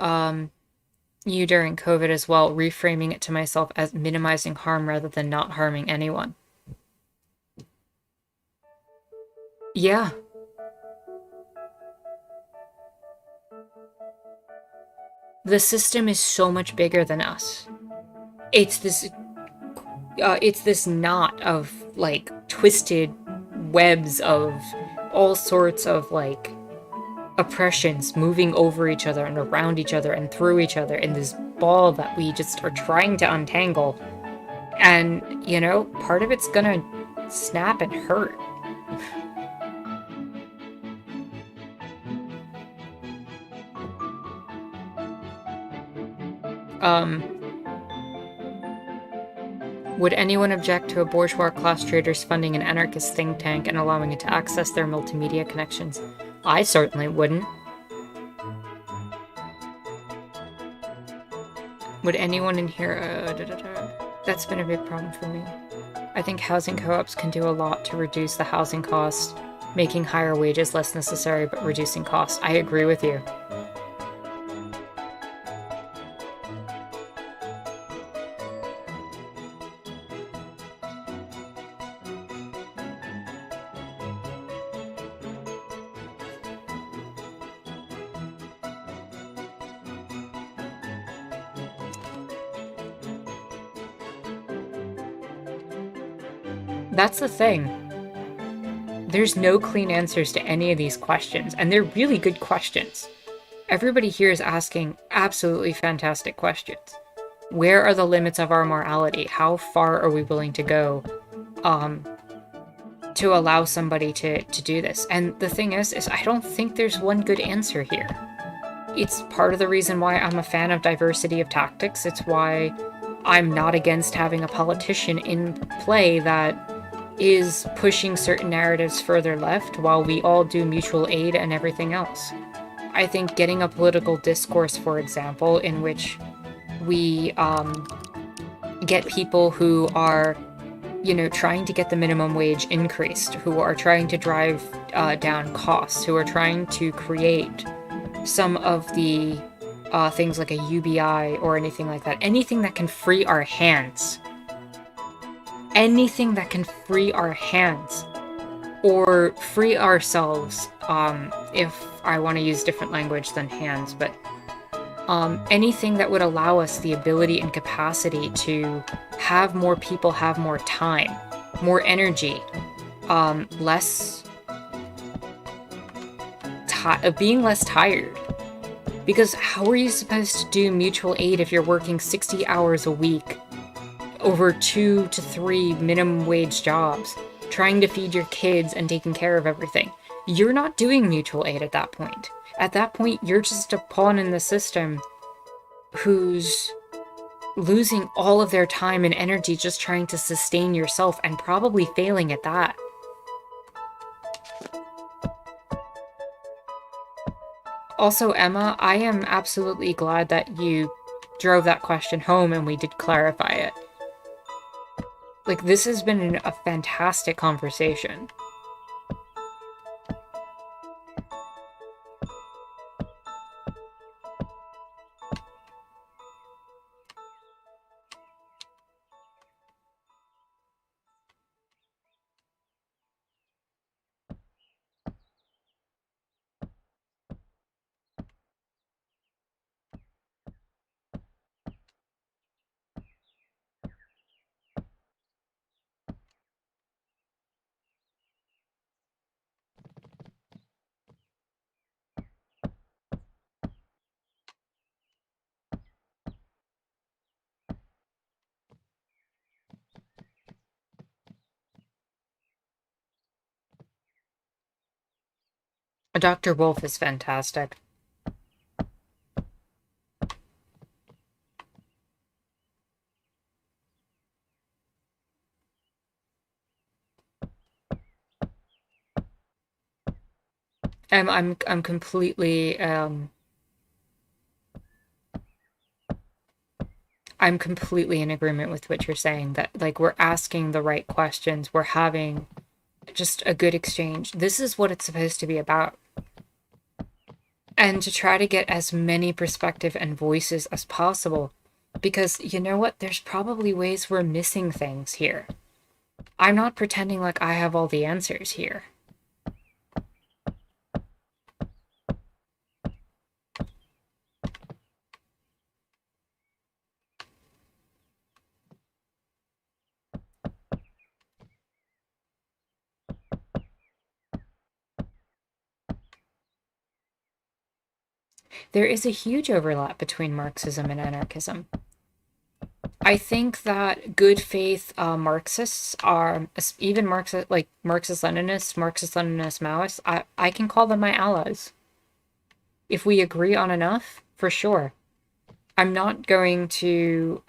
you during COVID as well, reframing it to myself as minimizing harm rather than not harming anyone. Yeah. The system is so much bigger than us. It's this it's this knot of like twisted webs of all sorts of like oppressions moving over each other and around each other and through each other in this ball that we just are trying to untangle. And, you know, part of it's gonna snap and hurt. Um, would anyone object to a bourgeois class traders funding an anarchist think tank and allowing it to access their multimedia connections? I certainly wouldn't. Would anyone in here... That's been a big problem for me. I think housing co-ops can do a lot to reduce the housing cost, making higher wages less necessary but reducing costs. I agree with you. That's the thing. There's no clean answers to any of these questions, and they're really good questions. Everybody here is asking absolutely fantastic questions. Where are the limits of our morality? How far are we willing to go to allow somebody to do this? And the thing is I don't think there's one good answer here. It's part of the reason why I'm a fan of diversity of tactics. It's why I'm not against having a politician in play that is pushing certain narratives further left while we all do mutual aid and everything else. I think getting a political discourse, for example, in which we get people who are, you know, trying to get the minimum wage increased, who are trying to drive down costs, who are trying to create some of the things like a UBI or anything like that. Anything that can free our hands. Anything that can free our hands or free ourselves, if I want to use different language than hands, but anything that would allow us the ability and capacity to have more people have more time, more energy, being less tired. Because how are you supposed to do mutual aid if you're working 60 hours a week over 2 to 3 minimum wage jobs, trying to feed your kids and taking care of everything? You're not doing mutual aid at that point. At that point, you're just a pawn in the system who's losing all of their time and energy just trying to sustain yourself and probably failing at that. Also, Emma, I am absolutely glad that you drove that question home and we did clarify it. Like, this has been a fantastic conversation. Dr. Wolf is fantastic. I'm completely I'm completely in agreement with what you're saying, that like we're asking the right questions, we're having just a good exchange. This is what it's supposed to be about. And to try to get as many perspective and voices as possible. Because you know what? There's probably ways we're missing things here. I'm not pretending like I have all the answers here. There is a huge overlap between Marxism and anarchism. I think that good faith Marxists are even Marxist, like Marxist-Leninists, Maoists. I can call them my allies if we agree on enough, for sure. I'm not going to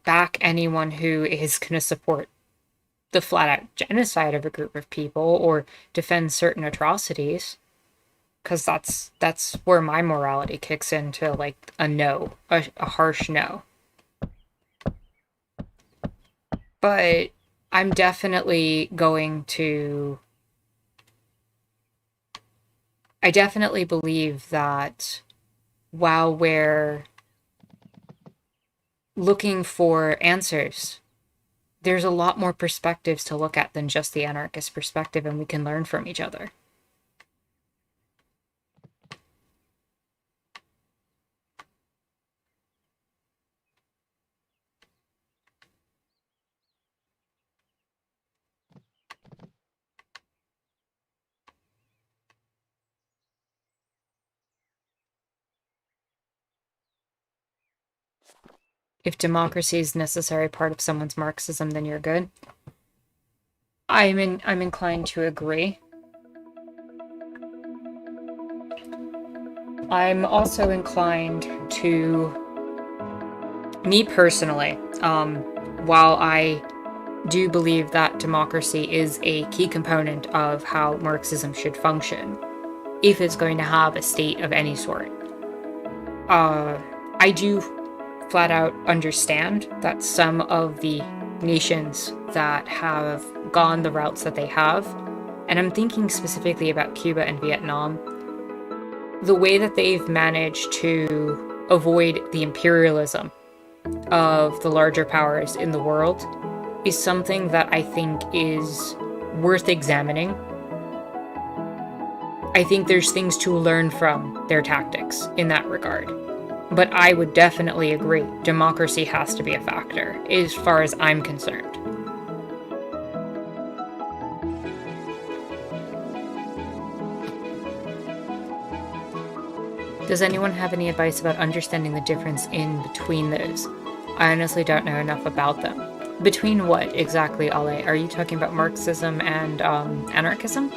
back anyone who is going to support the flat-out genocide of a group of people or defend certain atrocities, because that's where my morality kicks into, like, a harsh no. But I'm definitely going to. I definitely believe that while we're looking for answers, there's a lot more perspectives to look at than just the anarchist perspective, and we can learn from each other. If democracy is a necessary part of someone's Marxism, then you're good. I'm inclined to agree. I'm also inclined to, me personally, while I do believe that democracy is a key component of how Marxism should function, if it's going to have a state of any sort, I do flat out understand that some of the nations that have gone the routes that they have, and I'm thinking specifically about Cuba and Vietnam, the way that they've managed to avoid the imperialism of the larger powers in the world is something that I think is worth examining. I think there's things to learn from their tactics in that regard. But I would definitely agree, democracy has to be a factor, as far as I'm concerned. Does anyone have any advice about understanding the difference in between those? I honestly don't know enough about them. Between what exactly, Ale? Are you talking about Marxism and anarchism?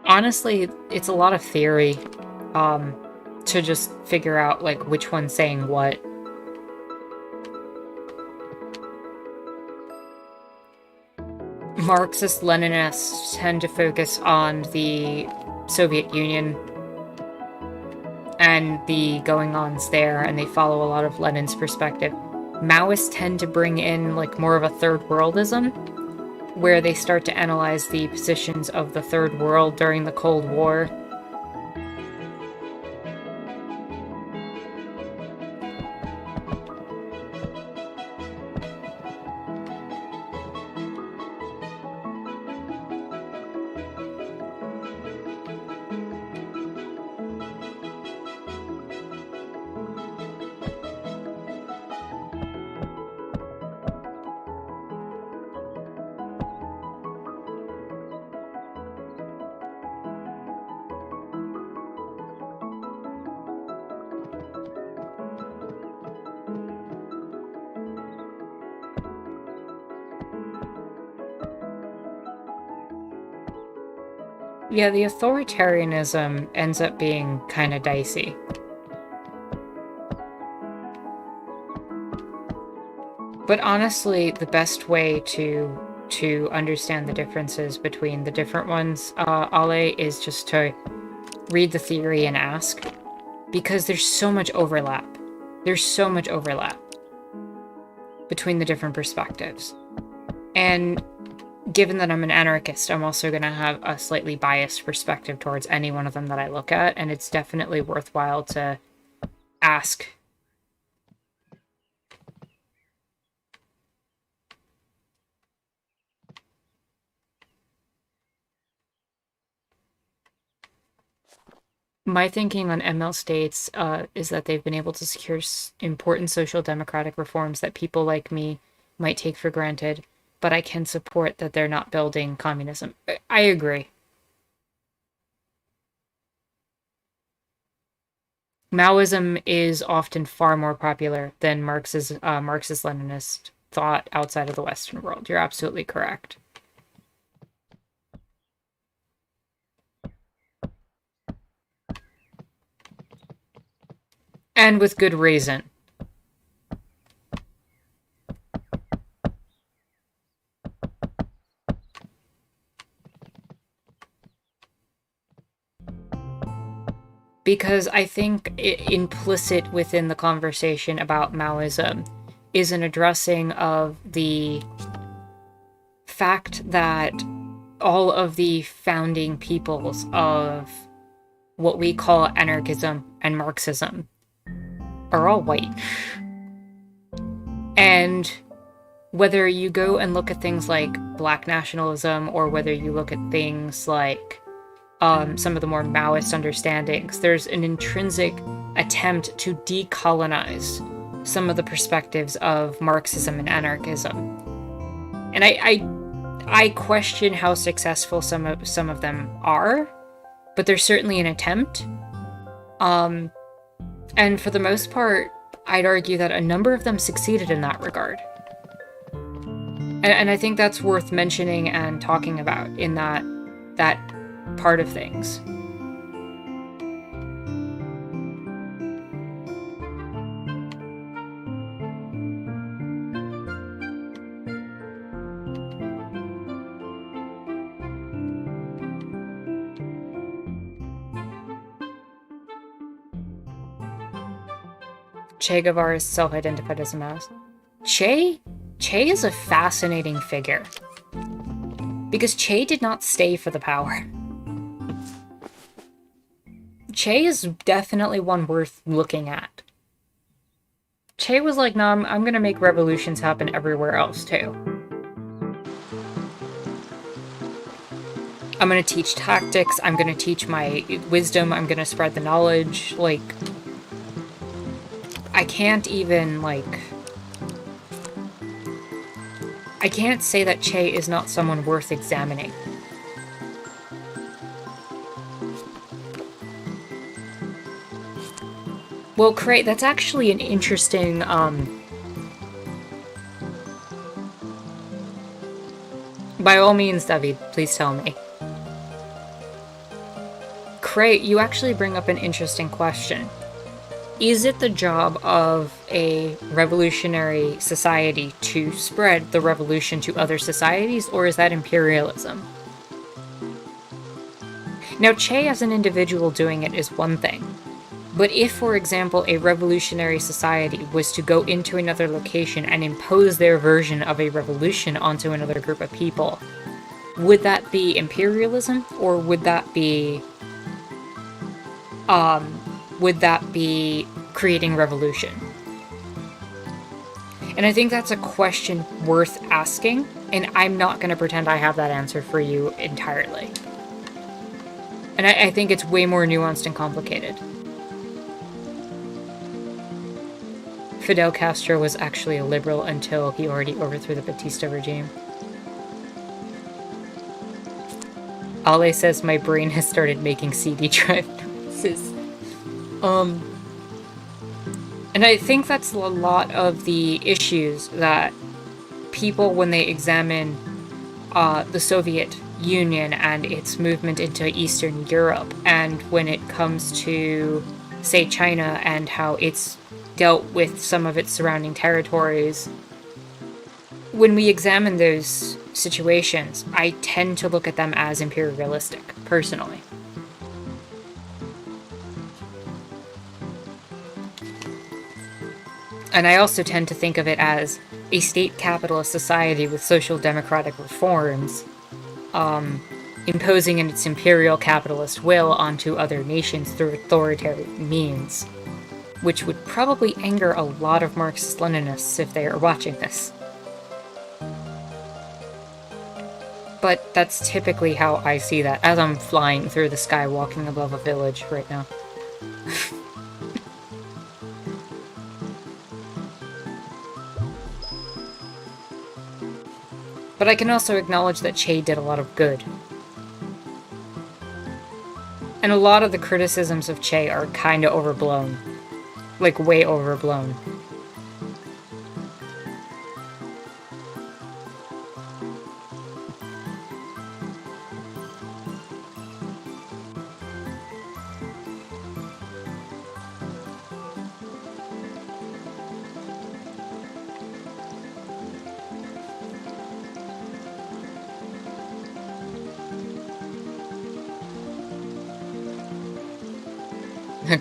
Honestly, it's a lot of theory to just figure out, like, which one's saying what. Marxist-Leninists tend to focus on the Soviet Union and the going-ons there, and they follow a lot of Lenin's perspective. Maoists tend to bring in, like, more of a third worldism, where they start to analyze the positions of the third world during the Cold War. Yeah, the authoritarianism ends up being kind of dicey. But honestly, the best way to understand the differences between the different ones, Ale, is just to read the theory and ask. Because there's so much overlap. There's so much overlap between the different perspectives. And given that I'm an anarchist, I'm also going to have a slightly biased perspective towards any one of them that I look at, and it's definitely worthwhile to ask. My thinking on ML states is that they've been able to secure important social democratic reforms that people like me might take for granted, but I can support that they're not building communism. I agree. Maoism is often far more popular than Marxist-Leninist thought outside of the Western world. You're absolutely correct. And with good reason. Because I think implicit within the conversation about Maoism is an addressing of the fact that all of the founding peoples of what we call anarchism and Marxism are all white. And whether you go and look at things like black nationalism or whether you look at things like some of the more Maoist understandings, there's an intrinsic attempt to decolonize some of the perspectives of Marxism and anarchism. And I question how successful some of them are, but there's certainly an attempt. And for the most part, I'd argue that a number of them succeeded in that regard. And I think that's worth mentioning and talking about in that part of things. Che Guevara is self-identified as a Maoist. Che is a fascinating figure. Because Che did not stay for the power. Che is definitely one worth looking at. Che was like, no, I'm gonna make revolutions happen everywhere else, too. I'm gonna teach tactics, I'm gonna teach my wisdom, I'm gonna spread the knowledge, like... I can't even, like... I can't say that Che is not someone worth examining. Well, Cray, that's actually an interesting, By all means, David, please tell me. Cray, you actually bring up an interesting question. Is it the job of a revolutionary society to spread the revolution to other societies, or is that imperialism? Now, Che as an individual doing it is one thing. But if, for example, a revolutionary society was to go into another location and impose their version of a revolution onto another group of people, would that be imperialism, or would that be creating revolution? And I think that's a question worth asking, and I'm not going to pretend I have that answer for you entirely. And I think it's way more nuanced and complicated. Fidel Castro was actually a liberal until he already overthrew the Batista regime. Ale says my brain has started making CD drive noises. And I think that's a lot of the issues that people, when they examine the Soviet Union and its movement into Eastern Europe, and when it comes to, say, China and how it's dealt with some of its surrounding territories, when we examine those situations, I tend to look at them as imperialistic, personally. And I also tend to think of it as a state capitalist society with social democratic reforms, imposing its imperial capitalist will onto other nations through authoritarian means, which would probably anger a lot of Marxist-Leninists if they are watching this. But that's typically how I see that, as I'm flying through the sky walking above a village right now. But I can also acknowledge that Che did a lot of good. And a lot of the criticisms of Che are kinda overblown. Like, way overblown.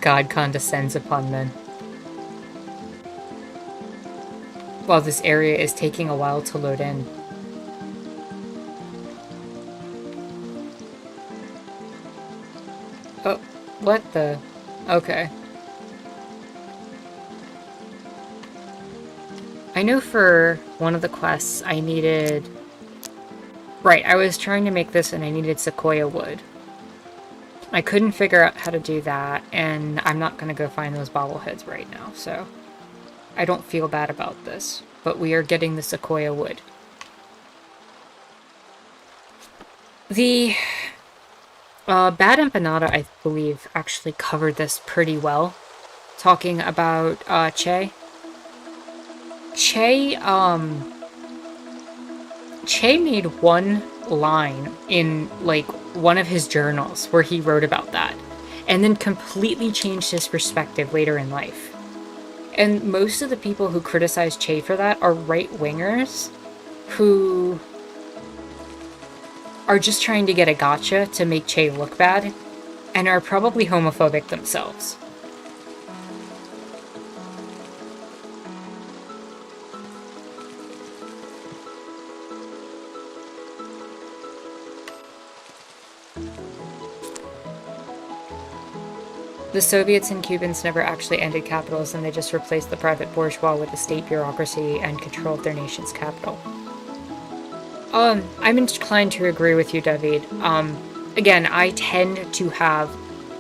God condescends upon men. While this area is taking a while to load in. Oh, what the? Okay. I know for one of the quests I needed... Right, I was trying to make this and I needed Sequoia wood. I couldn't figure out how to do that, and I'm not going to go find those bobbleheads right now, so I don't feel bad about this. But we are getting the Sequoia wood. The Bad Empanada, I believe, actually covered this pretty well, talking about Che. Che made one line in, like, one of his journals where he wrote about that, and then completely changed his perspective later in life. And most of the people who criticize Che for that are right-wingers who are just trying to get a gotcha to make Che look bad, and are probably homophobic themselves. The Soviets and Cubans never actually ended capitalism, they just replaced the private bourgeois with the state bureaucracy and control of their nation's capital. I'm inclined to agree with you, David. Again, I tend to have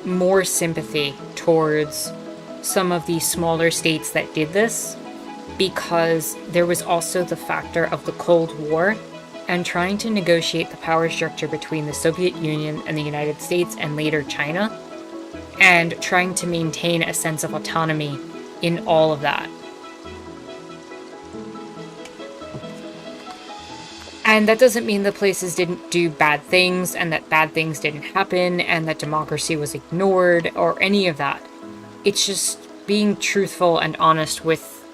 more sympathy towards some of the smaller states that did this, because there was also the factor of the Cold War and trying to negotiate the power structure between the Soviet Union and the United States and later China, and trying to maintain a sense of autonomy in all of that. And that doesn't mean the places didn't do bad things, and that bad things didn't happen, and that democracy was ignored, or any of that. It's just being truthful and honest with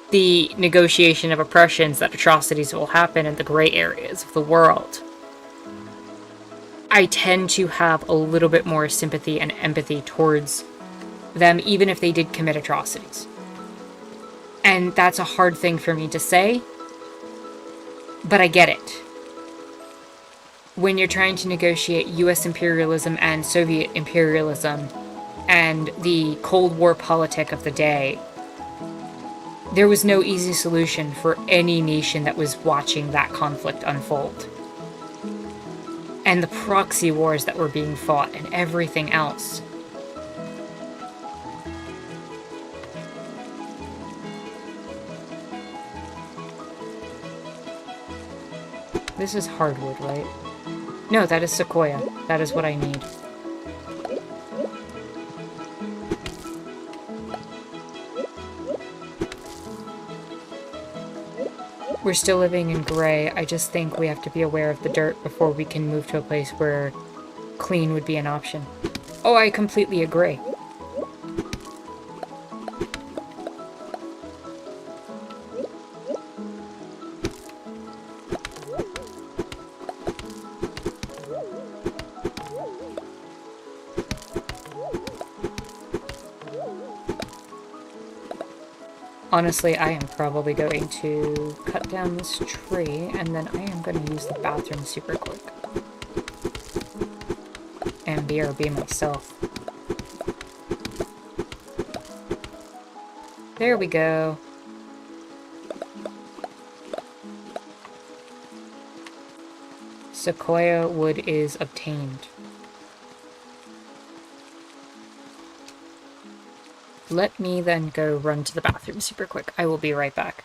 the negotiation of oppressions, that atrocities will happen in the gray areas of the world. I tend to have a little bit more sympathy and empathy towards them, even if they did commit atrocities. And that's a hard thing for me to say, but I get it. When you're trying to negotiate US imperialism and Soviet imperialism and the Cold War politic of the day, there was no easy solution for any nation that was watching that conflict unfold. And the proxy wars that were being fought and everything else. This is hardwood, right? No, that is Sequoia. That is what I need. We're still living in gray. I just think we have to be aware of the dirt before we can move to a place where clean would be an option. Oh, I completely agree. Honestly, I am probably going to cut down this tree, and then I am going to use the bathroom super quick. And BRB myself. There we go. Sequoia wood is obtained. Let me then go run to the bathroom super quick. I will be right back.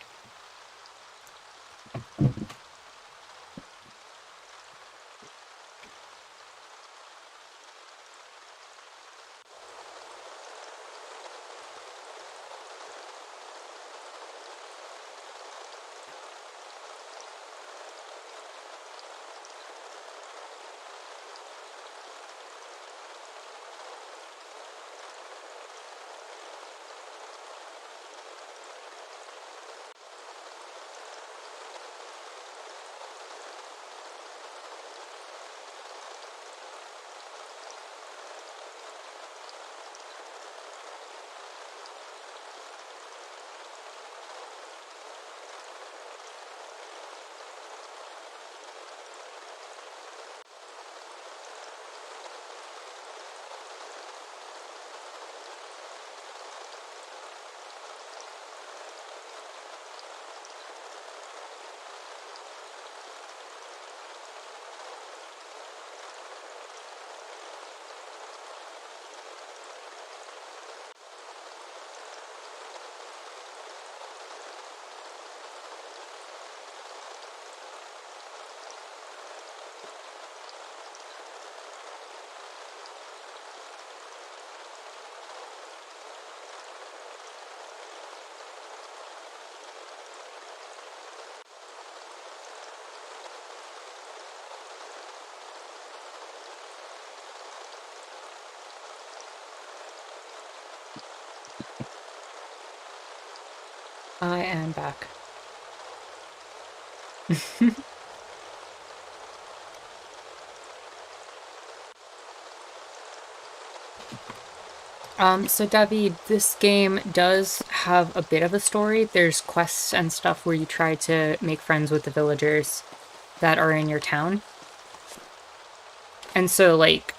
I am back. So David, this game does have a bit of a story. There's quests and stuff where you try to make friends with the villagers that are in your town. And so, like,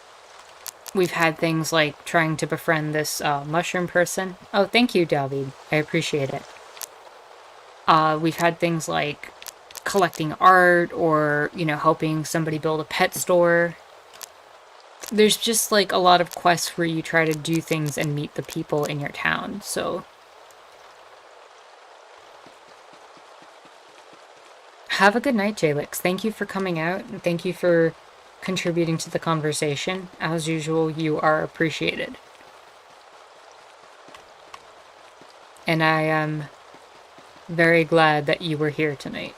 we've had things like trying to befriend this mushroom person. Oh, thank you, David. I appreciate it. We've had things like collecting art or, you know, helping somebody build a pet store. There's just like a lot of quests where you try to do things and meet the people in your town, so... Have a good night, Jalix. Thank you for coming out, and thank you for contributing to the conversation. As usual, you are appreciated. And I am very glad that you were here tonight.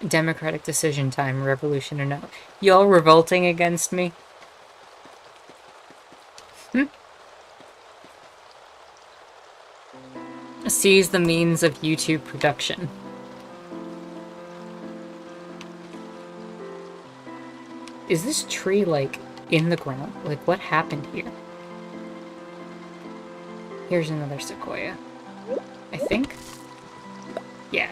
Democratic decision time, revolution or no. Y'all revolting against me? Seize the means of YouTube production. Is this tree, like, in the ground? Like, what happened here? Here's another sequoia. I think? Yeah.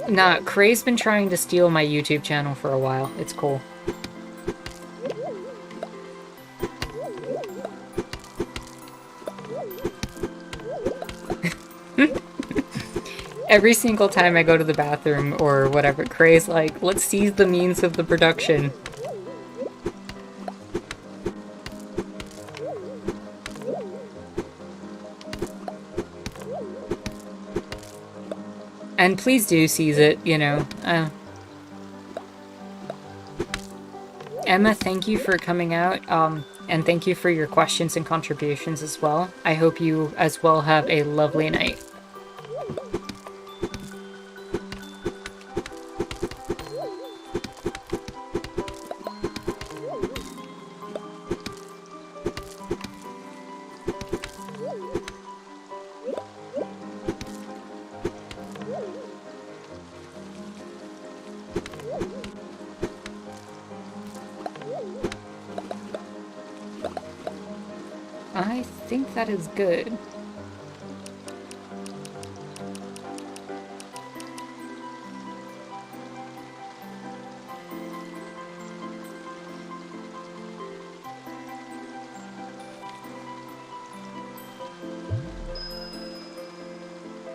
Nah, Cray's been trying to steal my YouTube channel for a while. It's cool. Every single time I go to the bathroom or whatever, Cray's like, let's seize the means of the production. And please do seize it, you know. Emma, thank you for coming out, and thank you for your questions and contributions as well. I hope you as well have a lovely night. think that is good.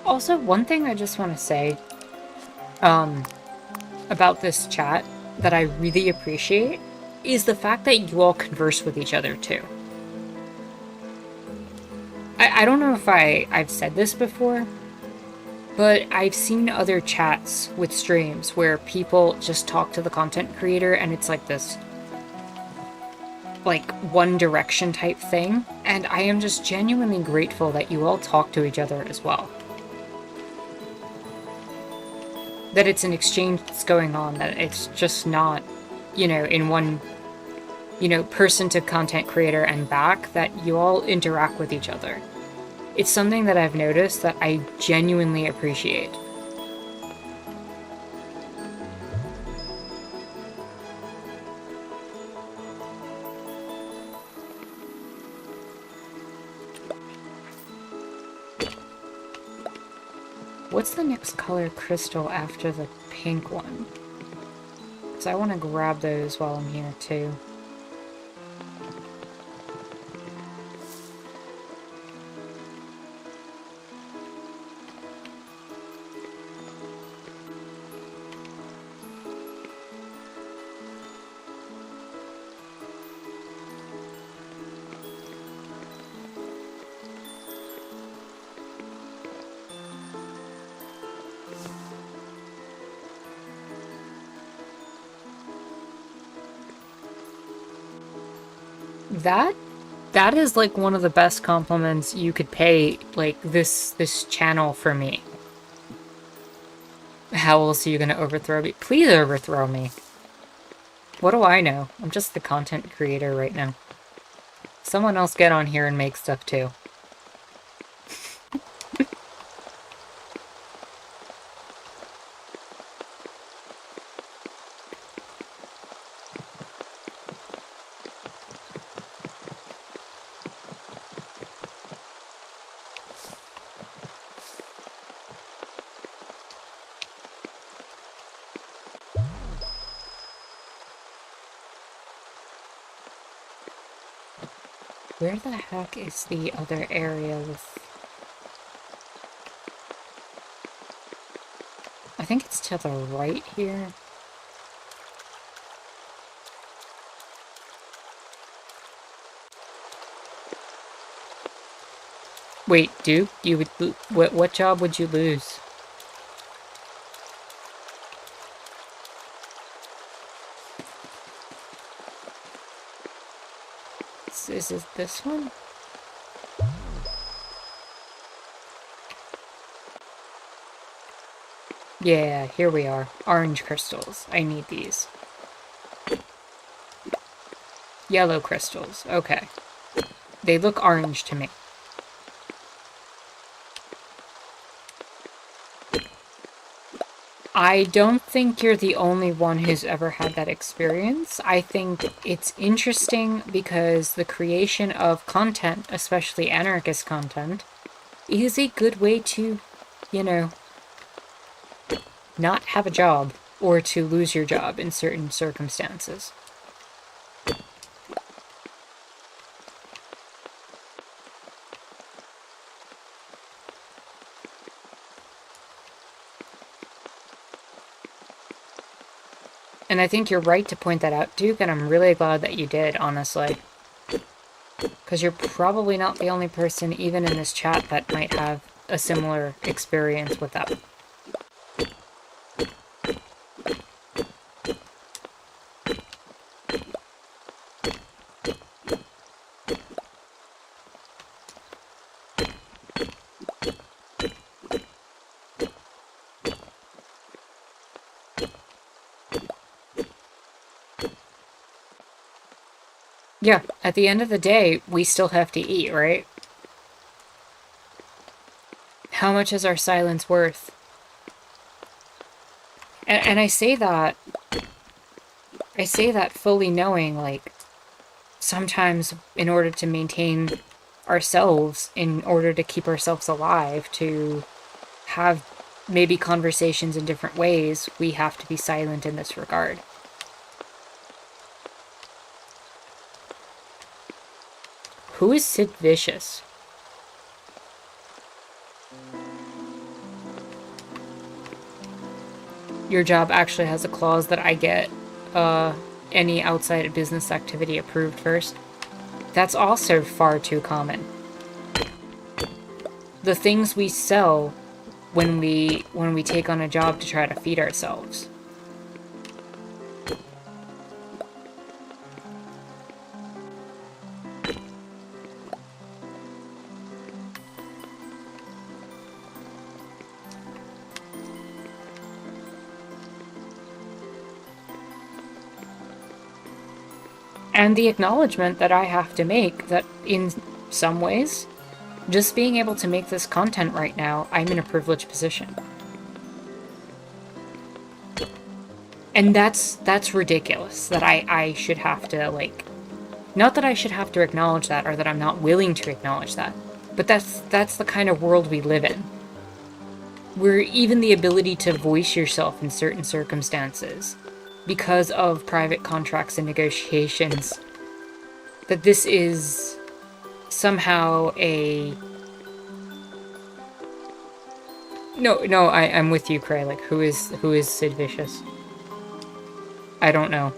Also, one thing I just want to say, about this chat that I really appreciate is the fact that you all converse with each other too. I don't know if I've said this before, but I've seen other chats with streams where people just talk to the content creator and it's like this, like, one direction type thing, and I am just genuinely grateful that you all talk to each other as well. That it's an exchange that's going on, that it's just not, you know, in one, you know, person to content creator and back, that you all interact with each other. It's something that I've noticed that I genuinely appreciate. What's the next color crystal after the pink one? Because I want to grab those while I'm here too. That is like one of the best compliments you could pay, like, this channel for me. How else are you gonna overthrow me? Please overthrow me. What do I know? I'm just the content creator right now. Someone else get on here and make stuff too. Where the heck is the other area with... I think it's to the right here. Wait, Duke, you would... What job would you lose? Is it this one? Yeah, here we are. Orange crystals. I need these. Yellow crystals. Okay. They look orange to me. I don't think you're the only one who's ever had that experience. I think it's interesting because the creation of content, especially anarchist content, is a good way to, you know, not have a job or to lose your job in certain circumstances. And I think you're right to point that out, Duke, and I'm really glad that you did, honestly. Because you're probably not the only person, even in this chat, that might have a similar experience with that. Yeah, at the end of the day, we still have to eat, right? How much is our silence worth? And I say that fully knowing, like, sometimes in order to maintain ourselves in order to keep ourselves alive, to have maybe conversations in different ways, we have to be silent in this regard. Who is Sid Vicious? Your job actually has a clause that I get any outside business activity approved first. That's also far too common. The things we sell when we take on a job to try to feed ourselves. And the acknowledgement that I have to make that in some ways, just being able to make this content right now, I'm in a privileged position. And that's ridiculous, that I should have to, like... Not that I should have to acknowledge that, or that I'm not willing to acknowledge that, but that's the kind of world we live in. Where even the ability to voice yourself in certain circumstances, because of private contracts and negotiations, that this is somehow a... No, I'm with you, Cray. Like, who is Sid Vicious? I don't know.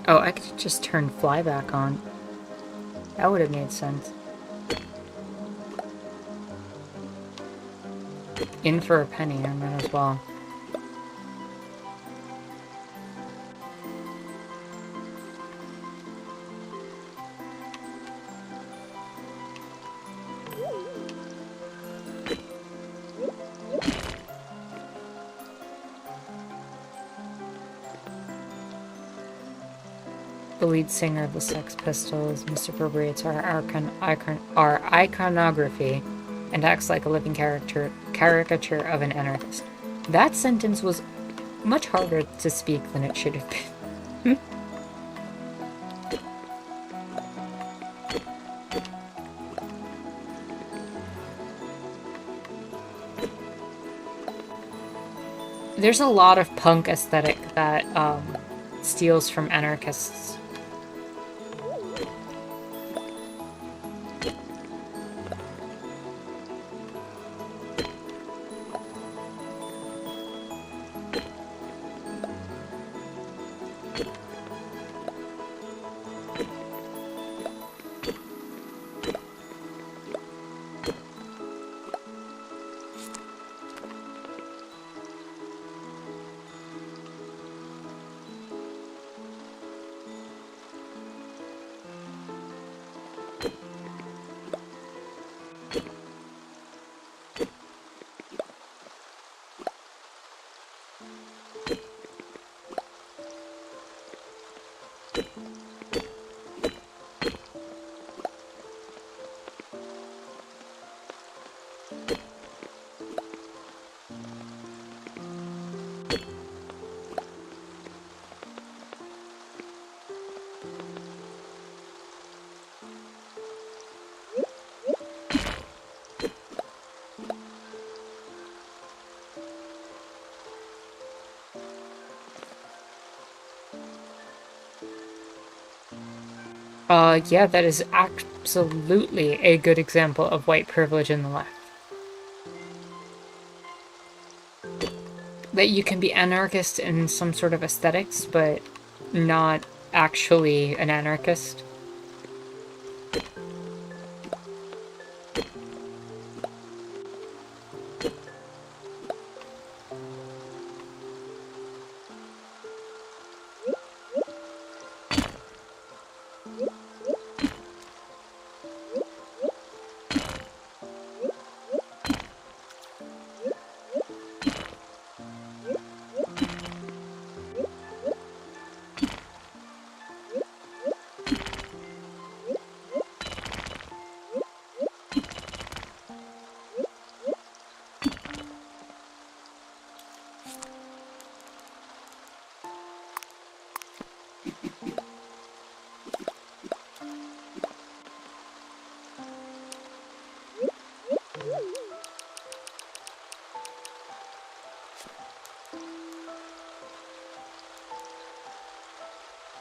Oh, I could just turn flyback on. That would have made sense. In for a penny, I might as well. The lead singer of the Sex Pistols misappropriates our iconography and acts like a living caricature of an anarchist. That sentence was much harder to speak than it should have been. There's a lot of punk aesthetic that steals from anarchists. Yeah, that is absolutely a good example of white privilege in the left. That you can be anarchist in some sort of aesthetics, but not actually an anarchist.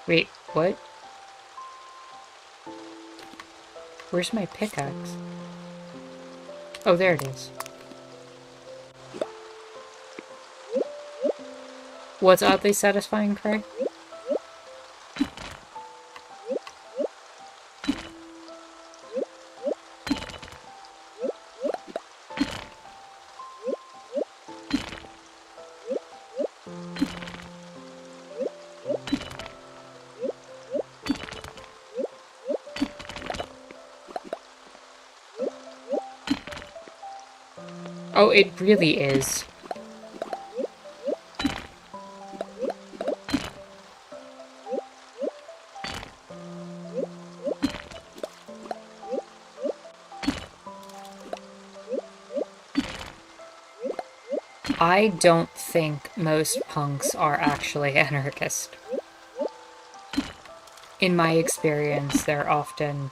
Wait, what? Where's my pickaxe? Oh, there it is. What's oddly satisfying, Craig? Oh, it really is. I don't think most punks are actually anarchist. In my experience, they're often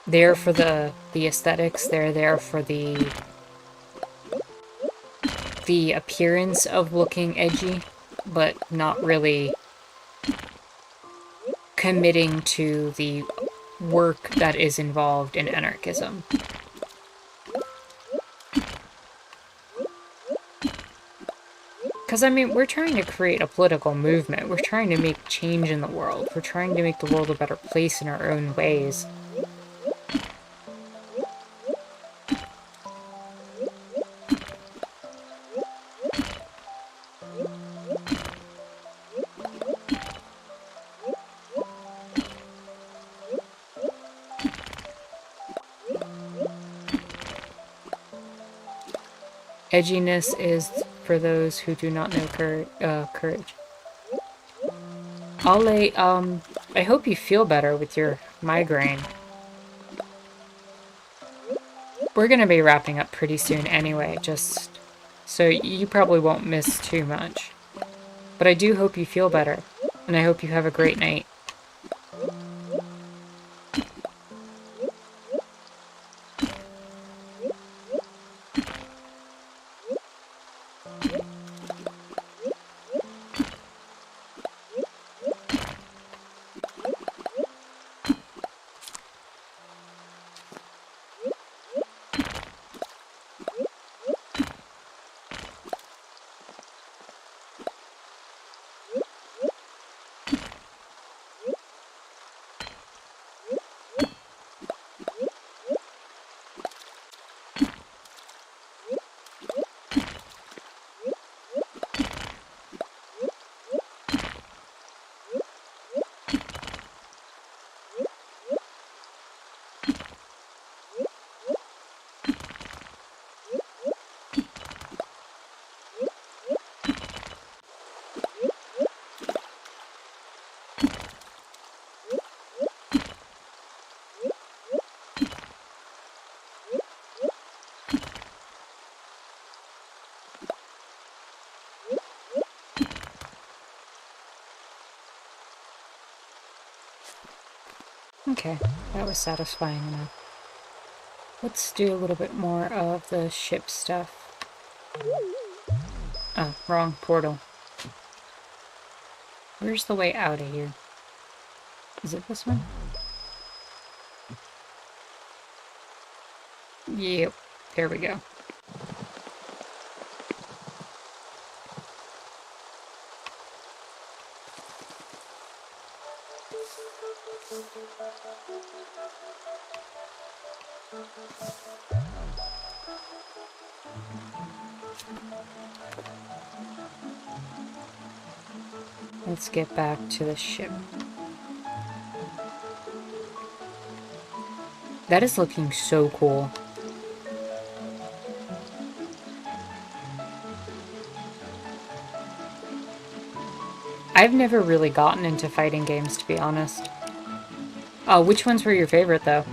there for the aesthetics, they're there for the appearance of looking edgy, but not really committing to the work that is involved in anarchism. Because, I mean, we're trying to create a political movement. We're trying to make change in the world. We're trying to make the world a better place in our own ways. Edginess is for those who do not know courage. Ollie, I hope you feel better with your migraine. We're gonna be wrapping up pretty soon anyway, just so you probably won't miss too much. But I do hope you feel better, and I hope you have a great night. Okay, that was satisfying enough. Let's do a little bit more of the ship stuff. Oh, wrong portal. Where's the way out of here? Is it this one? Yep, there we go. Let's get back to the ship. That is looking so cool. I've never really gotten into fighting games, to be honest. Oh, which ones were your favorite, though?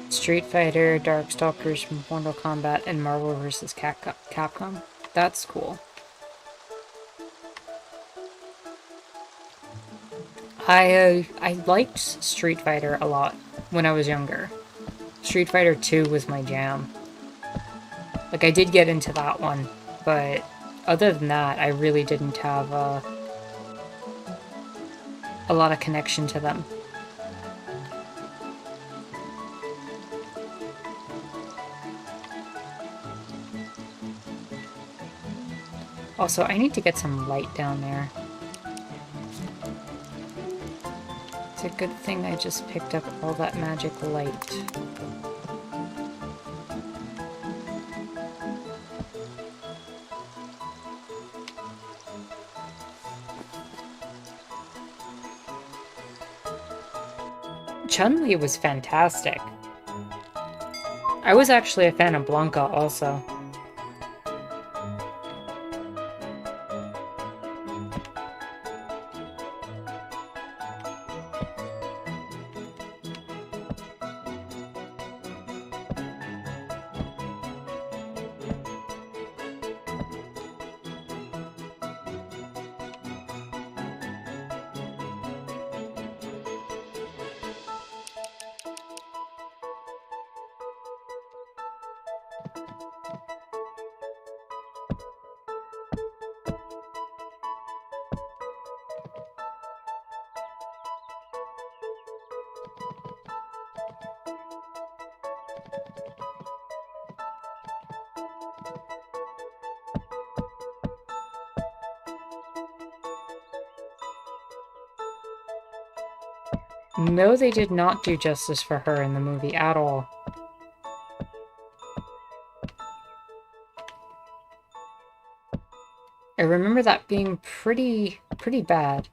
Street Fighter, Darkstalkers, Mortal Kombat, and Marvel vs. Capcom. That's cool. I liked Street Fighter a lot when I was younger. Street Fighter 2 was my jam. Like, I did get into that one, but other than that, I really didn't have a lot of connection to them. Also, I need to get some light down there. It's a good thing I just picked up all that magic light. Chun-Li was fantastic. I was actually a fan of Blanca also. No, they did not do justice for her in the movie at all. I remember that being pretty bad.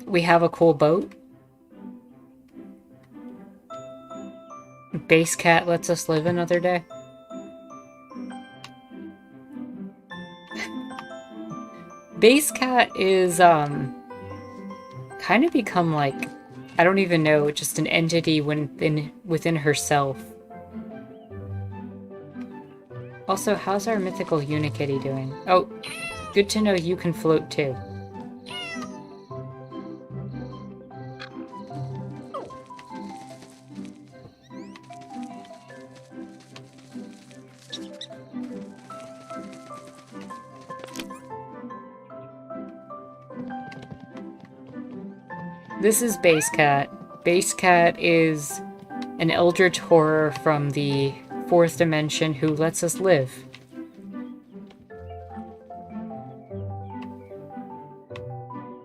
We have a cool boat. Base Cat lets us live another day. Base Cat is, kind of become like, I don't even know, just an entity within herself. Also, how's our mythical Unikitty doing? Oh, good to know you can float too. This is Base Cat. Base Cat is an eldritch horror from the fourth dimension who lets us live.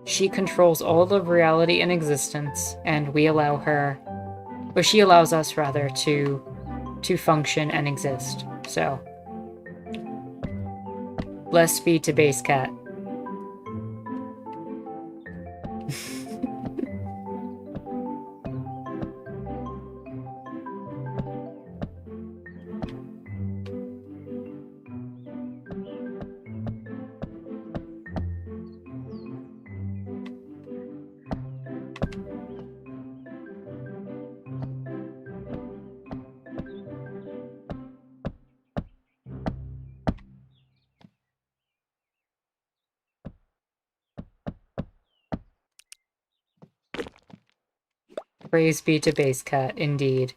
She controls all of reality and existence, and we allow her, or she allows us rather, to function and exist. So, blessed be to Base Cat. Praise be to Base Cat, indeed.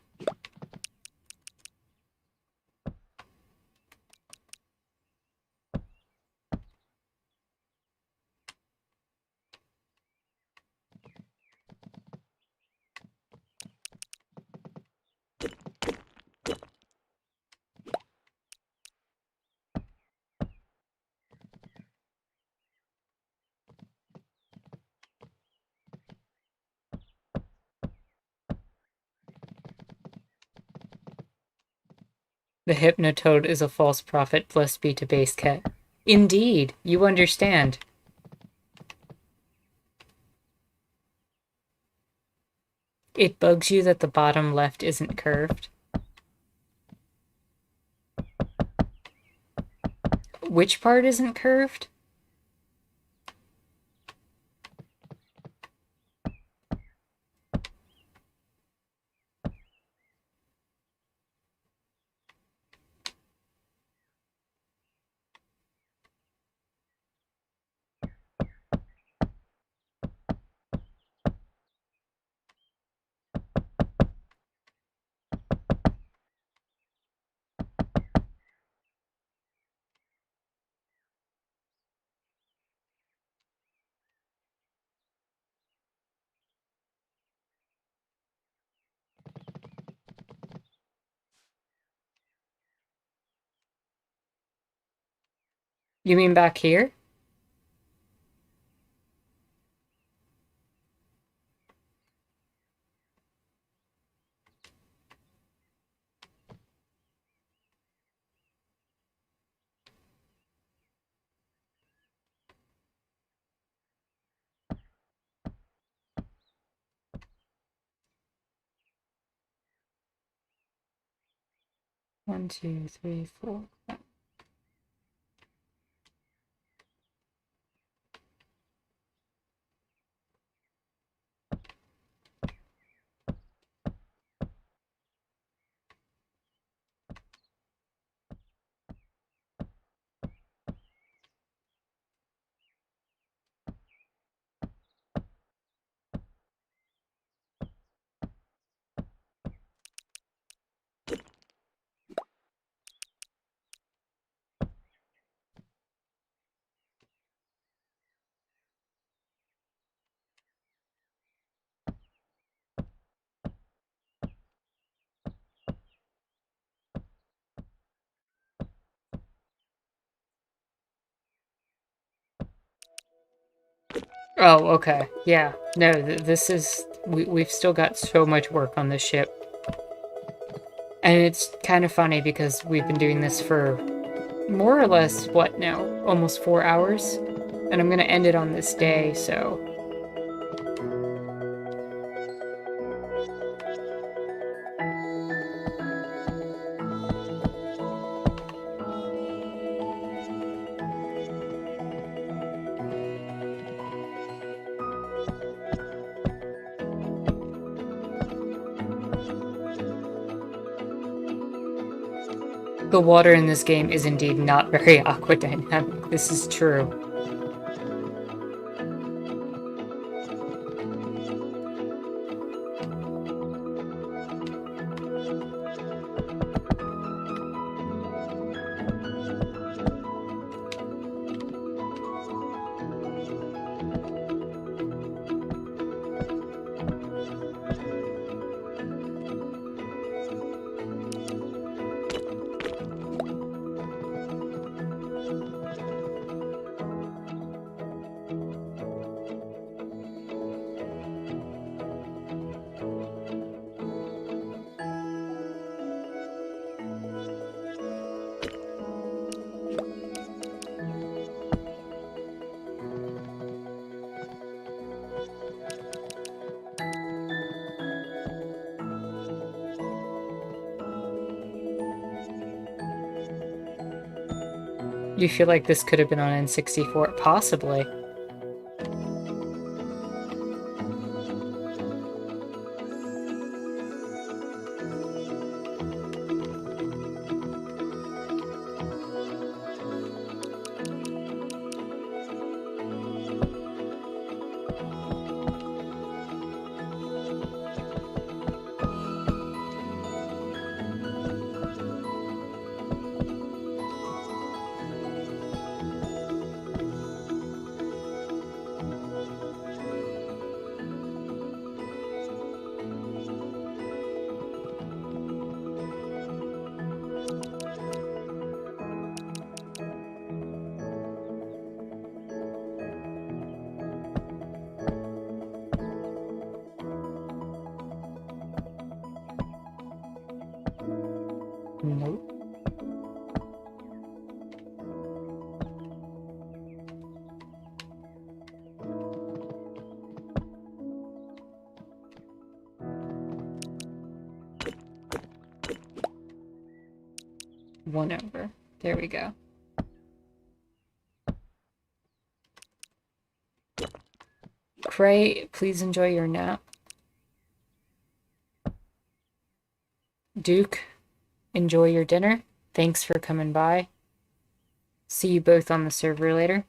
The Hypnotoad is a false prophet, blessed be to Base Cat. Indeed, you understand. It bugs you that the bottom left isn't curved. Which part isn't curved? You mean back here? One, two, three, four. Oh, okay. Yeah. No, this is... we've still got so much work on this ship. And it's kind of funny because we've been doing this for more or less, what now? Almost 4 hours? And I'm gonna end it on this day, so... The water in this game is indeed not very aquadynamic. This is true. You feel like this could have been on N64? Possibly. Nope. One over. There we go. Cray, please enjoy your nap. Duke, enjoy your dinner. Thanks for coming by. See you both on the server later.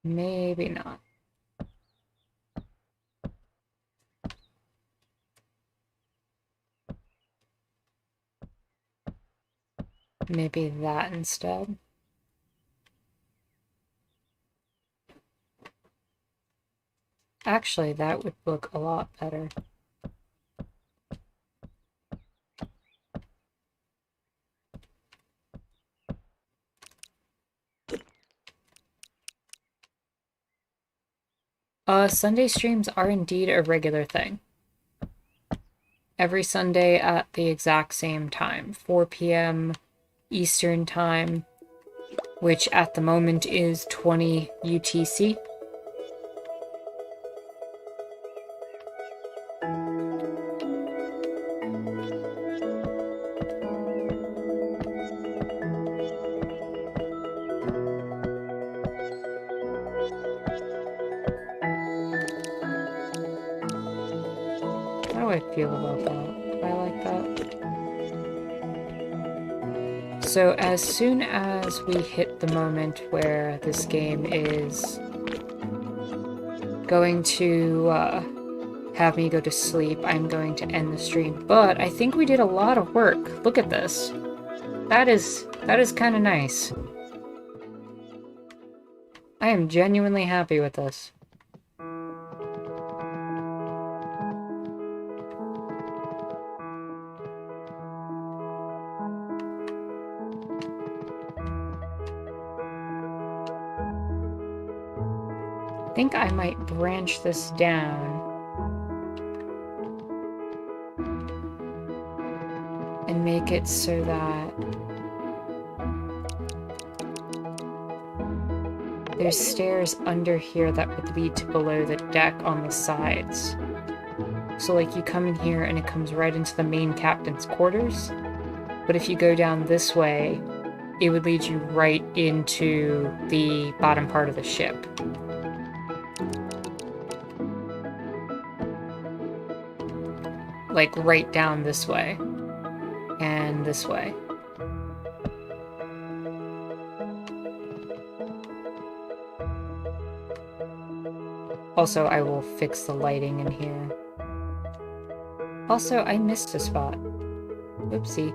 Maybe not. Maybe that instead. Actually, that would look a lot better. Sunday streams are indeed a regular thing. Every Sunday at the exact same time, 4 p.m. Eastern Time, which at the moment is 20 UTC. How do I feel about that? Do I like that? So as soon as we hit the moment where this game is going to have me go to sleep, I'm going to end the stream. But I think we did a lot of work. Look at this. That is kind of nice. I am genuinely happy with this. I think I might branch this down and make it so that there's stairs under here that would lead to below the deck on the sides. So like you come in here and it comes right into the main captain's quarters, but if you go down this way, it would lead you right into the bottom part of the ship. Like right down this way and this way. Also, I will fix the lighting in here. Also, I missed a spot. Oopsie.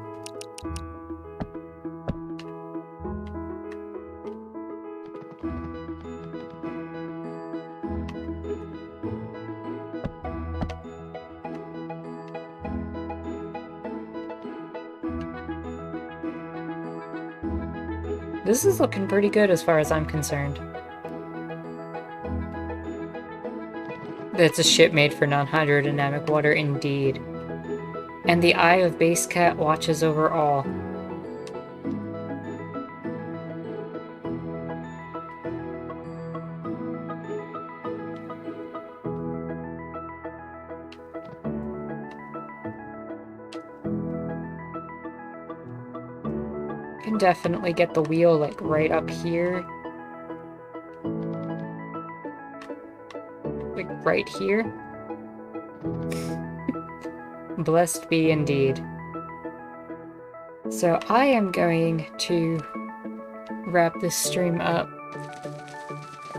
This is looking pretty good as far as I'm concerned. It's a ship made for non-hydrodynamic water indeed. And the Eye of Base Cat watches over all. Can definitely get the wheel like right up here. Like right here. Blessed be indeed. So I am going to wrap this stream up.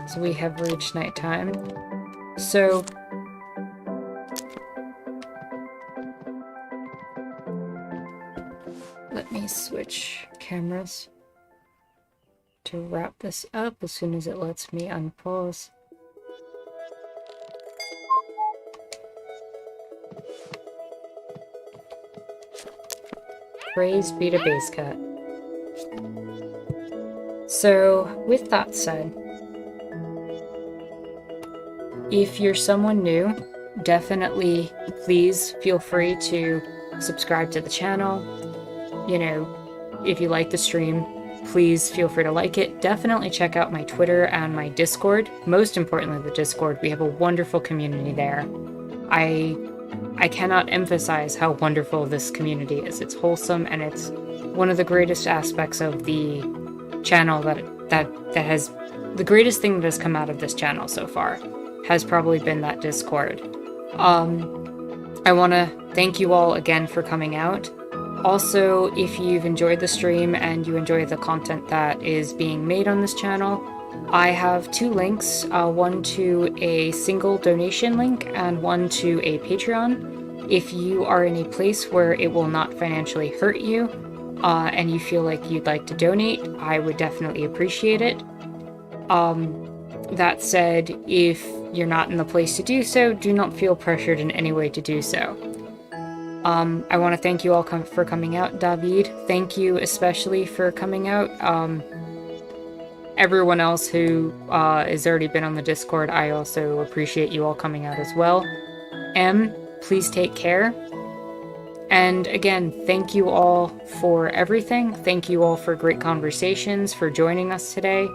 So we have reached nighttime. So let me switch cameras to wrap this up as soon as it lets me unpause. Praise be to Base Cat. So, with that said, if you're someone new, definitely please feel free to subscribe to the channel. You know, if you like the stream, please feel free to like it. Definitely check out my Twitter and my Discord. Most importantly, the Discord. We have a wonderful community there. I cannot emphasize how wonderful this community is. It's wholesome, and it's one of the greatest aspects of the channel that has the greatest thing that has come out of this channel so far has probably been that Discord. I want to thank you all again for coming out. Also, if you've enjoyed the stream and you enjoy the content that is being made on this channel, I have two links, one to a single donation link and one to a Patreon. If you are in a place where it will not financially hurt you, and you feel like you'd like to donate, I would definitely appreciate it. That said, if you're not in the place to do so, do not feel pressured in any way to do so. I want to thank you all for coming out. David, thank you especially for coming out. Everyone else who has already been on the Discord, I also appreciate you all coming out as well. M, please take care. And again, thank you all for everything. Thank you all for great conversations, for joining us today.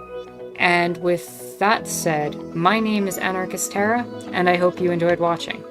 And with that said, my name is Anarchist Terra, and I hope you enjoyed watching.